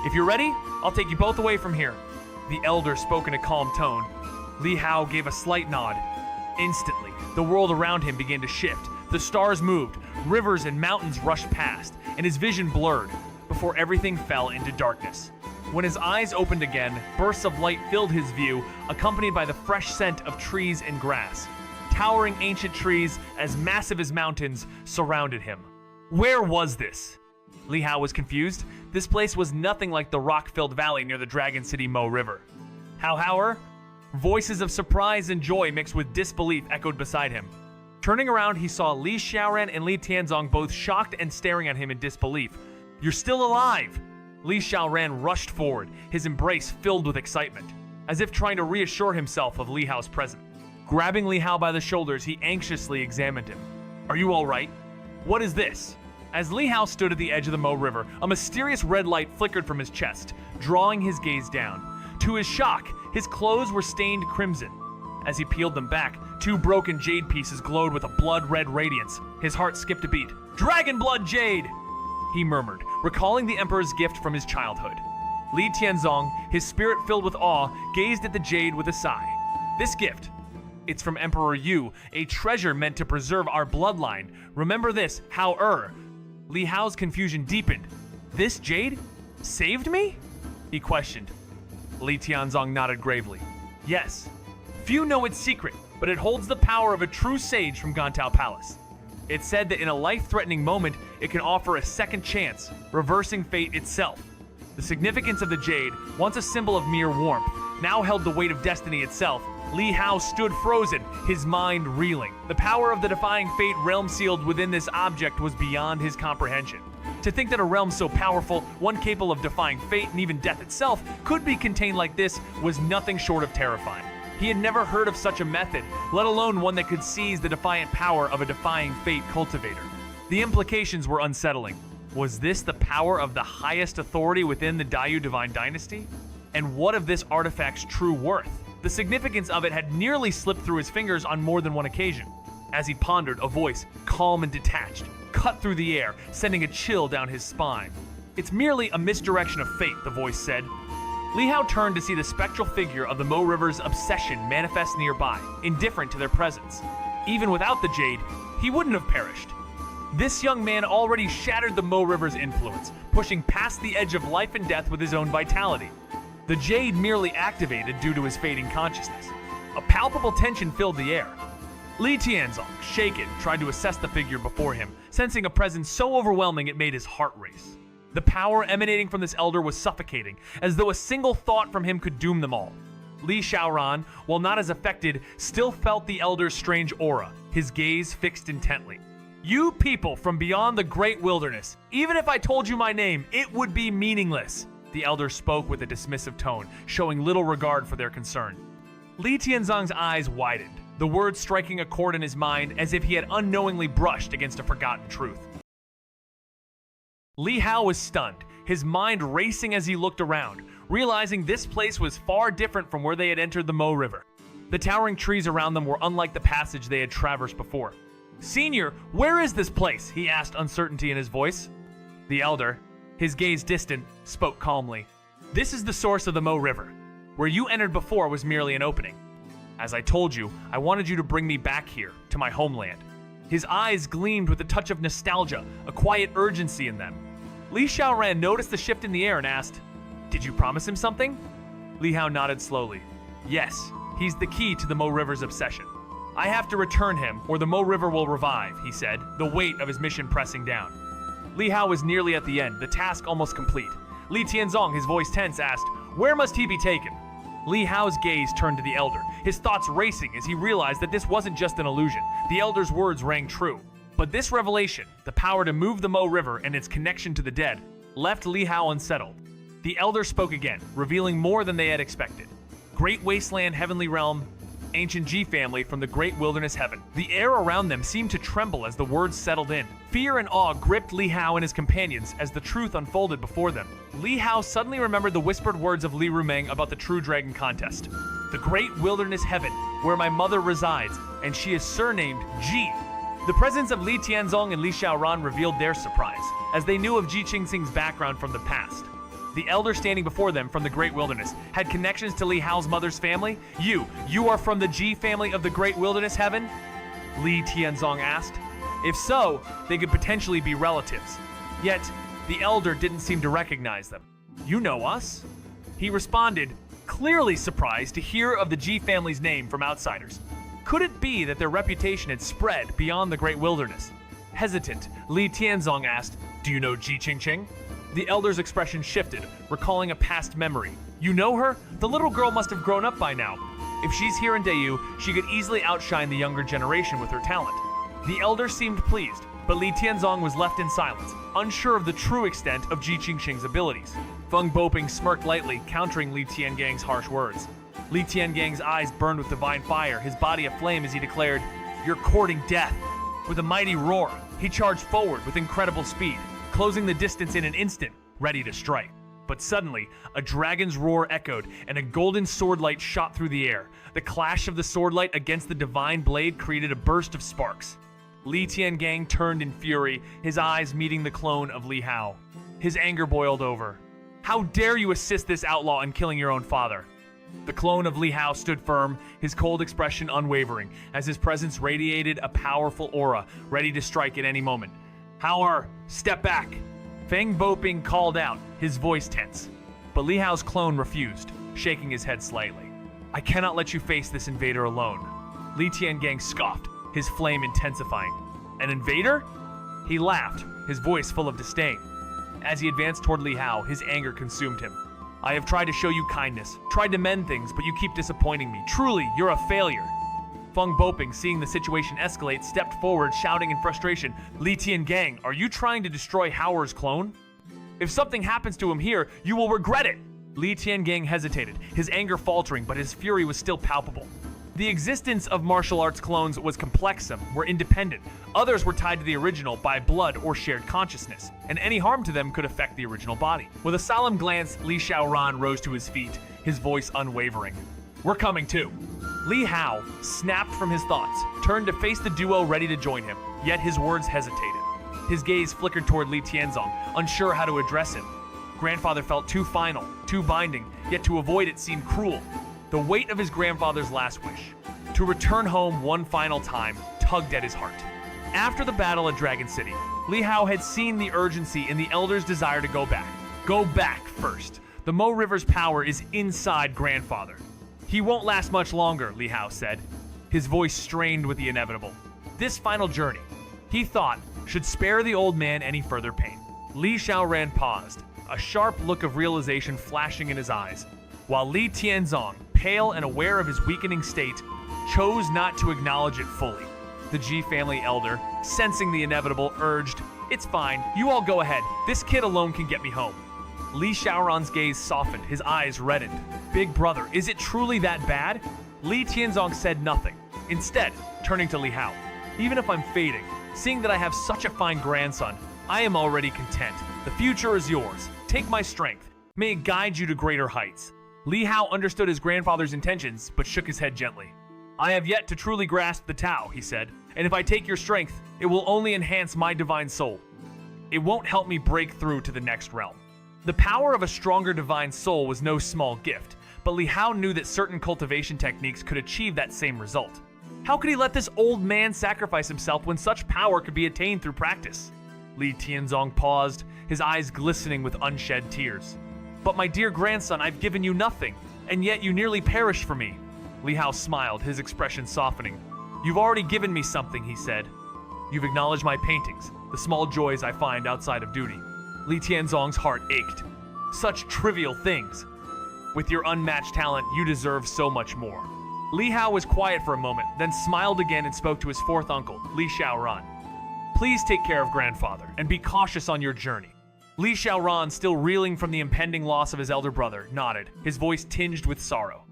If you're ready, I'll take you both away from here. The Elder spoke in a calm tone. Li Hao gave a slight nod. Instantly, the world around him began to shift. The stars moved, rivers and mountains rushed past, and his vision blurred before everything fell into darkness. When his eyes opened again, bursts of light filled his view, accompanied by the fresh scent of trees and grass. Towering ancient trees, as massive as mountains, surrounded him. Where was this? Li Hao was confused. This place was nothing like the rock-filled valley near the Dragon City Mo River. How? Voices of surprise and joy mixed with disbelief echoed beside him. Turning around, he saw Li Xiaoran and Li Tianzong both shocked and staring at him in disbelief. You're still alive! Li Xiaoran rushed forward, his embrace filled with excitement, as if trying to reassure himself of Li Hao's presence. Grabbing Li Hao by the shoulders, he anxiously examined him. Are you all right? What is this? As Li Hao stood at the edge of the Mo River, a mysterious red light flickered from his chest, drawing his gaze down. To his shock, his clothes were stained crimson. As he peeled them back, two broken jade pieces glowed with a blood-red radiance. His heart skipped a beat. Dragon blood jade! He murmured, recalling the Emperor's gift from his childhood. Li Tianzong, his spirit filled with awe, gazed at the jade with a sigh. This gift, it's from Emperor Yu, a treasure meant to preserve our bloodline. Remember this, Hao-er. Li Hao's confusion deepened. This jade saved me? He questioned. Li Tianzong nodded gravely. Yes. Few know its secret, but it holds the power of a true sage from Gantao Palace. It's said that in a life-threatening moment, it can offer a second chance, reversing fate itself. The significance of the jade, once a symbol of mere warmth, now held the weight of destiny itself. Li Hao stood frozen, his mind reeling. The power of the defying fate realm sealed within this object was beyond his comprehension. To think that a realm so powerful, one capable of defying fate and even death itself, could be contained like this was nothing short of terrifying. He had never heard of such a method, let alone one that could seize the defiant power of a defying fate cultivator. The implications were unsettling. Was this the power of the highest authority within the Dayu Divine Dynasty? And what of this artifact's true worth? The significance of it had nearly slipped through his fingers on more than one occasion. As he pondered, a voice, calm and detached, cut through the air, sending a chill down his spine. It's merely a misdirection of fate, the voice said. Li Hao turned to see the spectral figure of the Mo River's obsession manifest nearby, indifferent to their presence. Even without the jade, he wouldn't have perished. This young man already shattered the Mo River's influence, pushing past the edge of life and death with his own vitality. The jade merely activated due to his fading consciousness. A palpable tension filled the air. Li Tianzong, shaken, tried to assess the figure before him, sensing a presence so overwhelming it made his heart race. The power emanating from this elder was suffocating, as though a single thought from him could doom them all. Li Xiaoran, while not as affected, still felt the elder's strange aura, his gaze fixed intently. You people from beyond the great wilderness, even if I told you my name, it would be meaningless. The elder spoke with a dismissive tone, showing little regard for their concern. Li Tianzong's eyes widened, the words striking a chord in his mind as if he had unknowingly brushed against a forgotten truth. Li Hao was stunned, his mind racing as he looked around, realizing this place was far different from where they had entered the Mo River. The towering trees around them were unlike the passage they had traversed before. Senior, where is this place? He asked, uncertainty in his voice. The elder, his gaze distant, spoke calmly. This is the source of the Mo River. Where you entered before was merely an opening. As I told you, I wanted you to bring me back here, to my homeland. His eyes gleamed with a touch of nostalgia, a quiet urgency in them. Li Xiaoran noticed the shift in the air and asked, Did you promise him something? Li Hao nodded slowly. Yes, he's the key to the Mo River's obsession. I have to return him, or the Mo River will revive, he said, the weight of his mission pressing down. Li Hao was nearly at the end, the task almost complete. Li Tianzong, his voice tense, asked, "Where must he be taken?" Li Hao's gaze turned to the elder, his thoughts racing as he realized that this wasn't just an illusion. The elder's words rang true. But this revelation, the power to move the Mo River and its connection to the dead, left Li Hao unsettled. The elder spoke again, revealing more than they had expected. Great Wasteland Heavenly Realm, ancient Ji family from the Great Wilderness Heaven. The air around them seemed to tremble as the words settled in. Fear and awe gripped Li Hao and his companions as the truth unfolded before them. Li Hao suddenly remembered the whispered words of Li Rumeng about the True Dragon contest. The Great Wilderness Heaven, where my mother resides, and she is surnamed Ji. The presence of Li Tianzong and Li Xiaoran revealed their surprise, as they knew of Ji Qingxing's background from the past. The elder standing before them from the Great Wilderness had connections to Li Hao's mother's family. You are from the Ji family of the Great Wilderness Heaven? Li Tianzong asked. If so, they could potentially be relatives. Yet, the elder didn't seem to recognize them. You know us? He responded, clearly surprised to hear of the Ji family's name from outsiders. Could it be that their reputation had spread beyond the Great Wilderness? Hesitant, Li Tianzong asked, "Do you know Ji Qingqing?" The elder's expression shifted, recalling a past memory. You know her? The little girl must have grown up by now. If she's here in Dayu, she could easily outshine the younger generation with her talent. The elder seemed pleased, but Li Tianzong was left in silence, unsure of the true extent of Ji Qingqing's abilities. Feng Boping smirked lightly, countering Li Tiangang's harsh words. Li Tiangang's eyes burned with divine fire, his body aflame as he declared, "You're courting death." With a mighty roar, he charged forward with incredible speed, closing the distance in an instant, ready to strike. But suddenly, a dragon's roar echoed, and a golden swordlight shot through the air. The clash of the swordlight against the divine blade created a burst of sparks. Li Tiangang turned in fury, his eyes meeting the clone of Li Hao. His anger boiled over. How dare you assist this outlaw in killing your own father? The clone of Li Hao stood firm, his cold expression unwavering, as his presence radiated a powerful aura, ready to strike at any moment. Hao, step back! Feng Boping called out, his voice tense. But Li Hao's clone refused, shaking his head slightly. I cannot let you face this invader alone. Li Tiangang scoffed, his flame intensifying. An invader? He laughed, his voice full of disdain. As he advanced toward Li Hao, his anger consumed him. I have tried to show you kindness, tried to mend things, but you keep disappointing me. Truly, you're a failure. Feng Boping, seeing the situation escalate, stepped forward, shouting in frustration, Li Tiangang, are you trying to destroy Hao's clone? If something happens to him here, you will regret it! Li Tiangang hesitated, his anger faltering, but his fury was still palpable. The existence of martial arts clones was complex, some were independent, others were tied to the original by blood or shared consciousness, and any harm to them could affect the original body. With a solemn glance, Li Xiaoran rose to his feet, his voice unwavering. We're coming too. Li Hao, snapped from his thoughts, turned to face the duo ready to join him, yet his words hesitated. His gaze flickered toward Li Tianzong, unsure how to address him. Grandfather felt too final, too binding, yet to avoid it seemed cruel. The weight of his grandfather's last wish, to return home one final time, tugged at his heart. After the battle at Dragon City, Li Hao had seen the urgency in the elder's desire to go back. Go back first. The Mo River's power is inside grandfather. He won't last much longer, Li Hao said, his voice strained with the inevitable. This final journey, he thought, should spare the old man any further pain. Li Xiaoran paused, a sharp look of realization flashing in his eyes, while Li Tianzong, pale and aware of his weakening state, chose not to acknowledge it fully. The Ji family elder, sensing the inevitable, urged, It's fine, you all go ahead, this kid alone can get me home. Li Xiaoran's gaze softened, his eyes reddened. Big brother, is it truly that bad? Li Tianzong said nothing, instead turning to Li Hao. Even if I'm fading, seeing that I have such a fine grandson, I am already content. The future is yours. Take my strength. May it guide you to greater heights. Li Hao understood his grandfather's intentions, but shook his head gently. I have yet to truly grasp the Tao, he said, and if I take your strength, it will only enhance my divine soul. It won't help me break through to the next realm. The power of a stronger divine soul was no small gift, but Li Hao knew that certain cultivation techniques could achieve that same result. How could he let this old man sacrifice himself when such power could be attained through practice? Li Tianzong paused, his eyes glistening with unshed tears. But my dear grandson, I've given you nothing, and yet you nearly perished for me. Li Hao smiled, his expression softening. You've already given me something, he said. You've acknowledged my paintings, the small joys I find outside of duty. Li Tianzong's heart ached. Such trivial things. With your unmatched talent, you deserve so much more. Li Hao was quiet for a moment, then smiled again and spoke to his fourth uncle, Li Xiaoran. Please take care of grandfather, and be cautious on your journey. Li Xiaoran, still reeling from the impending loss of his elder brother, nodded, his voice tinged with sorrow.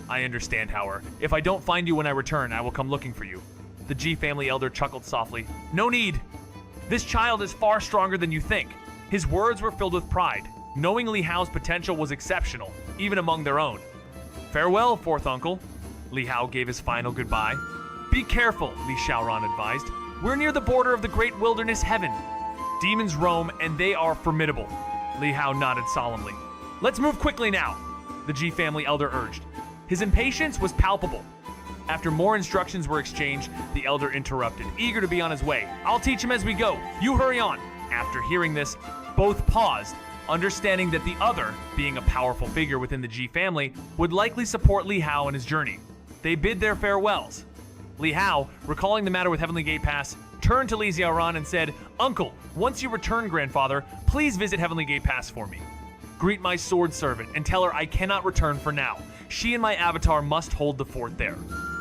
I understand, however. If I don't find you when I return, I will come looking for you. The Ji family elder chuckled softly. No need. This child is far stronger than you think. His words were filled with pride, knowing Li Hao's potential was exceptional, even among their own. Farewell, fourth uncle. Li Hao gave his final goodbye. Be careful, Li Xiaoran advised. We're near the border of the great wilderness heaven. Demons roam, and they are formidable. Li Hao nodded solemnly. Let's move quickly now, the Ji family elder urged. His impatience was palpable. After more instructions were exchanged, the elder interrupted, eager to be on his way. I'll teach him as we go. You hurry on. After hearing this, both paused, understanding that the other, being a powerful figure within the Ji family, would likely support Li Hao in his journey. They bid their farewells. Li Hao, recalling the matter with Heavenly Gate Pass, turned to Li Xiaoran and said, Uncle, once you return, grandfather, please visit Heavenly Gate Pass for me. Greet my sword servant and tell her I cannot return for now. She and my avatar must hold the fort there.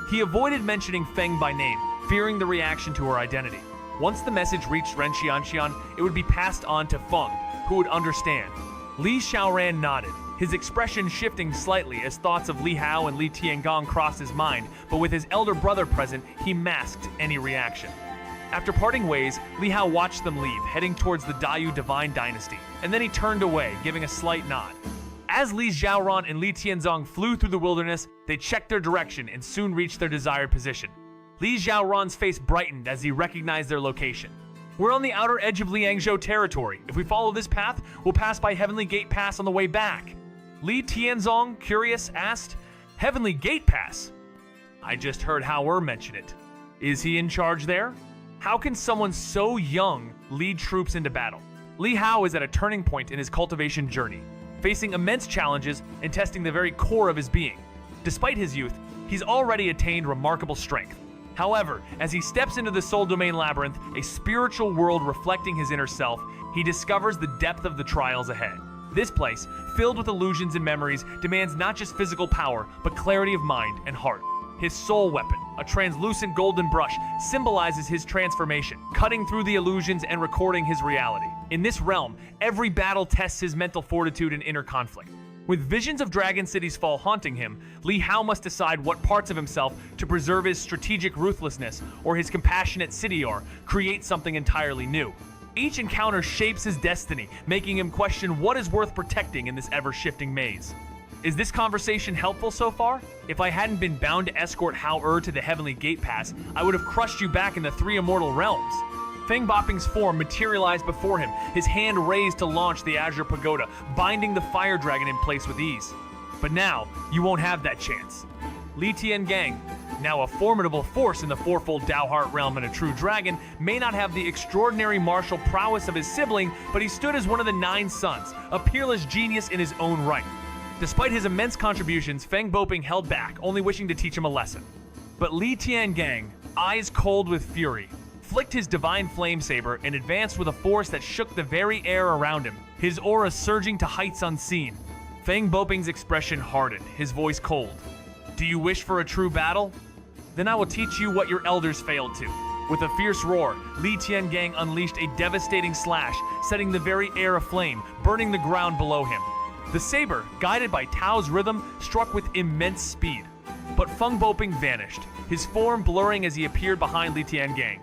He avoided mentioning Feng by name, fearing the reaction to her identity. Once the message reached Ren Xianxia, it would be passed on to Feng, who would understand. Li Xiaoran nodded, his expression shifting slightly as thoughts of Li Hao and Li Tiangong crossed his mind, but with his elder brother present, he masked any reaction. After parting ways, Li Hao watched them leave, heading towards the Dayu Divine Dynasty, and then he turned away, giving a slight nod. As Li Xiaoran and Li Tianzong flew through the wilderness, they checked their direction and soon reached their desired position. Li Xiaoran's face brightened as he recognized their location. We're on the outer edge of Liangzhou territory. If we follow this path, we'll pass by Heavenly Gate Pass on the way back. Li Tianzong, curious, asked, Heavenly Gate Pass? I just heard Hao mention it. Is he in charge there? How can someone so young lead troops into battle? Li Hao is at a turning point in his cultivation journey, facing immense challenges and testing the very core of his being. Despite his youth, he's already attained remarkable strength. However, as he steps into the Soul Domain Labyrinth, a spiritual world reflecting his inner self, he discovers the depth of the trials ahead. This place, filled with illusions and memories, demands not just physical power, but clarity of mind and heart. His soul weapon, a translucent golden brush, symbolizes his transformation, cutting through the illusions and recording his reality. In this realm, every battle tests his mental fortitude and inner conflict. With visions of Dragon City's fall haunting him, Li Hao must decide what parts of himself to preserve his strategic ruthlessness or his compassionate Sidior, create something entirely new. Each encounter shapes his destiny, making him question what is worth protecting in this ever-shifting maze. Is this conversation helpful so far? If I hadn't been bound to escort Hao to the Heavenly Gate Pass, I would have crushed you back in the three immortal realms. Feng Bopping's form materialized before him, his hand raised to launch the Azure Pagoda, binding the fire dragon in place with ease. But now, you won't have that chance. Li Tiangang, now a formidable force in the fourfold Daoheart realm and a true dragon, may not have the extraordinary martial prowess of his sibling, but he stood as one of the 9 sons, a peerless genius in his own right. Despite his immense contributions, Feng Bopping held back, only wishing to teach him a lesson. But Li Tiangang, eyes cold with fury, flicked his divine flame saber and advanced with a force that shook the very air around him, his aura surging to heights unseen. Feng Bopping's expression hardened, his voice cold. Do you wish for a true battle? Then I will teach you what your elders failed to. With a fierce roar, Li Tiangang unleashed a devastating slash, setting the very air aflame, burning the ground below him. The saber, guided by Tao's rhythm, struck with immense speed. But Feng Bopping vanished, his form blurring as he appeared behind Li Tiangang,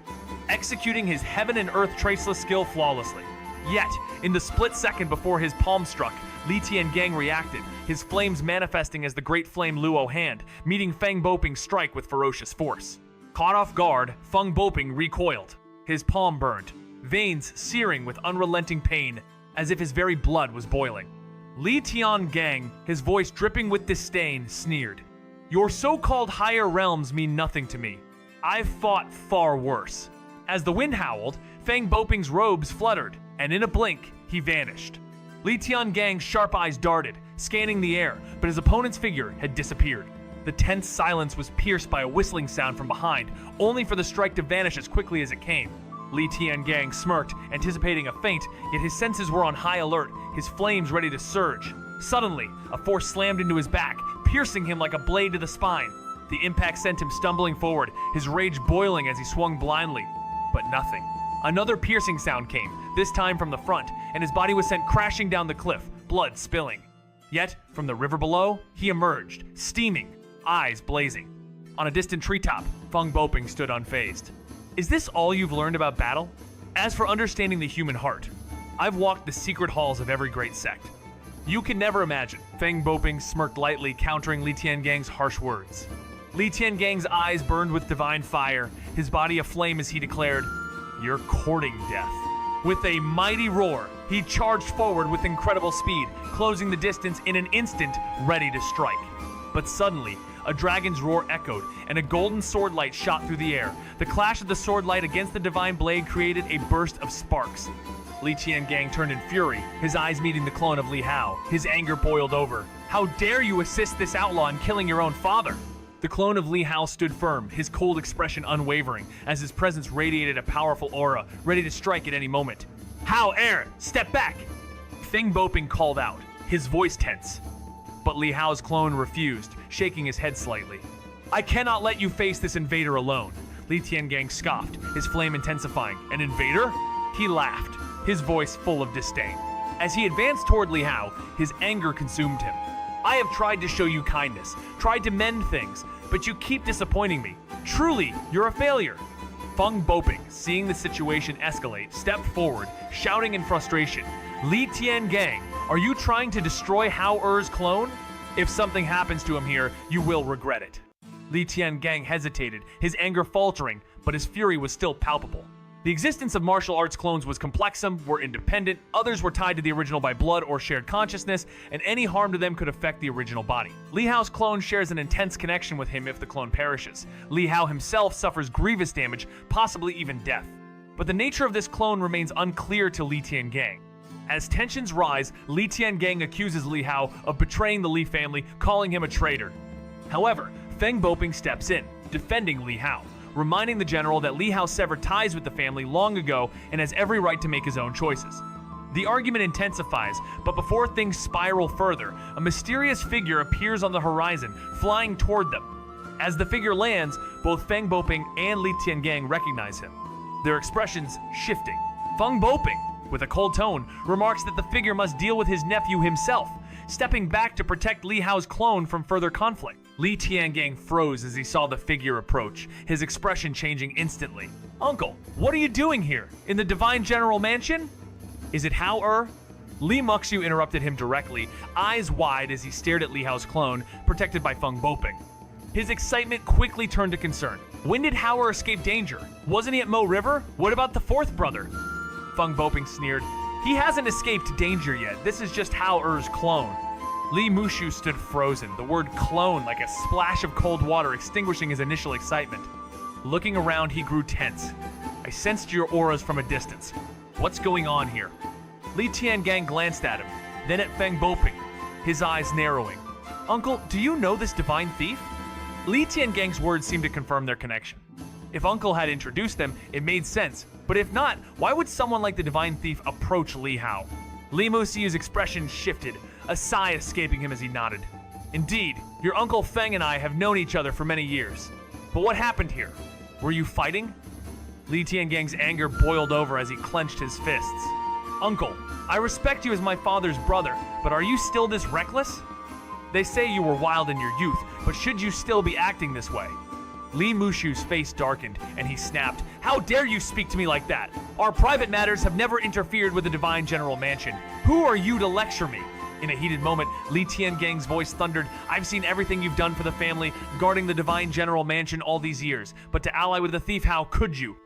executing his heaven and earth traceless skill flawlessly. Yet, in the split second before his palm struck, Li Tiangang reacted, his flames manifesting as the great flame Luo hand, meeting Feng Bopping's strike with ferocious force. Caught off guard, Feng Bopping recoiled, his palm burned, veins searing with unrelenting pain, as if his very blood was boiling. Li Tiangang, his voice dripping with disdain, sneered. Your so-called higher realms mean nothing to me. I've fought far worse. As the wind howled, Feng Bopping's robes fluttered, and in a blink, he vanished. Li Tiangang's sharp eyes darted, scanning the air, but his opponent's figure had disappeared. The tense silence was pierced by a whistling sound from behind, only for the strike to vanish as quickly as it came. Li Tiangang smirked, anticipating a feint, yet his senses were on high alert, his flames ready to surge. Suddenly, a force slammed into his back, piercing him like a blade to the spine. The impact sent him stumbling forward, his rage boiling as he swung blindly. But nothing. Another piercing sound came, this time from the front, and his body was sent crashing down the cliff, blood spilling. Yet, from the river below, he emerged, steaming, eyes blazing. On a distant treetop, Feng Boping stood unfazed. Is this all you've learned about battle? As for understanding the human heart, I've walked the secret halls of every great sect. You can never imagine. Feng Boping smirked lightly, countering Li Tiangang's harsh words. Li Tiangang's eyes burned with divine fire, his body aflame as he declared, "You're courting death." With a mighty roar, he charged forward with incredible speed, closing the distance in an instant, ready to strike. But suddenly, a dragon's roar echoed, and a golden sword light shot through the air. The clash of the sword light against the divine blade created a burst of sparks. Li Tiangang turned in fury, his eyes meeting the clone of Li Hao. His anger boiled over. How dare you assist this outlaw in killing your own father? The clone of Li Hao stood firm, his cold expression unwavering, as his presence radiated a powerful aura, ready to strike at any moment. Hao Air, step back! Feng Boping called out, his voice tense. But Li Hao's clone refused, shaking his head slightly. I cannot let you face this invader alone. Li Tiangang scoffed, his flame intensifying. An invader? He laughed, his voice full of disdain. As he advanced toward Li Hao, his anger consumed him. I have tried to show you kindness, tried to mend things, but you keep disappointing me. Truly, you're a failure. Feng Boping, seeing the situation escalate, stepped forward, shouting in frustration. Li Tiangang, are you trying to destroy Hao Er's clone? If something happens to him here, you will regret it. Li Tiangang hesitated, his anger faltering, but his fury was still palpable. The existence of martial arts clones was complex, some were independent, others were tied to the original by blood or shared consciousness, and any harm to them could affect the original body. Li Hao's clone shares an intense connection with him if the clone perishes. Li Hao himself suffers grievous damage, possibly even death. But the nature of this clone remains unclear to Li Tiangang. As tensions rise, Li Tiangang accuses Li Hao of betraying the Li family, calling him a traitor. However, Feng Boping steps in, defending Li Hao, reminding the general that Li Hao severed ties with the family long ago and has every right to make his own choices. The argument intensifies, but before things spiral further, a mysterious figure appears on the horizon, flying toward them. As the figure lands, both Feng Boping and Li Tiangang recognize him, their expressions shifting. Feng Boping, with a cold tone, remarks that the figure must deal with his nephew himself, stepping back to protect Li Hao's clone from further conflict. Li Tiangang froze as he saw the figure approach, his expression changing instantly. Uncle, what are you doing here? In the Divine General Mansion? Is it Hao Er? Li Muxiu interrupted him directly, eyes wide as he stared at Li Hao's clone, protected by Feng Boping. His excitement quickly turned to concern. When did Hao Er escape danger? Wasn't he at Mo River? What about the fourth brother? Feng Boping sneered. He hasn't escaped danger yet. This is just Hao Er's clone. Li Muxiu stood frozen, the word clone like a splash of cold water extinguishing his initial excitement. Looking around, he grew tense. I sensed your auras from a distance. What's going on here? Li Tiangang glanced at him, then at Feng Boping, his eyes narrowing. Uncle, do you know this divine thief? Li Tiangang's words seemed to confirm their connection. If Uncle had introduced them, it made sense. But if not, why would someone like the divine thief approach Li Hao? Li Muxiu's expression shifted, a sigh escaping him as he nodded. Indeed, your Uncle Feng and I have known each other for many years. But what happened here? Were you fighting? Li Tiangang's anger boiled over as he clenched his fists. Uncle, I respect you as my father's brother, but are you still this reckless? They say you were wild in your youth, but should you still be acting this way? Li Muxiu's face darkened, and he snapped, How dare you speak to me like that? Our private matters have never interfered with the Divine General Mansion. Who are you to lecture me? In a heated moment, Li Tiangang's voice thundered, I've seen everything you've done for the family, guarding the Divine General Mansion all these years, but to ally with the thief, how could you?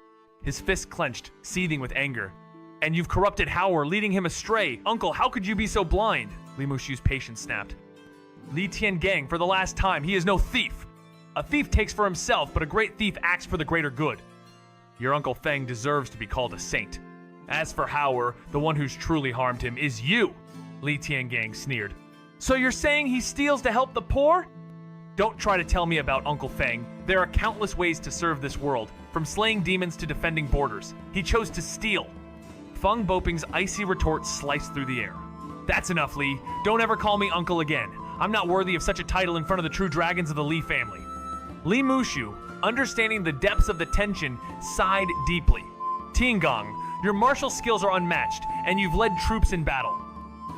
His fist clenched, seething with anger. And you've corrupted Hao Er, leading him astray. Uncle, how could you be so blind? Li Muxiu's patience snapped. Li Tiangang, for the last time, he is no thief. A thief takes for himself, but a great thief acts for the greater good. Your Uncle Feng deserves to be called a saint. As for Hao Er, the one who's truly harmed him is you. Li Tiangang sneered. So you're saying he steals to help the poor? Don't try to tell me about Uncle Feng. There are countless ways to serve this world. From slaying demons to defending borders, he chose to steal. Feng Boping's icy retort sliced through the air. That's enough, Li. Don't ever call me uncle again. I'm not worthy of such a title in front of the true dragons of the Li family. Li Mushu, understanding the depths of the tension, sighed deeply. Tiangong, your martial skills are unmatched, and you've led troops in battle.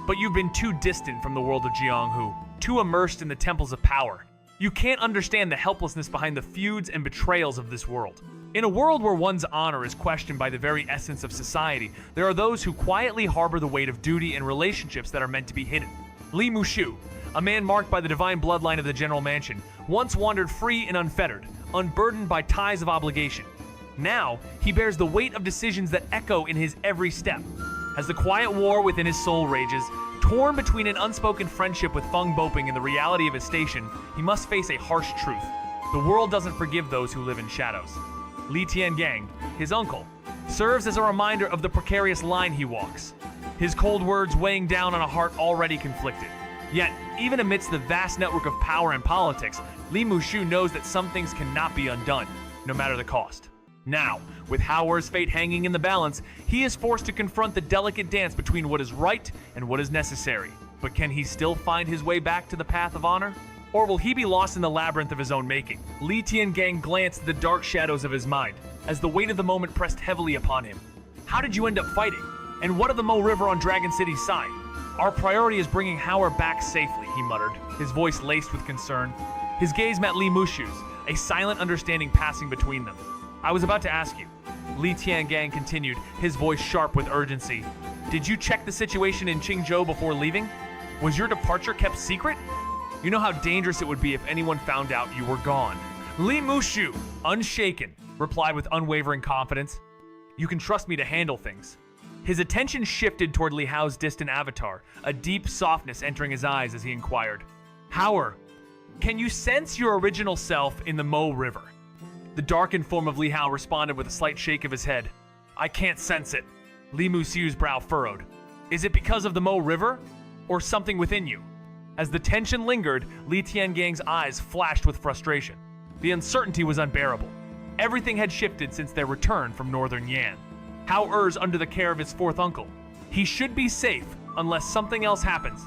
But you've been too distant from the world of Jianghu, too immersed in the temples of power. You can't understand the helplessness behind the feuds and betrayals of this world. In a world where one's honor is questioned by the very essence of society, there are those who quietly harbor the weight of duty and relationships that are meant to be hidden. Li Mushu, a man marked by the divine bloodline of the General Mansion, once wandered free and unfettered, unburdened by ties of obligation. Now, he bears the weight of decisions that echo in his every step. As the quiet war within his soul rages, torn between an unspoken friendship with Feng Boping and the reality of his station, he must face a harsh truth. The world doesn't forgive those who live in shadows. Li Tiangang, his uncle, serves as a reminder of the precarious line he walks, his cold words weighing down on a heart already conflicted. Yet, even amidst the vast network of power and politics, Li Mushu knows that some things cannot be undone, no matter the cost. Now, with Haoer's fate hanging in the balance, he is forced to confront the delicate dance between what is right and what is necessary. But can he still find his way back to the path of honor? Or will he be lost in the labyrinth of his own making? Li Tiangang glanced at the dark shadows of his mind, as the weight of the moment pressed heavily upon him. How did you end up fighting? And what of the Mo River on Dragon City's side? Our priority is bringing Haoer back safely, he muttered, his voice laced with concern. His gaze met Li Mushu's, a silent understanding passing between them. I was about to ask you. Li Tiangang continued, his voice sharp with urgency. Did you check the situation in Qingzhou before leaving? Was your departure kept secret? You know how dangerous it would be if anyone found out you were gone. Li Mushu, unshaken, replied with unwavering confidence. You can trust me to handle things. His attention shifted toward Li Hao's distant avatar, a deep softness entering his eyes as he inquired. Haoer, can you sense your original self in the Mo River? The darkened form of Li Hao responded with a slight shake of his head. I can't sense it. Li Mushu's brow furrowed. Is it because of the Mo River? Or something within you? As the tension lingered, Li Tiangang's eyes flashed with frustration. The uncertainty was unbearable. Everything had shifted since their return from northern Yan. Haoer's under the care of his fourth uncle. He should be safe unless something else happens,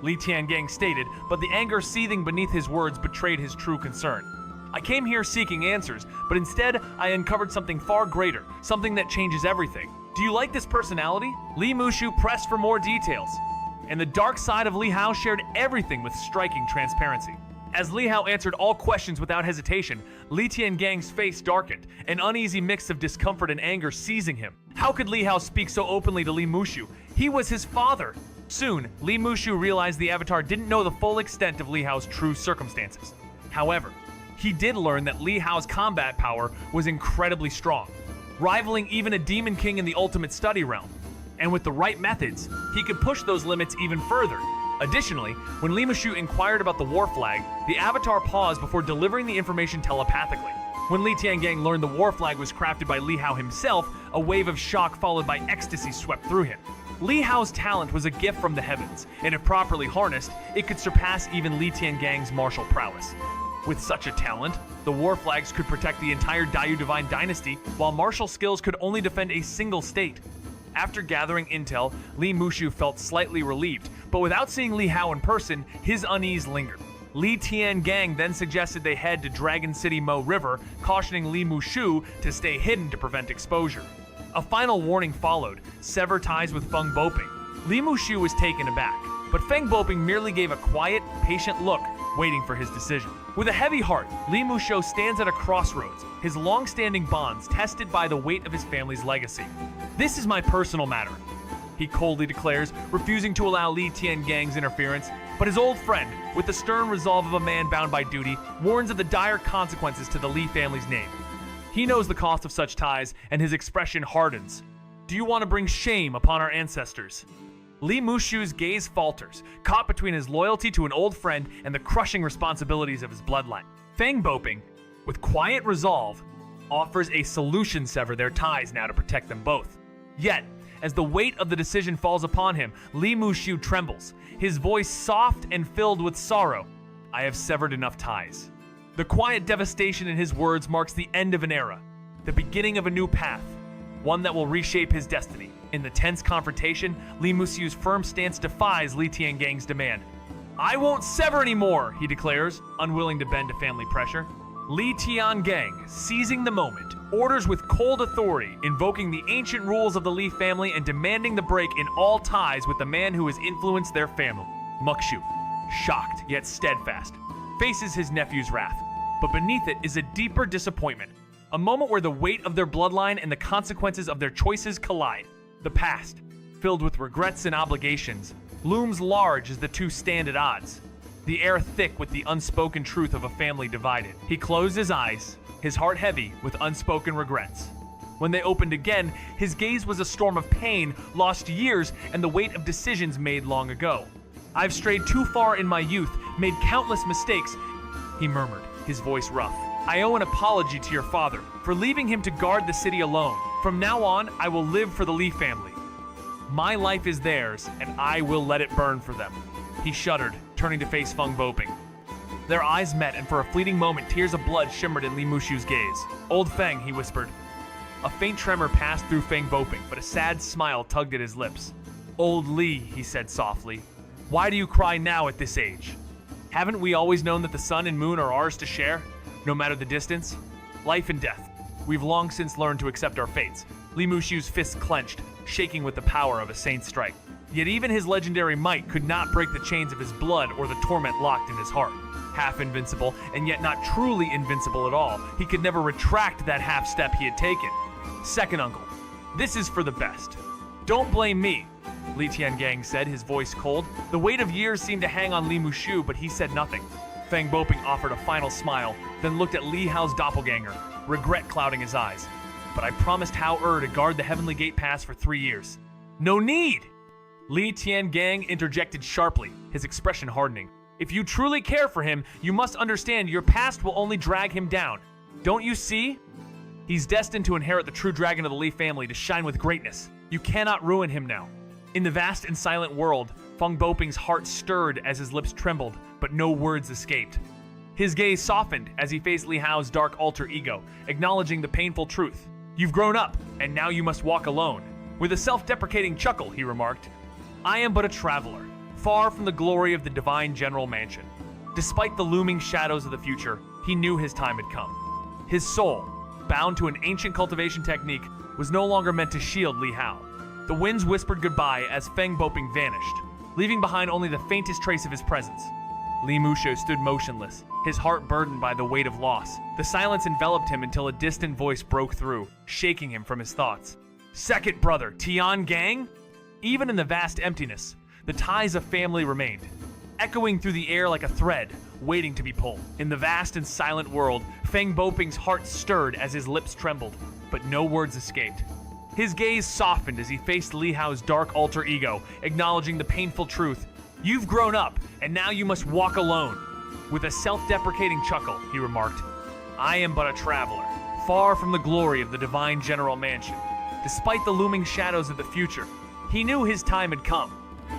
Li Tiangang stated, but the anger seething beneath his words betrayed his true concern. I came here seeking answers, but instead I uncovered something far greater, something that changes everything. Do you like this personality? Li Mushu pressed for more details, and the dark side of Li Hao shared everything with striking transparency. As Li Hao answered all questions without hesitation, Li Tiangang's face darkened, an uneasy mix of discomfort and anger seizing him. How could Li Hao speak so openly to Li Mushu? He was his father! Soon, Li Mushu realized the Avatar didn't know the full extent of Li Hao's true circumstances. However, he did learn that Li Hao's combat power was incredibly strong, rivaling even a Demon King in the Ultimate Study realm. And with the right methods, he could push those limits even further. Additionally, when Li Mushu inquired about the war flag, the Avatar paused before delivering the information telepathically. When Li Tiangang learned the war flag was crafted by Li Hao himself, a wave of shock followed by ecstasy swept through him. Li Hao's talent was a gift from the heavens, and if properly harnessed, it could surpass even Li Tiangang's martial prowess. With such a talent, the war flags could protect the entire Daiyu Divine Dynasty, while martial skills could only defend a single state. After gathering intel, Li Mushu felt slightly relieved, but without seeing Li Hao in person, his unease lingered. Li Tiangang then suggested they head to Dragon City Mo River, cautioning Li Mushu to stay hidden to prevent exposure. A final warning followed: sever ties with Feng Boping. Li Mushu was taken aback, but Feng Boping merely gave a quiet, patient look, waiting for his decision. With a heavy heart, Li Mushu stands at a crossroads, his long-standing bonds tested by the weight of his family's legacy. This is my personal matter, he coldly declares, refusing to allow Li Tiangang's interference. But his old friend, with the stern resolve of a man bound by duty, warns of the dire consequences to the Li family's name. He knows the cost of such ties, and his expression hardens. Do you want to bring shame upon our ancestors? Li Mushu's gaze falters, caught between his loyalty to an old friend and the crushing responsibilities of his bloodline. Feng Boping, with quiet resolve, offers a solution: sever their ties now to protect them both. Yet, as the weight of the decision falls upon him, Li Mushu trembles, his voice soft and filled with sorrow. I have severed enough ties. The quiet devastation in his words marks the end of an era. the beginning of a new path, one that will reshape his destiny. In the tense confrontation, Li Muxiu's firm stance defies Li Tiangang's demand. "I won't sever anymore," he declares, unwilling to bend to family pressure. Li Tiangang, seizing the moment, orders with cold authority, invoking the ancient rules of the Li family and demanding the break in all ties with the man who has influenced their family. Muxu, shocked yet steadfast, faces his nephew's wrath, but beneath it is a deeper disappointment, a moment where the weight of their bloodline and the consequences of their choices collide. The past, filled with regrets and obligations, looms large as the two stand at odds, the air thick with the unspoken truth of a family divided. He closed his eyes, his heart heavy with unspoken regrets. When they opened again, his gaze was a storm of pain, lost years, and the weight of decisions made long ago. "I've strayed too far in my youth, made countless mistakes," he murmured, his voice rough. "I owe an apology to your father for leaving him to guard the city alone. From now on, I will live for the Li family. My life is theirs, and I will let it burn for them." He shuddered, turning to face Feng Boping. Their eyes met, and for a fleeting moment, tears of blood shimmered in Li Muxiu's gaze. "Old Feng," he whispered. A faint tremor passed through Feng Boping, but a sad smile tugged at his lips. "Old Li," he said softly, "why do you cry now at this age? Haven't we always known that the sun and moon are ours to share, no matter the distance? Life and death. We've long since learned to accept our fates." Li Muxiu's fists clenched, shaking with the power of a saint's strike. Yet even his legendary might could not break the chains of his blood or the torment locked in his heart. Half invincible, and yet not truly invincible at all, he could never retract that half step he had taken. "Second uncle, this is for the best. Don't blame me," Li Tiangang said, his voice cold. The weight of years seemed to hang on Li Muxiu, but he said nothing. Feng Boping offered a final smile, then looked at Li Hao's doppelganger, regret clouding his eyes. "But I promised Hao to guard the Heavenly Gate Pass for 3 years." "No need!" Li Tiangang interjected sharply, his expression hardening. "If you truly care for him, you must understand your past will only drag him down. Don't you see? He's destined to inherit the true dragon of the Li family, to shine with greatness. You cannot ruin him now." In the vast and silent world, Feng Boping's heart stirred as his lips trembled, but no words escaped. His gaze softened as he faced Li Hao's dark alter ego, acknowledging the painful truth. "You've grown up, and now you must walk alone." With a self-deprecating chuckle, he remarked, "I am but a traveler, far from the glory of the divine general mansion." Despite the looming shadows of the future, he knew his time had come. His soul, bound to an ancient cultivation technique, was no longer meant to shield Li Hao. The winds whispered goodbye as Feng Boping vanished, leaving behind only the faintest trace of his presence. Li Muxiu stood motionless, his heart burdened by the weight of loss. The silence enveloped him until a distant voice broke through, shaking him from his thoughts. "Second brother, Tiangang?" Even in the vast emptiness, the ties of family remained, echoing through the air like a thread, waiting to be pulled. In the vast and silent world, Feng Boping's heart stirred as his lips trembled, but no words escaped. His gaze softened as he faced Li Hao's dark alter ego, acknowledging the painful truth. "You've grown up, and now you must walk alone." With a self-deprecating chuckle, he remarked, "I am but a traveler, far from the glory of the divine general mansion." Despite the looming shadows of the future, he knew his time had come.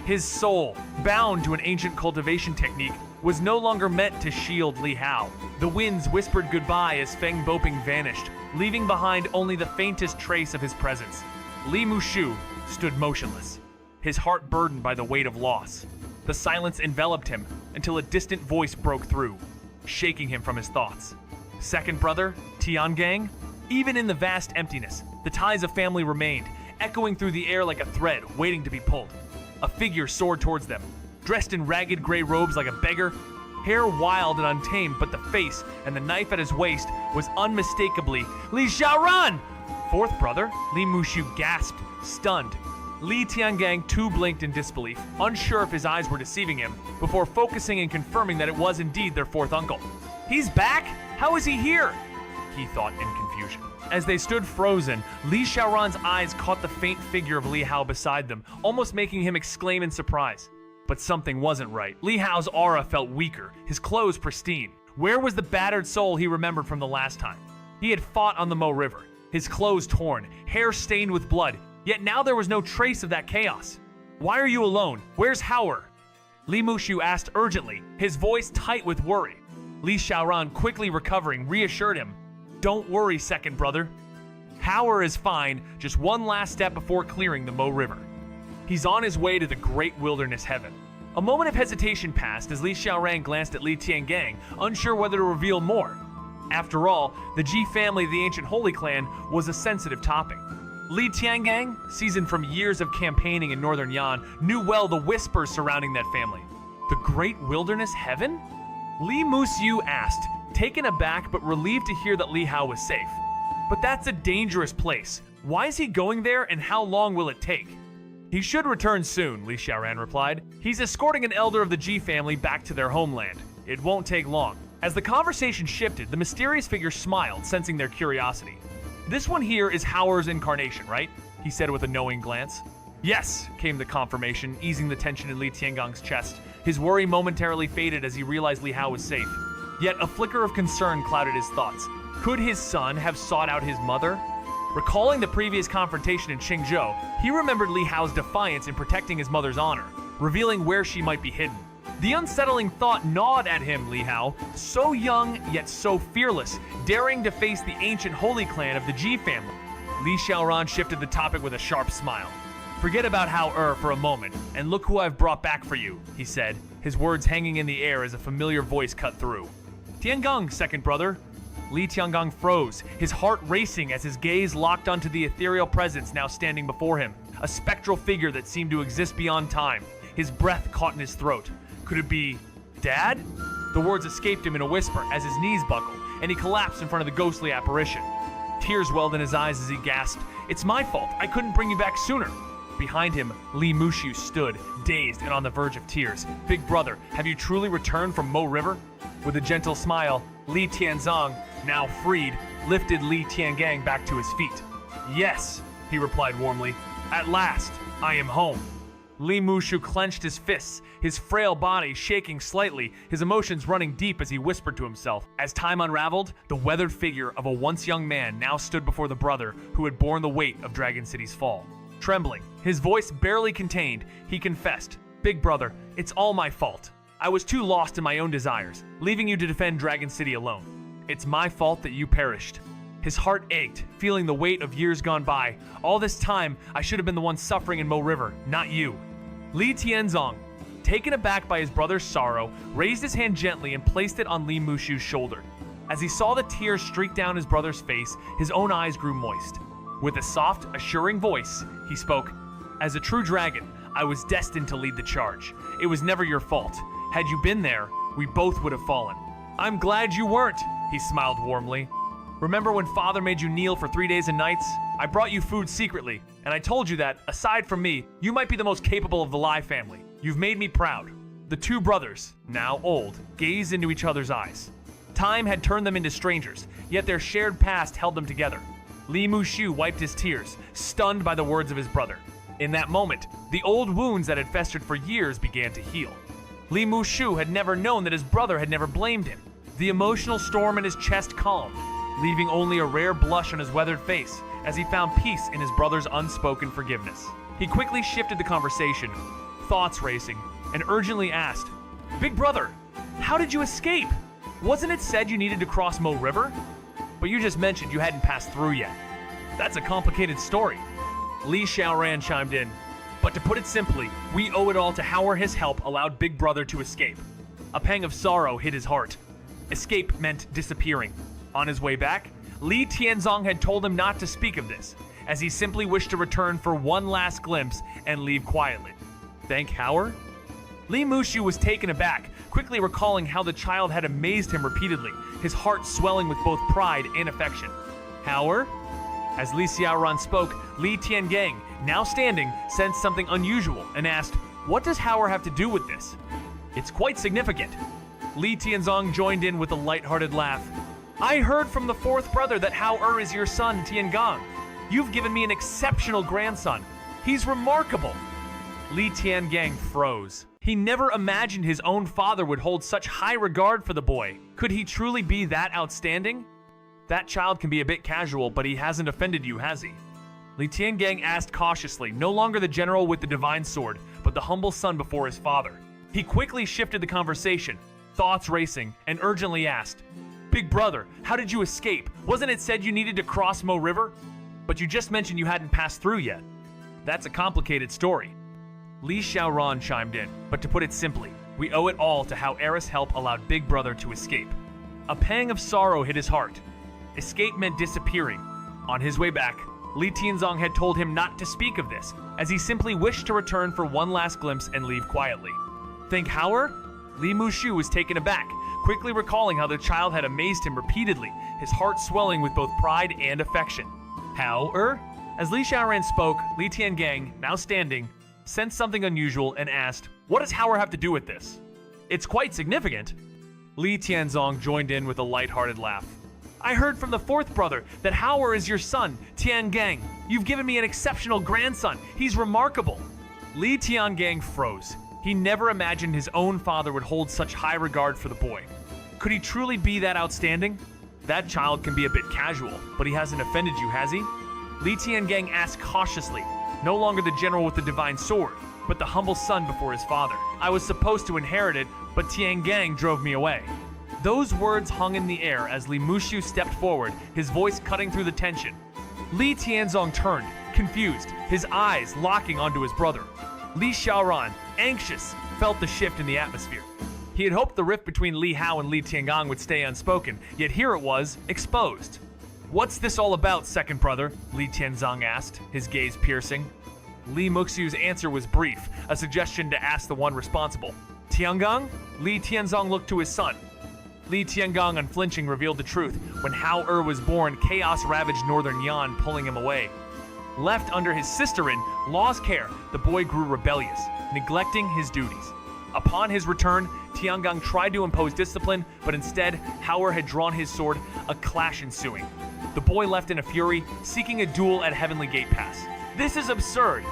His soul, bound to an ancient cultivation technique, was no longer meant to shield Li Hao. The winds whispered goodbye as Feng Boping vanished, leaving behind only the faintest trace of his presence. Li Muxiu stood motionless, his heart burdened by the weight of loss. The silence enveloped him until a distant voice broke through, shaking him from his thoughts. Second brother, Tiangang? Even in the vast emptiness, the ties of family remained, echoing through the air like a thread waiting to be pulled. A figure soared towards them, dressed in ragged gray robes like a beggar, hair wild and untamed, but the face and the knife at his waist was unmistakably Li Xiaoran! Fourth brother, Li Muxiu gasped, stunned. Li Tiangang too blinked in disbelief, unsure if his eyes were deceiving him, before focusing and confirming that it was indeed their fourth uncle. "He's back? How is he here?" he thought in confusion. As they stood frozen, Li Xiaoran's eyes caught the faint figure of Li Hao beside them, almost making him exclaim in surprise. But something wasn't right. Li Hao's aura felt weaker, his clothes pristine. Where was the battered soul he remembered from the last time? He had fought on the Mo River, his clothes torn, hair stained with blood, yet now there was no trace of that chaos. "Why are you alone? Where's Hao?" Li Muxiu asked urgently, his voice tight with worry. Li Xiaoran, quickly recovering, reassured him. "Don't worry, second brother. Howard is fine, just one last step before clearing the Mo River. He's on his way to the great wilderness heaven. A moment of hesitation passed as Li Xiaoran glanced at Li Tiangang, unsure whether to reveal more. After all, the Ji family of the ancient Holy Clan was a sensitive topic. Li Tiangang, seasoned from years of campaigning in northern Yan, knew well the whispers surrounding that family. The great wilderness heaven? Li Muxiu asked, taken aback but relieved to hear that Li Hao was safe. But that's a dangerous place. Why is he going there and how long will it take? He should return soon, Li Xiaoran replied. He's escorting an elder of the Ji family back to their homeland. It won't take long. As the conversation shifted, the mysterious figure smiled, sensing their curiosity. This one here is Howard's incarnation, right? He said with a knowing glance. Yes, came the confirmation, easing the tension in Li Tiangang's chest. His worry momentarily faded as he realized Li Hao was safe. Yet a flicker of concern clouded his thoughts. Could his son have sought out his mother? Recalling the previous confrontation in Qingzhou, he remembered Li Hao's defiance in protecting his mother's honor, revealing where she might be hidden. The unsettling thought gnawed at him, Li Hao, so young yet so fearless, daring to face the ancient Holy Clan of the Ji family. Li Xiaoran shifted the topic with a sharp smile. Forget about Hao for a moment, and look who I've brought back for you, he said, his words hanging in the air as a familiar voice cut through. Tiangang, second brother. Li Tiangang froze, his heart racing as his gaze locked onto the ethereal presence now standing before him, a spectral figure that seemed to exist beyond time. His breath caught in his throat. Could it be Dad? The words escaped him in a whisper as his knees buckled, and he collapsed in front of the ghostly apparition. Tears welled in his eyes as he gasped, "It's my fault. I couldn't bring you back sooner." Behind him, Li Mushu stood, dazed and on the verge of tears. "Big brother, have you truly returned from Mo River?" With a gentle smile, Li Tianzong, now freed, lifted Li Tiangang back to his feet. "Yes," he replied warmly. "At last, I am home." Li Mushu clenched his fists, his frail body shaking slightly, his emotions running deep as he whispered to himself. As time unraveled, the weathered figure of a once young man now stood before the brother who had borne the weight of Dragon City's fall. Trembling, his voice barely contained, he confessed, "Big brother, it's all my fault. I was too lost in my own desires, leaving you to defend Dragon City alone. It's my fault that you perished." His heart ached, feeling the weight of years gone by. All this time, I should have been the one suffering in Mo River, not you. Li Tianzong, taken aback by his brother's sorrow, raised his hand gently and placed it on Li Mushu's shoulder. As he saw the tears streak down his brother's face, his own eyes grew moist. With a soft, assuring voice, he spoke, "As a true dragon, I was destined to lead the charge. It was never your fault. Had you been there, we both would have fallen." "I'm glad you weren't," he smiled warmly. "Remember when Father made you kneel for 3 days and nights? I brought you food secretly, and I told you that, aside from me, you might be the most capable of the Lai family. You've made me proud." The two brothers, now old, gazed into each other's eyes. Time had turned them into strangers, yet their shared past held them together. Li Mushu wiped his tears, stunned by the words of his brother. In that moment, the old wounds that had festered for years began to heal. Li Mushu had never known that his brother had never blamed him. The emotional storm in his chest calmed, leaving only a rare blush on his weathered face as he found peace in his brother's unspoken forgiveness. He quickly shifted the conversation, thoughts racing, and urgently asked, "Big brother, how did you escape? Wasn't it said you needed to cross Mo River? But you just mentioned you hadn't passed through yet. That's a complicated story." Li Xiaoran chimed in, "But to put it simply, we owe it all to how his help allowed Big Brother to escape." A pang of sorrow hit his heart. Escape meant disappearing. On his way back, Li Tianzong had told him not to speak of this, as he simply wished to return for one last glimpse and leave quietly. Thank Howard? Li Mushu was taken aback, quickly recalling how the child had amazed him repeatedly, his heart swelling with both pride and affection. Howard? As Li Xiaoran spoke, Li Tiangang, now standing, sensed something unusual and asked, "What does Howard have to do with this?" "It's quite significant." Li Tianzong joined in with a light-hearted laugh. "I heard from the fourth brother that Hao is your son, Tiangang. You've given me an exceptional grandson. He's remarkable." Li Tiangang froze. He never imagined his own father would hold such high regard for the boy. Could he truly be that outstanding? "That child can be a bit casual, but he hasn't offended you, has he?" Li Tiangang asked cautiously, no longer the general with the divine sword, but the humble son before his father. He quickly shifted the conversation, thoughts racing, and urgently asked, "Big brother, how did you escape? Wasn't it said you needed to cross Mo River?" But you just mentioned you hadn't passed through yet. That's a complicated story. Li Xiaoran chimed in, but to put it simply, we owe it all to how Eris' help allowed Big Brother to escape. A pang of sorrow hit his heart. Escape meant disappearing. On his way back, Li Tianzong had told him not to speak of this, as he simply wished to return for one last glimpse and leave quietly. Think Howard? Li Mushu was taken aback, quickly recalling how the child had amazed him repeatedly, his heart swelling with both pride and affection. How? As Li Xiaoran spoke, Li Tiangang, now standing, sensed something unusual and asked, "What does Howard have to do with this?" "It's quite significant." Li Tianzong joined in with a light-hearted laugh. "I heard from the fourth brother that Howard is your son, Tiangang. You've given me an exceptional grandson. He's remarkable." Li Tiangang froze. He never imagined his own father would hold such high regard for the boy. Could he truly be that outstanding? That child can be a bit casual, but he hasn't offended you, has he? Li Tiangang asked cautiously, no longer the general with the divine sword, but the humble son before his father. "I was supposed to inherit it, but Tiangang drove me away." Those words hung in the air as Li Mushu stepped forward, his voice cutting through the tension. Li Tianzong turned, confused, his eyes locking onto his brother. Li Xiaoran, anxious, felt the shift in the atmosphere. He had hoped the rift between Li Hao and Li Tiangang would stay unspoken, yet here it was, exposed. "What's this all about, second brother?" Li Tianzong asked, his gaze piercing. Li Muxiu's answer was brief, a suggestion to ask the one responsible. "Tiangang?" Li Tianzong looked to his son. Li Tiangang, unflinching, revealed the truth. When Hao was born, chaos ravaged northern Yan, pulling him away. Left under his sister in law's care, the boy grew rebellious, neglecting his duties. Upon his return, Tiangang tried to impose discipline, but instead, Hao had drawn his sword, a clash ensuing. The boy left in a fury, seeking a duel at Heavenly Gate Pass. "This is absurd!"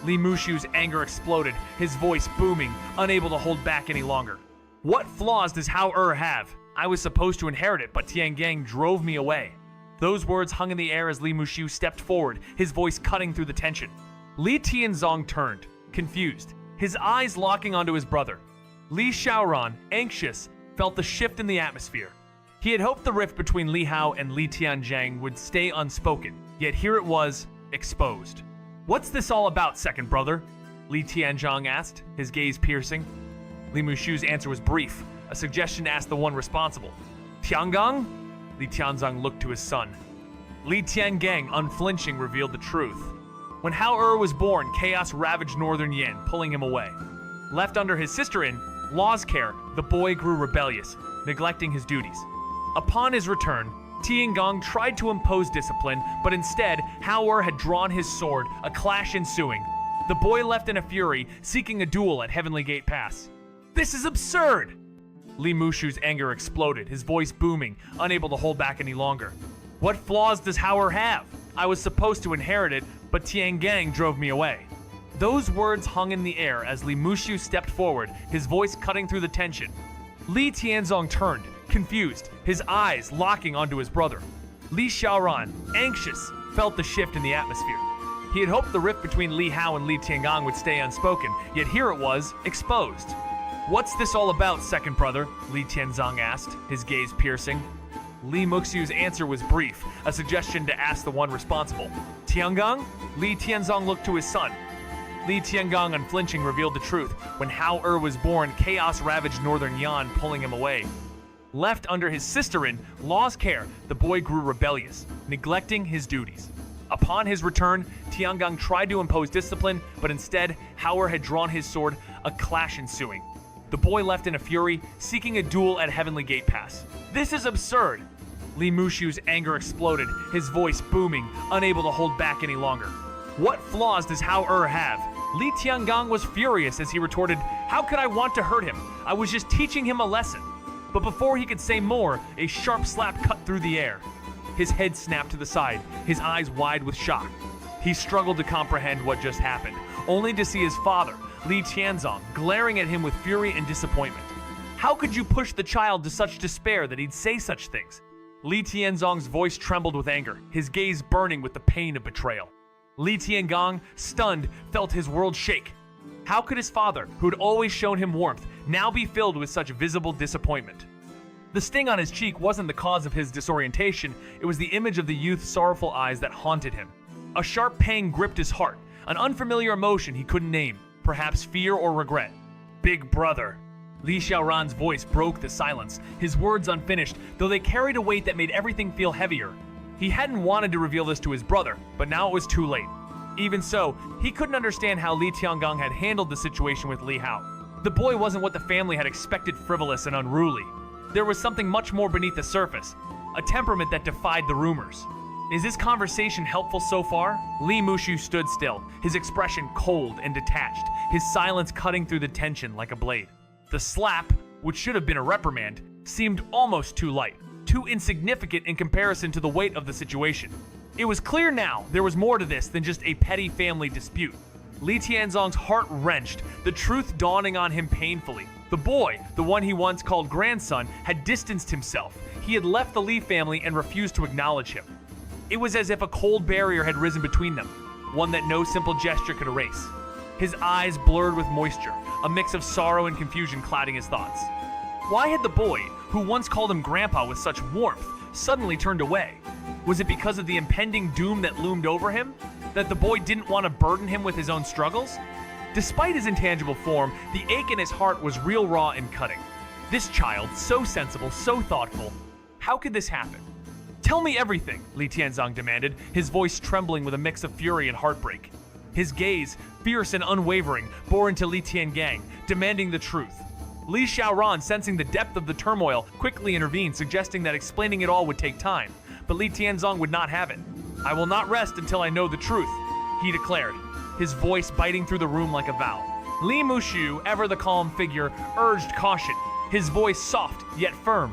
Li Mushu's anger exploded, his voice booming, unable to hold back any longer. "What flaws does Hao have? I was supposed to inherit it, but Tiangang drove me away." Those words hung in the air as Li Mushu stepped forward, his voice cutting through the tension. Li Tianzong turned, confused, his eyes locking onto his brother. Li Xiaoran, anxious, felt the shift in the atmosphere. He had hoped the rift between Li Hao and Li Tiangang would stay unspoken, yet here it was, exposed. "What's this all about, second brother?" Li Tiangang asked, his gaze piercing. Li Mushu's answer was brief, a suggestion to ask the one responsible. "Tiangang?" Li Tianzong looked to his son. Li Tiangang, unflinching, revealed the truth. When Hao was born, chaos ravaged northern Yan, pulling him away. Left under his sister in law's care, the boy grew rebellious, neglecting his duties. Upon his return, Tiangang tried to impose discipline, but instead, Hao had drawn his sword, a clash ensuing. The boy left in a fury, seeking a duel at Heavenly Gate Pass. "This is absurd!" Li Mushu's anger exploded, his voice booming, unable to hold back any longer. "What flaws does Hao have? I was supposed to inherit it, but Tiangang drove me away." Those words hung in the air as Li Mushu stepped forward, his voice cutting through the tension. Li Tianzong turned, confused, his eyes locking onto his brother. Li Xiaoran, anxious, felt the shift in the atmosphere. He had hoped the rift between Li Hao and Li Tiangang would stay unspoken, yet here it was, exposed. "What's this all about, second brother?" Li Tianzong asked, his gaze piercing. Li Muxiu's answer was brief, a suggestion to ask the one responsible. "Tiangang?" Li Tianzong looked to his son. Li Tiangang, unflinching, revealed the truth. When Hao was born, chaos ravaged northern Yan, pulling him away. Left under his sister in law's care, the boy grew rebellious, neglecting his duties. Upon his return, Tiangang tried to impose discipline, but instead, Hao had drawn his sword, a clash ensuing. The boy left in a fury, seeking a duel at Heavenly Gate Pass. "This is absurd!" Li Mushu's anger exploded, his voice booming, unable to hold back any longer. "What flaws does Hao have?" Li Tiangang was furious as he retorted, "How could I want to hurt him? I was just teaching him a lesson." But before he could say more, a sharp slap cut through the air. His head snapped to the side, his eyes wide with shock. He struggled to comprehend what just happened, only to see his father, Li Tianzong, glaring at him with fury and disappointment. How could you push the child to such despair that he'd say such things? Li Tianzong's voice trembled with anger, his gaze burning with the pain of betrayal. Li Tiangang, stunned, felt his world shake. How could his father, who had always shown him warmth, now be filled with such visible disappointment? The sting on his cheek wasn't the cause of his disorientation, it was the image of the youth's sorrowful eyes that haunted him. A sharp pang gripped his heart, an unfamiliar emotion he couldn't name, perhaps fear or regret. Big brother. Li Xiaoran's voice broke the silence, his words unfinished, though they carried a weight that made everything feel heavier. He hadn't wanted to reveal this to his brother, but now it was too late. Even so, he couldn't understand how Li Tiangong had handled the situation with Li Hao. The boy wasn't what the family had expected, frivolous and unruly. There was something much more beneath the surface, a temperament that defied the rumors. Is this conversation helpful so far? Li Mushu stood still, his expression cold and detached, his silence cutting through the tension like a blade. The slap, which should have been a reprimand, seemed almost too light, too insignificant in comparison to the weight of the situation. It was clear now there was more to this than just a petty family dispute. Li Tianzong's heart wrenched, the truth dawning on him painfully. The boy, the one he once called grandson, had distanced himself. He had left the Li family and refused to acknowledge him. It was as if a cold barrier had risen between them, one that no simple gesture could erase. His eyes blurred with moisture, a mix of sorrow and confusion clouding his thoughts. Why had the boy, who once called him grandpa with such warmth, suddenly turned away? Was it because of the impending doom that loomed over him? That the boy didn't want to burden him with his own struggles? Despite his intangible form, the ache in his heart was real, raw, and cutting. This child, so sensible, so thoughtful. How could this happen? Tell me everything, Li Tianzong demanded, his voice trembling with a mix of fury and heartbreak. His gaze, fierce and unwavering, bore into Li Tiangang, demanding the truth. Li Xiaoran, sensing the depth of the turmoil, quickly intervened, suggesting that explaining it all would take time. But Li Tianzong would not have it. I will not rest until I know the truth, he declared, his voice biting through the room like a vow. Li Mushu, ever the calm figure, urged caution, his voice soft yet firm.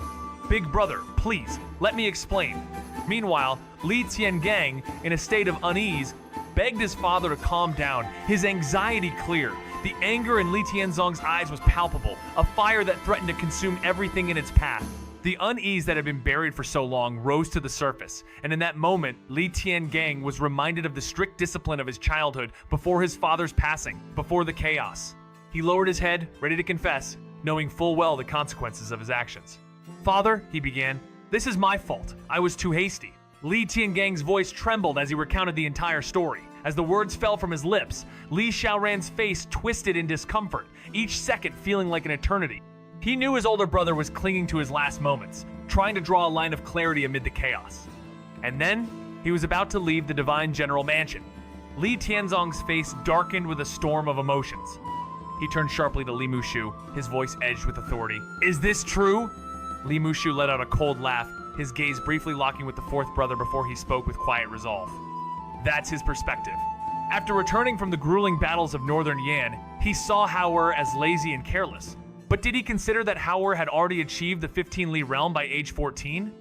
Big brother, please, let me explain. Meanwhile, Li Tiangang, in a state of unease, begged his father to calm down, his anxiety clear. The anger in Li Tianzong's eyes was palpable, a fire that threatened to consume everything in its path. The unease that had been buried for so long rose to the surface, and in that moment, Li Tiangang was reminded of the strict discipline of his childhood before his father's passing, before the chaos. He lowered his head, ready to confess, knowing full well the consequences of his actions. Father, he began, this is my fault. I was too hasty. Li Tiangang's voice trembled as he recounted the entire story. As the words fell from his lips, Li Xiaoran's face twisted in discomfort, each second feeling like an eternity. He knew his older brother was clinging to his last moments, trying to draw a line of clarity amid the chaos. And then, he was about to leave the Divine General Mansion. Li Tianzong's face darkened with a storm of emotions. He turned sharply to Li Mushu, his voice edged with authority. Is this true? Li Mushu let out a cold laugh, his gaze briefly locking with the fourth brother before he spoke with quiet resolve. That's his perspective. After returning from the grueling battles of Northern Yan, he saw How'er as lazy and careless. But did he consider that How'er had already achieved the 15 Li realm by age 14?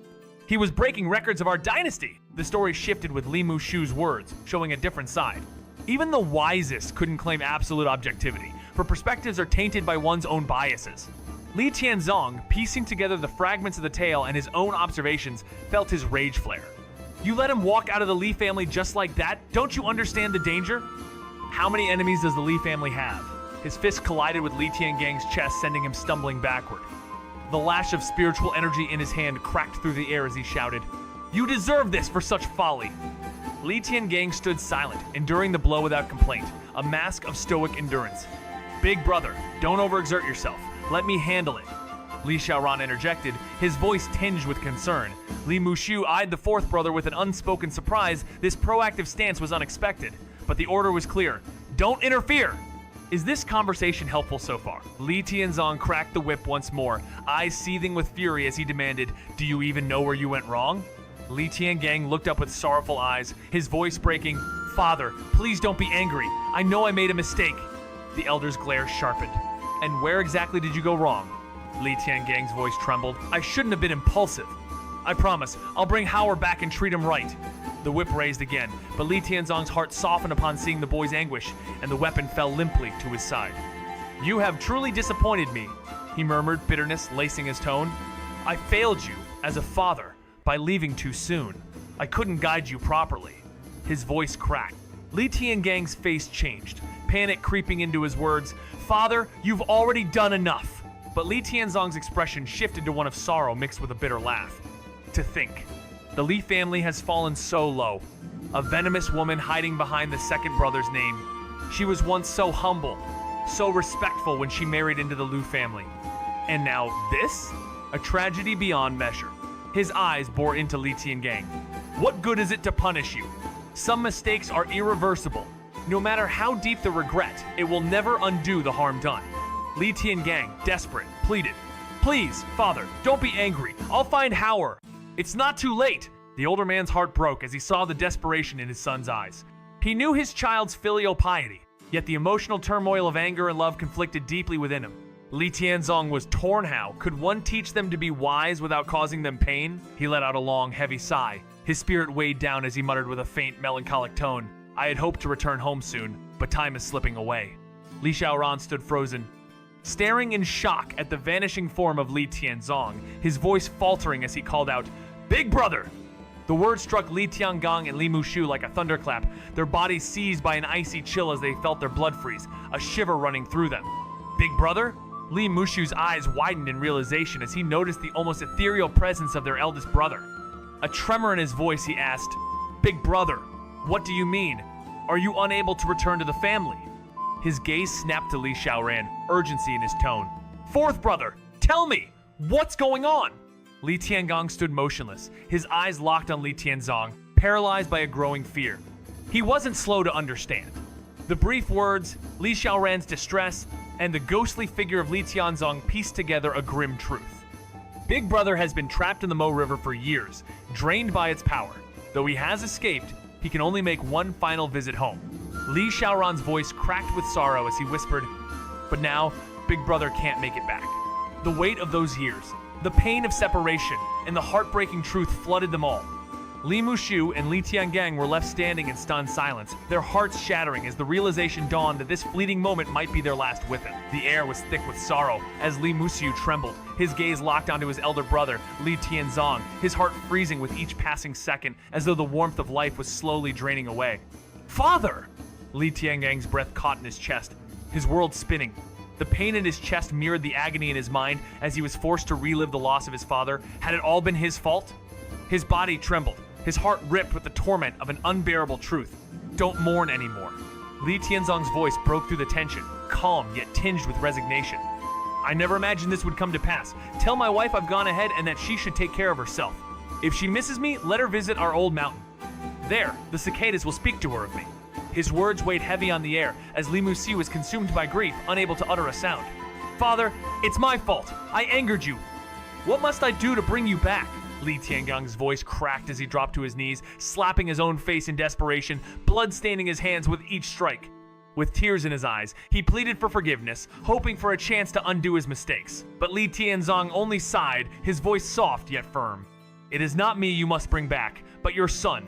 He was breaking records of our dynasty! The story shifted with Li Mushu's words, showing a different side. Even the wisest couldn't claim absolute objectivity, for perspectives are tainted by one's own biases. Li Tianzong, piecing together the fragments of the tale and his own observations, felt his rage flare. You let him walk out of the Li family just like that? Don't you understand the danger? How many enemies does the Li family have? His fist collided with Li Tiangang's chest, sending him stumbling backward. The lash of spiritual energy in his hand cracked through the air as he shouted, You deserve this for such folly! Li Tiangang stood silent, enduring the blow without complaint, a mask of stoic endurance. Big brother, don't overexert yourself. Let me handle it. Li Xiaoran interjected, his voice tinged with concern. Li Mushu eyed the fourth brother with an unspoken surprise. This proactive stance was unexpected, but the order was clear. Don't interfere! Is this conversation helpful so far? Li Tianzong cracked the whip once more, eyes seething with fury as he demanded, Do you even know where you went wrong? Li Tiangang looked up with sorrowful eyes, his voice breaking, Father, please don't be angry. I know I made a mistake. The elder's glare sharpened. And where exactly did you go wrong? Li Tiangang's voice trembled. I shouldn't have been impulsive. I promise, I'll bring How'er back and treat him right. The whip raised again, but Li Tianzong's heart softened upon seeing the boy's anguish, and the weapon fell limply to his side. You have truly disappointed me, he murmured, bitterness lacing his tone. I failed you, as a father, by leaving too soon. I couldn't guide you properly. His voice cracked. Li Tiangang's face changed, panic creeping into his words. Father, you've already done enough. but Li Tianzong's expression shifted to one of sorrow mixed with a bitter laugh. To think, the Li family has fallen so low. A venomous woman hiding behind the second brother's name. She was once so humble, so respectful when she married into the Lu family. And now this? A tragedy beyond measure. His eyes bore into Li Tiangang. What good is it to punish you? Some mistakes are irreversible. No matter how deep the regret, it will never undo the harm done. Li Tiangang, desperate, pleaded. Please, father, don't be angry. I'll find Howard. It's not too late. The older man's heart broke as he saw the desperation in his son's eyes. He knew his child's filial piety, yet the emotional turmoil of anger and love conflicted deeply within him. Li Tianzong was torn. How could one teach them to be wise without causing them pain? He let out a long, heavy sigh. His spirit weighed down as he muttered with a faint, melancholic tone. I had hoped to return home soon, but time is slipping away. Li Xiaoran stood frozen, staring in shock at the vanishing form of Li Tianzong, his voice faltering as he called out, Big brother! The word struck Li Tiangang and Li Mushu like a thunderclap, their bodies seized by an icy chill as they felt their blood freeze, a shiver running through them. Big brother? Li Mushu's eyes widened in realization as he noticed the almost ethereal presence of their eldest brother. A tremor in his voice, he asked, Big brother, what do you mean? Are you unable to return to the family? His gaze snapped to Li Xiaoran, urgency in his tone. Fourth brother, tell me, what's going on? Li Tiangang stood motionless, his eyes locked on Li Tianzong, paralyzed by a growing fear. He wasn't slow to understand. The brief words, Li Xiaoran's distress, and the ghostly figure of Li Tianzong pieced together a grim truth. Big brother has been trapped in the Mo River for years, drained by its power. Though he has escaped, he can only make one final visit home. Li Xiaoran's voice cracked with sorrow as he whispered, But now, Big brother can't make it back. The weight of those years, the pain of separation, and the heartbreaking truth flooded them all. Li Mushu and Li Tiangang were left standing in stunned silence, their hearts shattering as the realization dawned that this fleeting moment might be their last with him. The air was thick with sorrow as Li Mushu trembled, his gaze locked onto his elder brother, Li Tianzong, his heart freezing with each passing second as though the warmth of life was slowly draining away. Father! Li Tiangang's breath caught in his chest, his world spinning. The pain in his chest mirrored the agony in his mind as he was forced to relive the loss of his father. Had it all been his fault? His body trembled, his heart ripped with the torment of an unbearable truth. Don't mourn anymore. Li Tianzong's voice broke through the tension, calm yet tinged with resignation. I never imagined this would come to pass. Tell my wife I've gone ahead and that she should take care of herself. If she misses me, let her visit our old mountain. There, the cicadas will speak to her of me. His words weighed heavy on the air as Li Musi was consumed by grief, unable to utter a sound. Father, it's my fault. I angered you. What must I do to bring you back? Li Tiangang's voice cracked as he dropped to his knees, slapping his own face in desperation, blood staining his hands with each strike. With tears in his eyes, he pleaded for forgiveness, hoping for a chance to undo his mistakes. But Li Tianzong only sighed, his voice soft yet firm. It is not me you must bring back, but your son.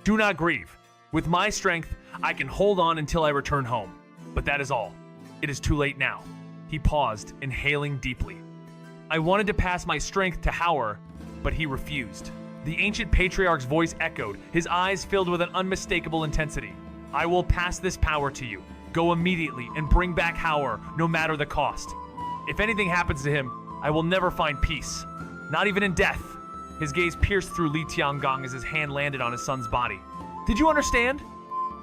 Do not grieve. With my strength, I can hold on until I return home. But that is all. It is too late now. He paused, inhaling deeply. I wanted to pass my strength to Howard, but he refused. The ancient patriarch's voice echoed, his eyes filled with an unmistakable intensity. I will pass this power to you. Go immediately and bring back Howard, no matter the cost. If anything happens to him, I will never find peace. Not even in death. His gaze pierced through Li Tiangang as his hand landed on his son's body. Did you understand?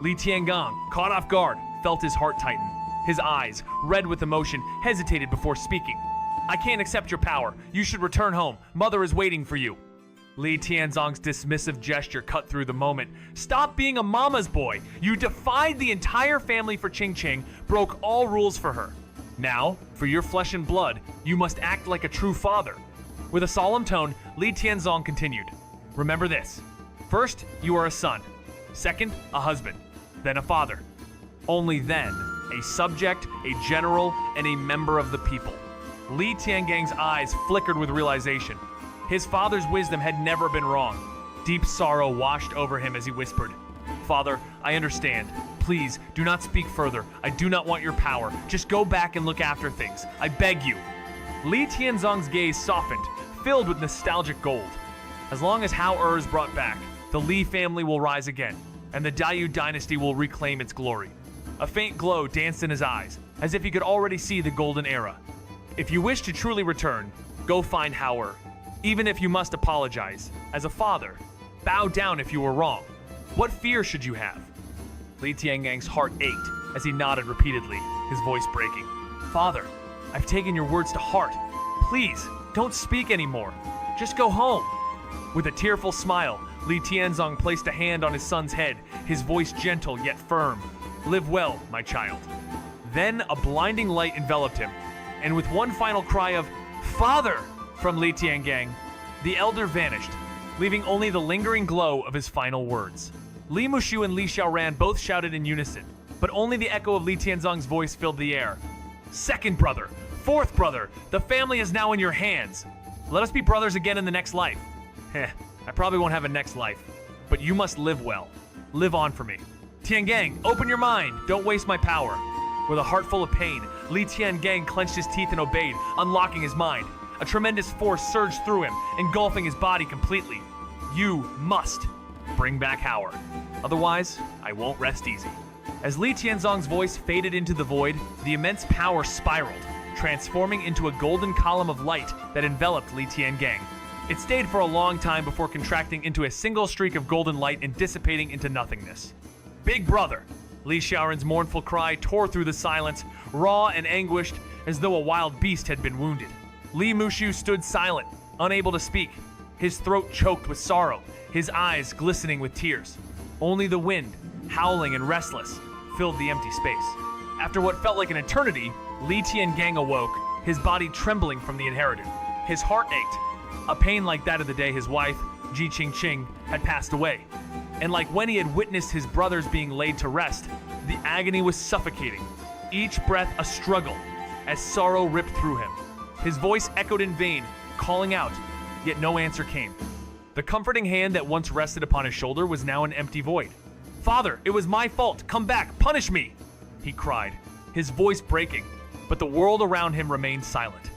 Li Tiangang, caught off guard, felt his heart tighten. His eyes, red with emotion, hesitated before speaking. I can't accept your power. You should return home. Mother is waiting for you. Li Tianzong's dismissive gesture cut through the moment. Stop being a mama's boy. You defied the entire family for Qingqing, broke all rules for her. Now, for your flesh and blood, you must act like a true father. With a solemn tone, Li Tianzong continued. Remember this. First, you are a son. Second, a husband. Then a father. Only then, a subject, a general, and a member of the people. Li Tiangang's eyes flickered with realization. His father's wisdom had never been wrong. Deep sorrow washed over him as he whispered, Father, I understand. Please, do not speak further. I do not want your power. Just go back and look after things. I beg you. Li Tianzong's gaze softened, filled with nostalgic gold. As long as Hao Er is brought back, the Li family will rise again, and the Dayu dynasty will reclaim its glory. A faint glow danced in his eyes, as if he could already see the golden era. If you wish to truly return, go find Hauer. Even if you must apologize, as a father, bow down if you were wrong. What fear should you have? Li Tiangang's heart ached as he nodded repeatedly, his voice breaking. Father, I've taken your words to heart. Please, don't speak anymore. Just go home. With a tearful smile, Li Tianzong placed a hand on his son's head, his voice gentle yet firm. Live well, my child. Then a blinding light enveloped him, and with one final cry of, Father! From Li Tiangang, the elder vanished, leaving only the lingering glow of his final words. Li Mushu and Li Xiaoran both shouted in unison, but only the echo of Li Tianzong's voice filled the air. Second brother, fourth brother, the family is now in your hands. Let us be brothers again in the next life. Heh, I probably won't have a next life, but you must live well. Live on for me. Tiangang, open your mind, don't waste my power. With a heart full of pain, Li Tiangang clenched his teeth and obeyed, unlocking his mind. A tremendous force surged through him, engulfing his body completely. You must bring back Hauer. Otherwise, I won't rest easy. As Li Tianzong's voice faded into the void, the immense power spiraled, transforming into a golden column of light that enveloped Li Tiangang. It stayed for a long time before contracting into a single streak of golden light and dissipating into nothingness. Big brother! Li Xiaoran's mournful cry tore through the silence, raw and anguished, as though a wild beast had been wounded. Li Mushu stood silent, unable to speak, his throat choked with sorrow, his eyes glistening with tears. Only the wind, howling and restless, filled the empty space. After what felt like an eternity, Li Tiangang awoke, his body trembling from the inherited. His heart ached, a pain like that of the day his wife, Ji Qingqing, had passed away. And like when he had witnessed his brothers being laid to rest, the agony was suffocating, each breath a struggle, as sorrow ripped through him. His voice echoed in vain, calling out, yet no answer came. The comforting hand that once rested upon his shoulder was now an empty void. Father, it was my fault. Come back, punish me, he cried, his voice breaking, but the world around him remained silent.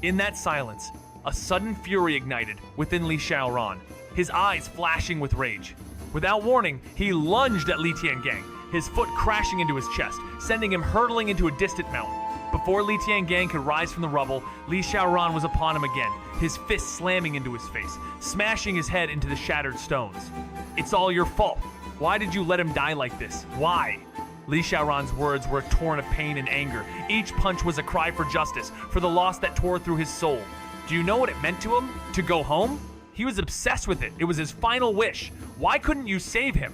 In that silence, a sudden fury ignited within Li Xiaoran, his eyes flashing with rage. Without warning, he lunged at Li Tiangang, his foot crashing into his chest, sending him hurtling into a distant mountain. Before Li Tiangang could rise from the rubble, Li Xiaoran was upon him again, his fist slamming into his face, smashing his head into the shattered stones. It's all your fault. Why did you let him die like this? Why? Li Xiaoran's words were torn of pain and anger. Each punch was a cry for justice, for the loss that tore through his soul. Do you know what it meant to him? To go home? He was obsessed with it. It was his final wish. Why couldn't you save him?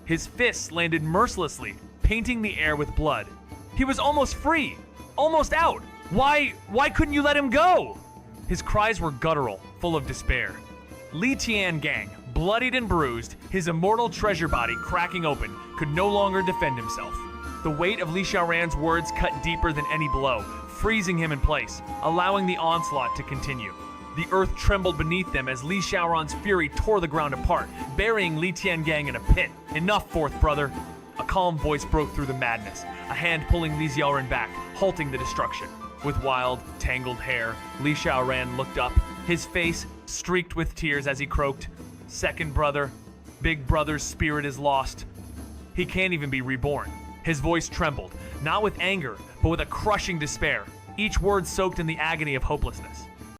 His fists landed mercilessly, painting the air with blood. He was almost free, almost out. Why couldn't you let him go? His cries were guttural, full of despair. Li Tiangang, bloodied and bruised, his immortal treasure body cracking open, could no longer defend himself. The weight of Li Xiaoran's words cut deeper than any blow, freezing him in place, allowing the onslaught to continue. The earth trembled beneath them as Li Xiaoran's fury tore the ground apart, burying Li Tiangang in a pit. Enough, fourth brother. A calm voice broke through the madness, a hand pulling Li Xiaoran back, halting the destruction. With wild, tangled hair, Li Xiaoran looked up, his face streaked with tears as he croaked, Second brother, big brother's spirit is lost. He can't even be reborn. His voice trembled, not with anger, but with a crushing despair, each word soaked in the agony of hopelessness.